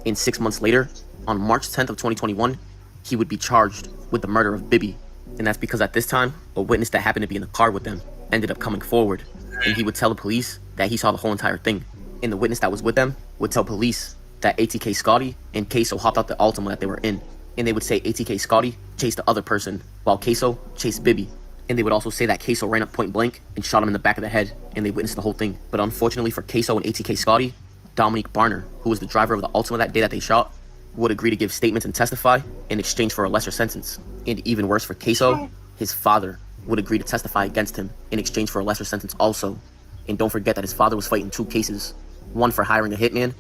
And 6 months later, on March 10th of 2021, he would be charged with the murder of Bibby. And that's because at this time, a witness that happened to be in the car with them ended up coming forward, and he would tell the police that he saw the whole entire thing. And the witness that was with them would tell police that ATK Scotty and Ksoo hopped out the Altima that they were in, and they would say ATK Scotty chased the other person while Ksoo chased Bibby. And they would also say that Ksoo ran up point blank and shot him in the back of the head, and they witnessed the whole thing. But unfortunately for Ksoo and ATK Scotty, Dominique Barner, who was the driver of the Altima that day that they shot, would agree to give statements and testify in exchange for a lesser sentence. And even worse for Ksoo, his father would agree to testify against him in exchange for a lesser sentence also. And don't forget that his father was fighting 2 cases, one for hiring a hitman,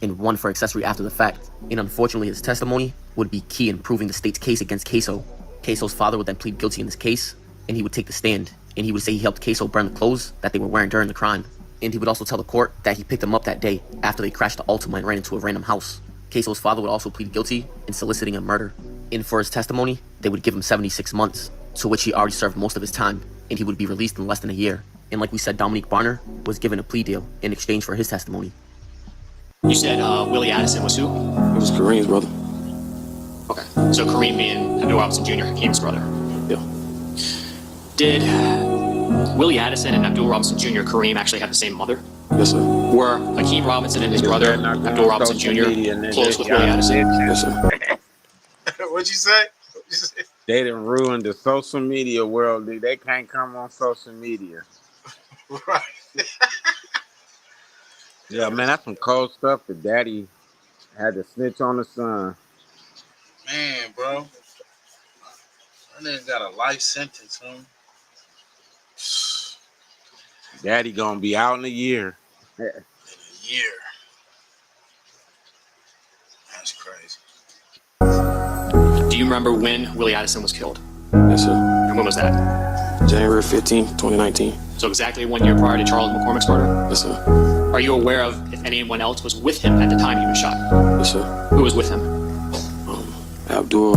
and one for accessory after the fact. And unfortunately, his testimony would be key in proving the state's case against Ksoo. Ksoo's father would then plead guilty in this case, and he would take the stand, and he would say he helped Ksoo burn the clothes that they were wearing during the crime. And he would also tell the court that he picked them up that day after they crashed the Altima and ran into a random house. Ksoo's father would also plead guilty in soliciting a murder. And for his testimony, they would give him 76 months, to which he already served most of his time, and he would be released in less than a year. And like we said, Dominique Barner was given a plea deal in exchange for his testimony. You said Willie Addison was who? It was Kareem's brother. Okay. So Kareem being Abdul Robinson Jr., Hakeem's brother. Yeah. Did Willie Addison and Abdul Robinson Jr., Kareem, actually have the same mother? Yes, sir. Were Hakeem Robinson and his brother, Abdul Robinson Jr., close with Willie Addison? Yes, sir. What'd you say? They done ruined the social media world. They can't come on social media. Right. Yeah, man, that's some cold stuff. The daddy had to snitch on the son. Man, bro. That nigga got a life sentence, huh? Daddy gonna be out in a year. In a year. That's crazy. Do you remember when Willie Addison was killed? Yes, sir. And when was that? January 15th, 2019. So exactly 1 year prior to Charles McCormick's murder? Yes, sir. Are you aware of if anyone else was with him at the time he was shot? Yes, sir. Who was with him? Abdul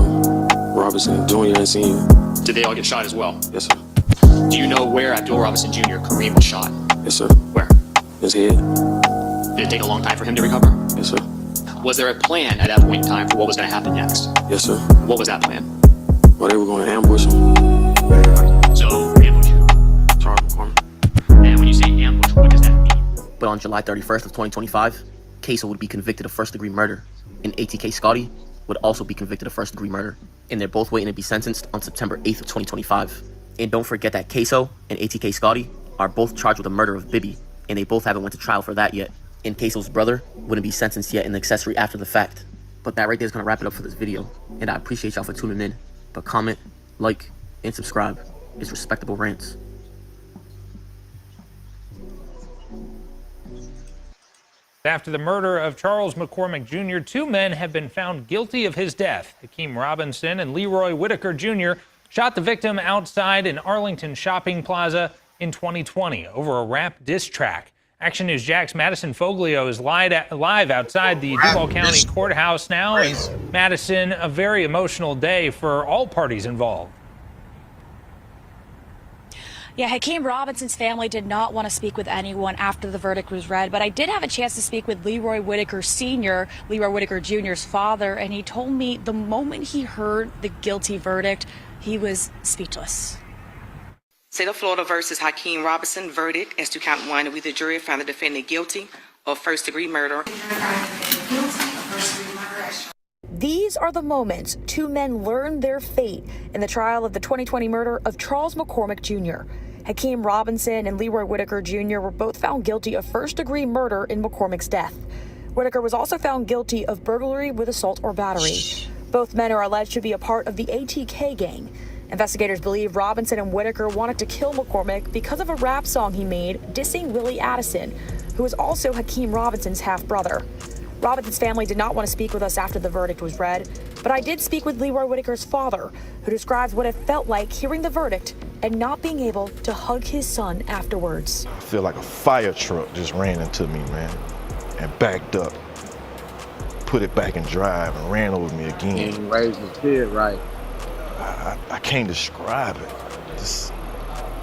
Robinson Jr. and Sr. Did they all get shot as well? Yes, sir. Do you know where Abdul Robinson Jr., Kareem, was shot? Yes, sir. Where? His head. Did it take a long time for him to recover? Yes, sir. Was there a plan at that point in time for what was going to happen next? Yes, sir. What was that plan? Well, they were going to ambush him. So, ambush. Charles McCormick. And when you say ambush, what does that mean? But on July 31st of 2025, Ksoo would be convicted of first-degree murder, and ATK Scotty would also be convicted of first-degree murder, and they're both waiting to be sentenced on September 8th of 2025. And don't forget that Ksoo and ATK Scotty are both charged with the murder of Bibby, and they both haven't went to trial for that yet. And Ksoo's brother wouldn't be sentenced yet in the accessory after the fact. But that right there is going to wrap it up for this video, and I appreciate y'all for tuning in. But comment, like, and subscribe. It's Respectable Rants. After the murder of Charles McCormick Jr., 2 men have been found guilty of his death. Hakeem Robinson and Leroy Whitaker Jr. shot the victim outside an Arlington shopping plaza in 2020 over a rap diss track. Action News Jack's Madison Foglio is live outside the Duval County Courthouse now. And Madison, a very emotional day for all parties involved. Yeah, Hakeem Robinson's family did not want to speak with anyone after the verdict was read, but I did have a chance to speak with Leroy Whitaker Sr., Leroy Whitaker Jr.'s father, and he told me the moment he heard the guilty verdict, he was speechless. State of Florida versus Hakeem Robinson verdict as to count 1. We, the jury, found the defendant guilty of first-degree murder. These are the moments 2 men learned their fate in the trial of the 2020 murder of Charles McCormick Jr. Hakeem Robinson and Leroy Whitaker Jr. were both found guilty of first-degree murder in McCormick's death. Whitaker was also found guilty of burglary with assault or battery. Both men are alleged to be a part of the ATK gang. Investigators believe Robinson and Whitaker wanted to kill McCormick because of a rap song he made dissing Willie Addison, who is also Hakeem Robinson's half-brother. Robinson's family did not want to speak with us after the verdict was read, but I did speak with Leroy Whitaker's father, who describes what it felt like hearing the verdict and not being able to hug his son afterwards. I feel like a fire truck just ran into me, man, and backed up, put it back in drive, and ran over me again. And raised his kid right. I can't describe it. This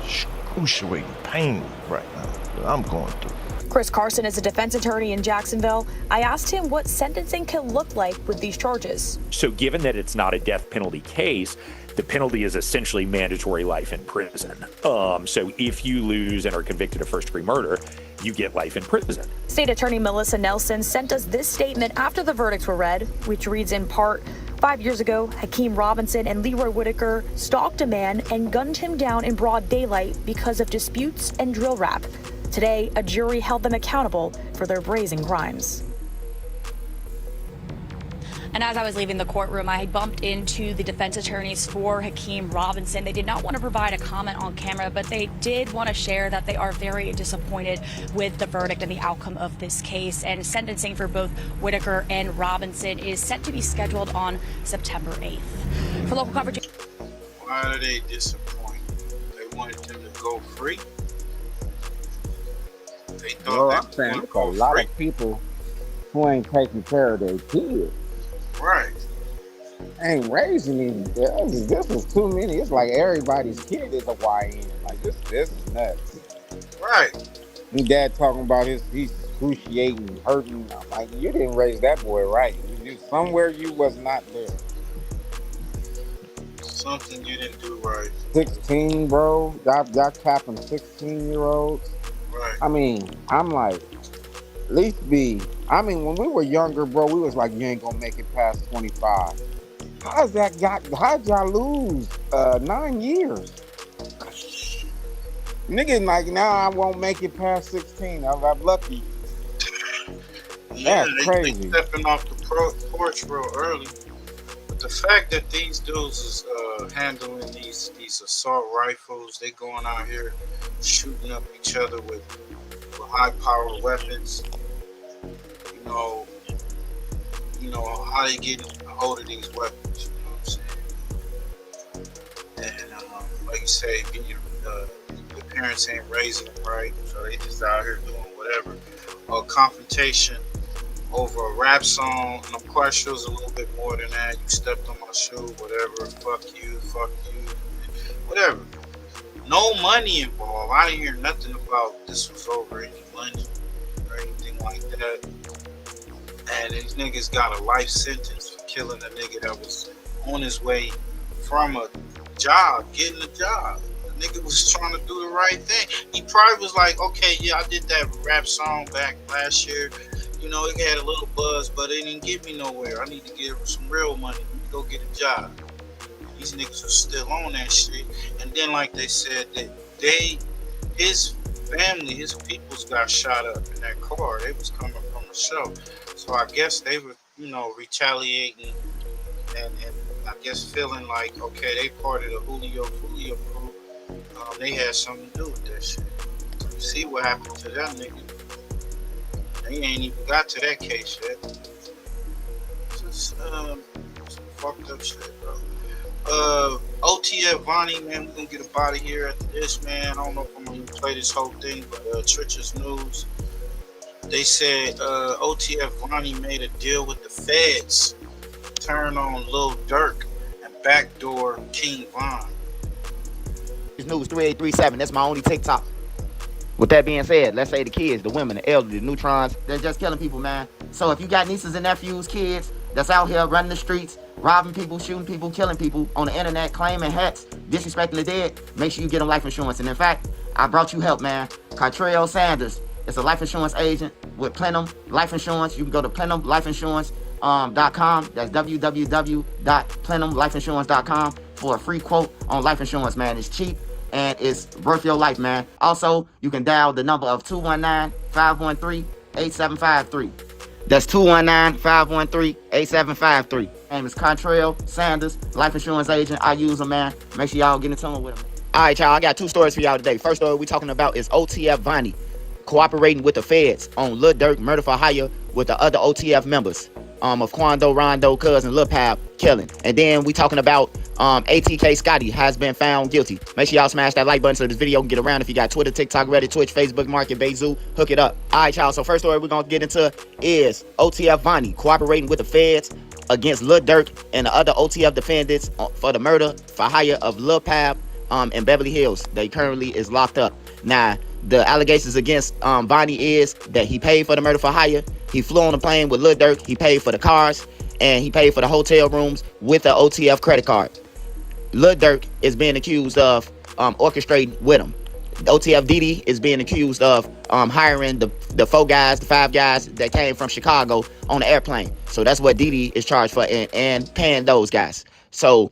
excruciating pain right now that I'm going through. Chris Carson is a defense attorney in Jacksonville. I asked him what sentencing can look like with these charges. So given that it's not a death penalty case, the penalty is essentially mandatory life in prison. So if you lose and are convicted of first-degree murder, you get life in prison. State Attorney Melissa Nelson sent us this statement after the verdicts were read, which reads in part, 5 years ago, Hakeem Robinson and Leroy Whitaker stalked a man and gunned him down in broad daylight because of disputes and drill rap. Today, a jury held them accountable for their brazen crimes. And as I was leaving the courtroom, I bumped into the defense attorneys for Hakeem Robinson. They did not want to provide a comment on camera, but they did want to share that they are very disappointed with the verdict and the outcome of this case. And sentencing for both Whitaker and Robinson is set to be scheduled on September 8th. For local coverage. Why are they disappointed? They wanted them to go free. They Bro, thought I'm they saying were there's going a to go lot free. of people who ain't taking care of their kids. Right. Ain't raising these. This is too many. It's like everybody's kid is a YN. Like this is nuts. Right. And dad talking about he's excruciating, hurting. I'm like, you didn't raise that boy right. You somewhere you was not there. Something you didn't do right. 16, bro. Y'all capping 16-year-olds. Right. I mean, I'm like, at least when we were younger, bro, we was like, you ain't gonna make it past 25. How'd y'all lose 9 years? Niggas like, now I won't make it past 16. I'm lucky. Yeah, That's they crazy. stepping off the porch real early. But the fact that these dudes is handling these assault rifles, they going out here shooting up each other with high-powered weapons. You know how they get a hold of these weapons. You know what I'm saying? And like you say, the parents ain't raising them right, so they just out here doing whatever. A confrontation over a rap song, and I'm quite sure it's a little bit more than that. You stepped on my shoe, whatever. Fuck you, whatever. No money involved. I didn't hear nothing about this was over any money or anything like that. And these niggas got a life sentence for killing a nigga that was on his way from a job, getting a job. The nigga was trying to do the right thing. He probably was like, okay, yeah, I did that rap song back last year. You know, it had a little buzz, but it didn't get me nowhere. I need to get some real money. Let me go get a job. These niggas are still on that shit. And then, like they said, that his family, his peoples got shot up in that car. They was coming from a show. So I guess they were, retaliating and I guess feeling like, okay, they part of the Julio crew. They had something to do with that shit. You see what happened to that nigga. They ain't even got to that case yet. Just some fucked up shit, bro. OTF Vonnie, man, we're gonna get up out of here after this, man. I don't know if I'm gonna play this whole thing, but Twitch's News. They said OTF Vonnie made a deal with the feds, turn on Lil Durk and backdoor King Von. News 3837, that's my only TikTok. With that being said, let's say the kids, the women, the elderly, the neutrons, they're just killing people, man. So if you got nieces and nephews, kids, that's out here running the streets, robbing people, shooting people, killing people on the internet, claiming hats, disrespecting the dead, make sure you get them life insurance. And in fact, I brought you help, man. Cartrell Sanders is a life insurance agent with Plenum Life Insurance. You can go to plenumlifeinsurance.com. That's www.plenumlifeinsurance.com for a free quote on life insurance, man. It's cheap and it's worth your life, man. Also, you can dial the number of 219-513-8753. That's 219-513-8753. Name is Contrail Sanders, life insurance agent. I use them, man. Make sure y'all get in tune with them. All right, y'all, I got two stories for y'all today. First story we talking about is OTF Vonnie cooperating with the feds on Lil Durk murder for hire with the other OTF members of Quando, Rondo, Cuz, and Lil Pab killing. And then we talking about ATK Scotty has been found guilty. Make sure y'all smash that like button so this video can get around. If you got Twitter, TikTok, Reddit, Twitch, Facebook, Market, Bayzoo, hook it up. All right, y'all, so first story we're going to get into is OTF Vonnie cooperating with the feds against Lil Durk and the other OTF defendants for the murder for hire of Lil Pab in Beverly Hills. They currently is locked up. Now, the allegations against Vonnie is that he paid for the murder for hire. He flew on a plane with Lil Durk. He paid for the cars and he paid for the hotel rooms with the OTF credit card. Lil Durk is being accused of orchestrating with him. OTF Didi is being accused of hiring the five guys that came from Chicago on the airplane. So that's what Didi is charged for and paying those guys. So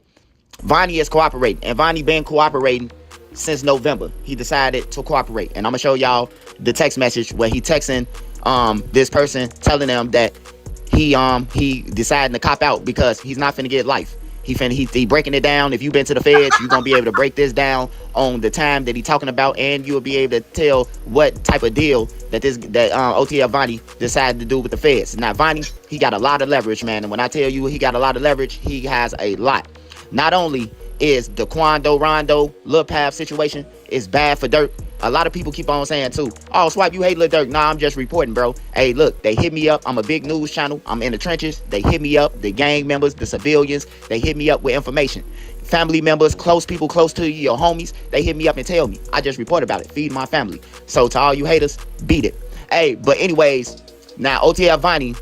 Vonnie is cooperating, and Vonnie been cooperating since November. He decided to cooperate, and I'm gonna show y'all the text message where he texting this person telling them that he deciding to cop out because he's not finna get life. He breaking it down. If you've been to the feds, you're gonna be able to break this down on the time that he's talking about, and you'll be able to tell what type of deal that OTF Vonnie decided to do with the feds. Now Vonnie, he got a lot of leverage, man. And when I tell you he got a lot of leverage, he has a lot. Not only is the Quando Rondo Lil Pav situation is bad for Dirk. A lot of people keep on saying too, oh, Swipe, you hate Lil Durk. Nah, I'm just reporting, bro. Hey, look, they hit me up. I'm a big news channel. I'm in the trenches. They hit me up. The gang members, the civilians, they hit me up with information. Family members, close people close to you, your homies, they hit me up and tell me. I just report about it. Feed my family. So to all you haters, beat it. Hey, but anyways, now OTF Vonnie,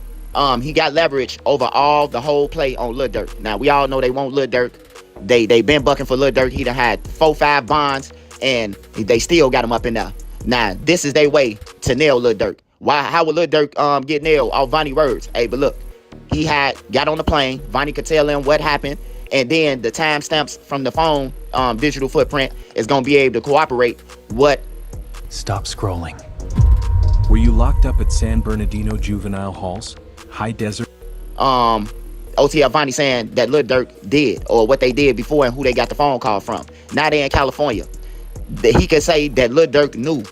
he got leverage over all the whole play on Lil Durk. Now, we all know they want Lil Durk. They been bucking for Lil Durk. He done had 4-5 bonds, and they still got him up in there. Now, this is their way to nail Lil Durk. How would Lil Durk get nailed off Vonnie words? Hey, but look, he got on the plane. Vonnie could tell him what happened, and then the timestamps from the phone digital footprint is gonna be able to cooperate what. Stop scrolling. Were you locked up at San Bernardino Juvenile Halls? High Desert? OTF Vonnie saying that Lil Durk did, or what they did before, and who they got the phone call from. Now they in California. He could say that Lil Durk knew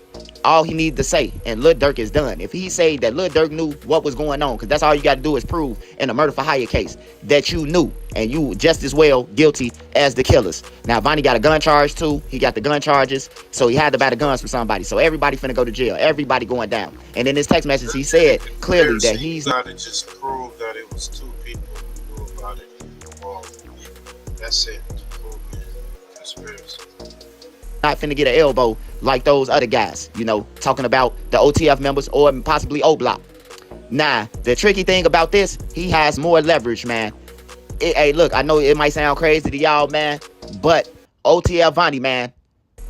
all he needed to say, and Lil Durk is done. If he say that Lil Durk knew what was going on, because that's all you got to do is prove in a murder for hire case that you knew, and you just as well guilty as the killers. Now Vonnie got a gun charge too. He got the gun charges, so he had to buy the guns for somebody. So everybody finna go to jail. Everybody going down. And in his text message, he said clearly that he's got to just prove that it was 2 people who knew about it. Or that's it. Conspiracy. not finna get an elbow like those other guys, you know, talking about the OTF members or possibly O-Block. Nah, the tricky thing about this, he has more leverage, man. Hey, look, I know it might sound crazy to y'all, man, but OTF Vonnie, man,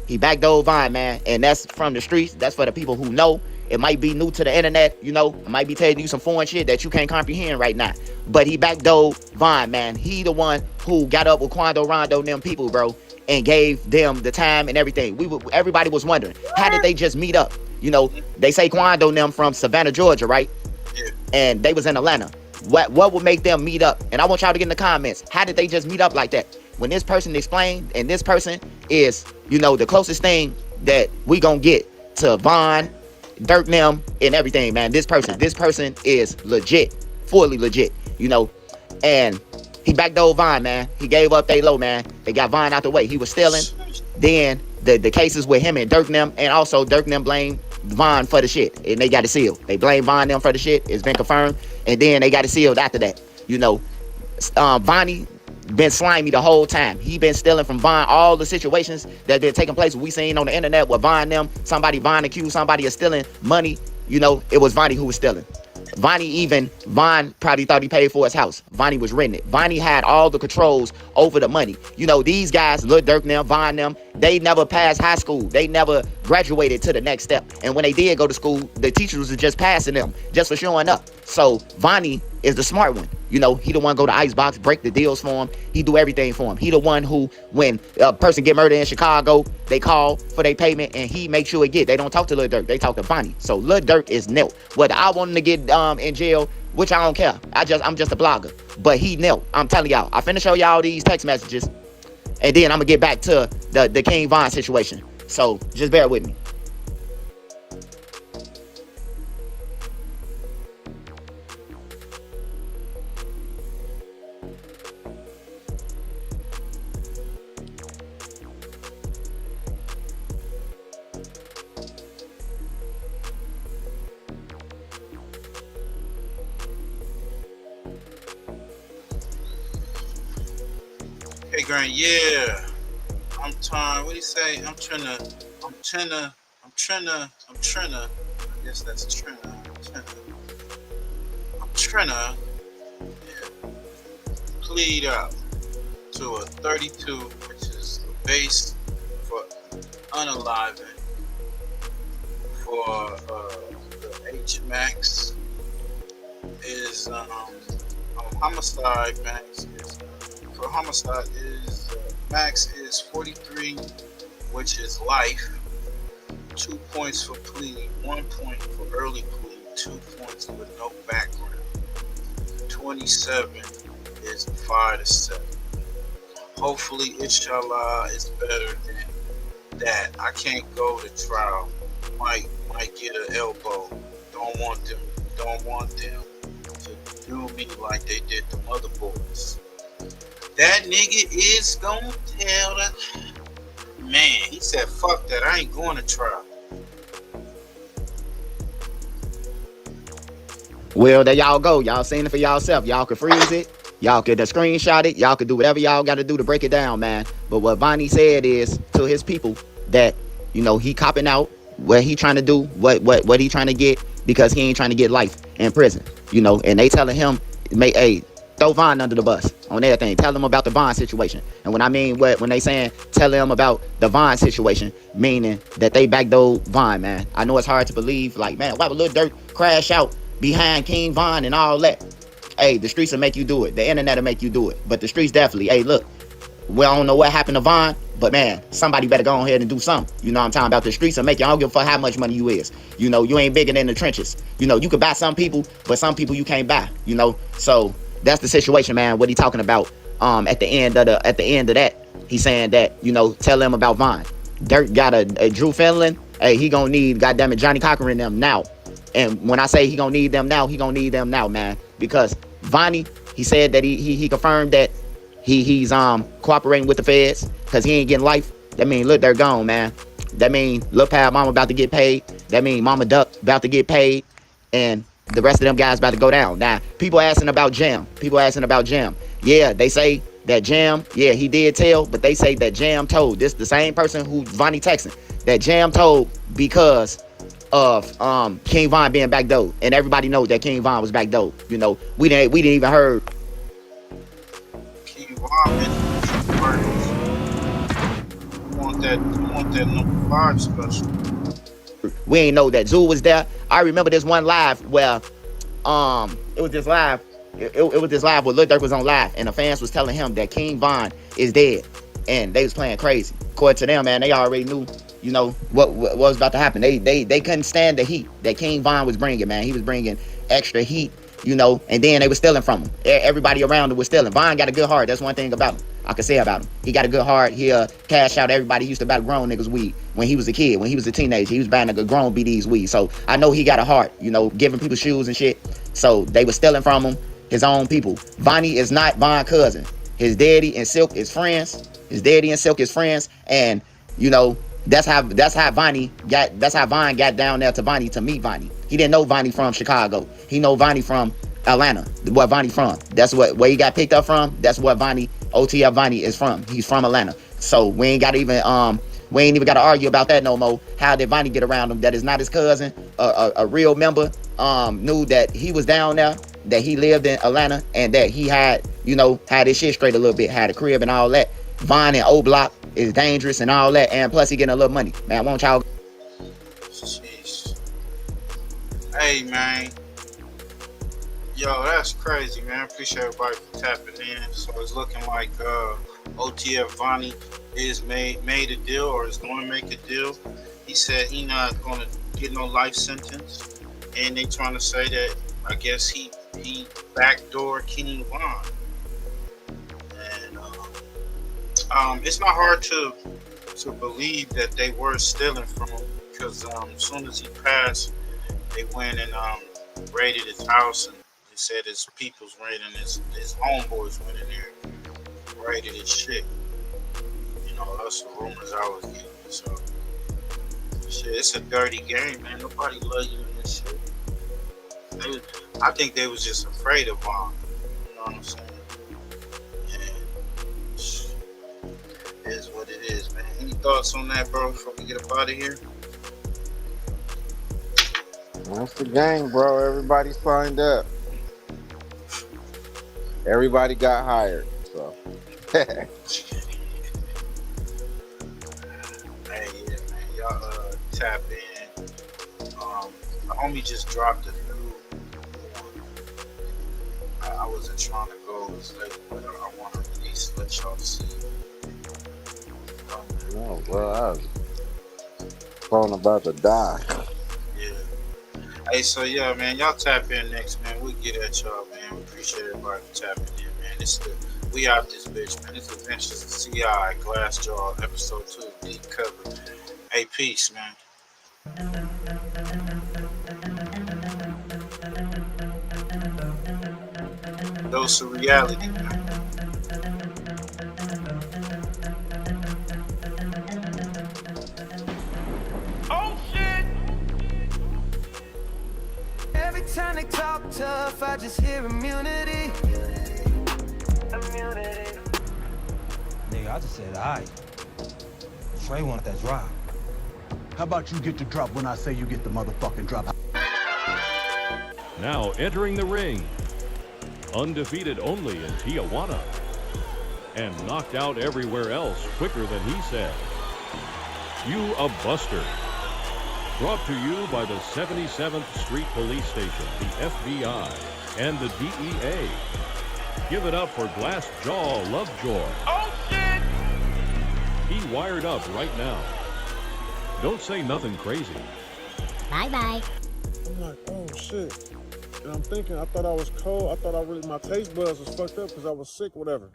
he backdoored Vine, man, and that's from the streets. That's for the people who know. It might be new to the internet, you know. I might be telling you some foreign shit that you can't comprehend right now. But he backdoored Vine, man. He the one who got up with Quando Rondo and them people, bro, and gave them the time and everything. Everybody was wondering, how did they just meet up? You know, they say Quando and them from Savannah, Georgia, right? Yeah. And they was in Atlanta. What would make them meet up? And I want y'all to get in the comments. How did they just meet up like that? When this person explained, and this person is, you know, the closest thing that we gonna get to Von, Dirk, them, and everything, man. This person is legit, fully legit, you know. And he backdoored Von, man. He gave up they low, man. They got Von out the way. He was stealing. Then the cases with him and Dirk them, and also Dirk them blamed Von for the shit, and they got it sealed. They blame Von them for the shit. It's been confirmed, and then they got it sealed after that. You know, Vonnie been slimy the whole time. He been stealing from Von. All the situations that been taking place, we seen on the internet with Von them. Von accused somebody of stealing money. You know, it was Vonnie who was stealing. Von probably thought he paid for his house. Vonnie was renting it. Vonnie had all the controls over the money. You know, these guys, Lil Durk them, Von them, they never passed high school. They never graduated to the next step. And when they did go to school, the teachers were just passing them, just for showing up. So Vonnie is the smart one. You know, he the one go to Icebox, break the deals for him. He do everything for him. He the one who, when a person get murdered in Chicago, they call for their payment, and he make sure it get. They don't talk to Lil Durk. They talk to Vonnie. So Lil Durk is nil. Whether I want him to get in jail, which I don't care. I'm just a blogger. But he nil. I'm telling y'all. I finna show y'all these text messages, and then I'm gonna get back to the King Von situation. So just bear with me. Hey, Grant, yeah. I'm trying, what do you say? I'm trying to, I guess that's plead out to a 32, which is the base for unaliving for the H max is homicide max is for homicide is max is 43, which is life. 2 points for plea, 1 point for early plea, 2 points with no background. 27 is 5-7. Hopefully, inshallah, it's better than that. I can't go to trial. Might get an elbow. Don't want them to do me like they did the other boys. That nigga is gonna tell the man. He said, "Fuck that. I ain't going to trial." Well, there y'all go. Y'all seen it for y'allself. Y'all can freeze it. Y'all could screenshot it. Y'all could do whatever y'all got to do to break it down, man. But what Vonnie said is to his people that, you know, he copping out what he trying to do, what he trying to get, because he ain't trying to get life in prison, you know. And they telling him, hey, throw Von under the bus on everything. Tell him about the Von situation. And when I mean when they saying tell him about the Von situation, meaning that they backdoored Von, man. I know it's hard to believe, like, man, why would Lil Durk crash out behind King Von and all that? Hey, the streets will make you do it. The internet will make you do it. But the streets definitely, hey, look, we don't know what happened to Von, but man, somebody better go ahead and do something. You know what I'm talking about? The streets will make you. I don't give a fuck how much money you is. You know, you ain't bigger than the trenches. You know, you could buy some people, but some people you can't buy, you know? So that's the situation, man. What he talking about at the end of that, he's saying that, you know, tell them about Von. Dirk got a Drew Finland. Hey, he gonna need, goddamn it, Johnny Cochran and them now. And when I say he gonna need them now, he gonna need them now, man. Because Vonnie, he said that he confirmed that he's cooperating with the feds because he ain't getting life. That mean, look, they're gone, man. That mean, Lil Pal Mama about to get paid. That mean, Mama Duck about to get paid. And the rest of them guys about to go down. Now, people asking about Jam. Yeah, they say that Jam, yeah, he did tell, but they say that Jam told. This the same person who Vonnie texting. That Jam told because of King Von being backdoored. And everybody knows that King Von was backdoored. You know, we didn't even heard. King Von, man, want that number 5 special. We ain't know that Zoo was there. I remember this one live where it was this live. It was this live where Lil Durk was on live, and the fans was telling him that King Von is dead, and they was playing crazy. According to them, man, they already knew, you know, what was about to happen. They couldn't stand the heat that King Von was bringing, man. He was bringing extra heat, you know, and then they were stealing from him. Everybody around him was stealing. Von got a good heart. That's one thing about him I can say about him. He got a good heart. He'll cash out everybody. He used to buy grown niggas weed when he was a kid. When he was a teenager, he was buying a grown BD's weed. So I know he got a heart, you know, giving people shoes and shit. So they were stealing from him, his own people. Vonnie is not Von's cousin. His daddy and Silk is friends. And, you know, that's how Von got down there to Vonnie to meet Vonnie. He didn't know Vonnie from Chicago. He know Vonnie from Atlanta. Where Vonnie from. That's where he got picked up from. That's what OTF Vonnie is from. He's from Atlanta. So we ain't even got to argue about that no more. How did Vonnie get around him? That is not his cousin. A real member knew that he was down there, that he lived in Atlanta, and that he had, you know, had his shit straight a little bit, had a crib and all that. Von and O Block is dangerous and all that, and plus he getting a little money. Man, won't y'all? Jeez. Hey, man. Yo, that's crazy, man. Appreciate everybody for tapping in. So it's looking like OTF Vonnie is made a deal, or is going to make a deal. He said he not going to get no life sentence, and they trying to say that I guess he backdoor King Von. And it's not hard to believe that they were stealing from him, because as soon as he passed, they went and raided his house, and they said his peoples went in, his homeboys went in there, raided his shit. You know, that's the rumors I was getting. So shit, it's a dirty game, man. Nobody love you in this shit. I think they was just afraid of Von. You know what I'm saying? And is what it is, man. Any thoughts on that, bro, before we get up out of here? That's the game, bro. Everybody signed up. Everybody got hired, so. Hey, yeah, man. Y'all tap in. The homie just dropped a new one. I wasn't trying to go as late, but I want to at least let y'all see. No, bro, I was phone about to die. Yeah. Hey, so yeah, man, y'all tap in next, man. We'll get at y'all, man. We appreciate appreciate everybody for tapping in, man. We out this bitch, man. It's Adventures of CI, Glassjaw, episode 2, deep cover, man. Hey, peace, man. Dose of reality, man. Oh shit! Every time they talk tough, I just hear immunity. Nigga, I just said, alright. Trey want that drop. How about you get the drop when I say you get the motherfucking drop? Now entering the ring, undefeated only in Tijuana, and knocked out everywhere else quicker than he said. You a Buster. Brought to you by the 77th Street Police Station, the FBI, and the DEA. Give it up for Glassjaw Lovejoy. Oh shit! He wired up right now. Don't say nothing crazy. Bye-bye. I'm like, oh shit. And I'm thinking, I thought I was cold. I thought my taste buds was fucked up because I was sick, whatever.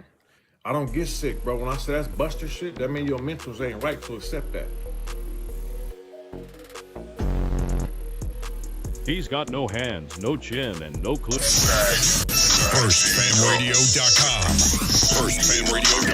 I don't get sick, bro. When I say that's Buster shit, that means your mentals ain't right to accept that. He's got no hands, no chin, and no clue. FirstFamRadio.com. FirstFamRadio.com.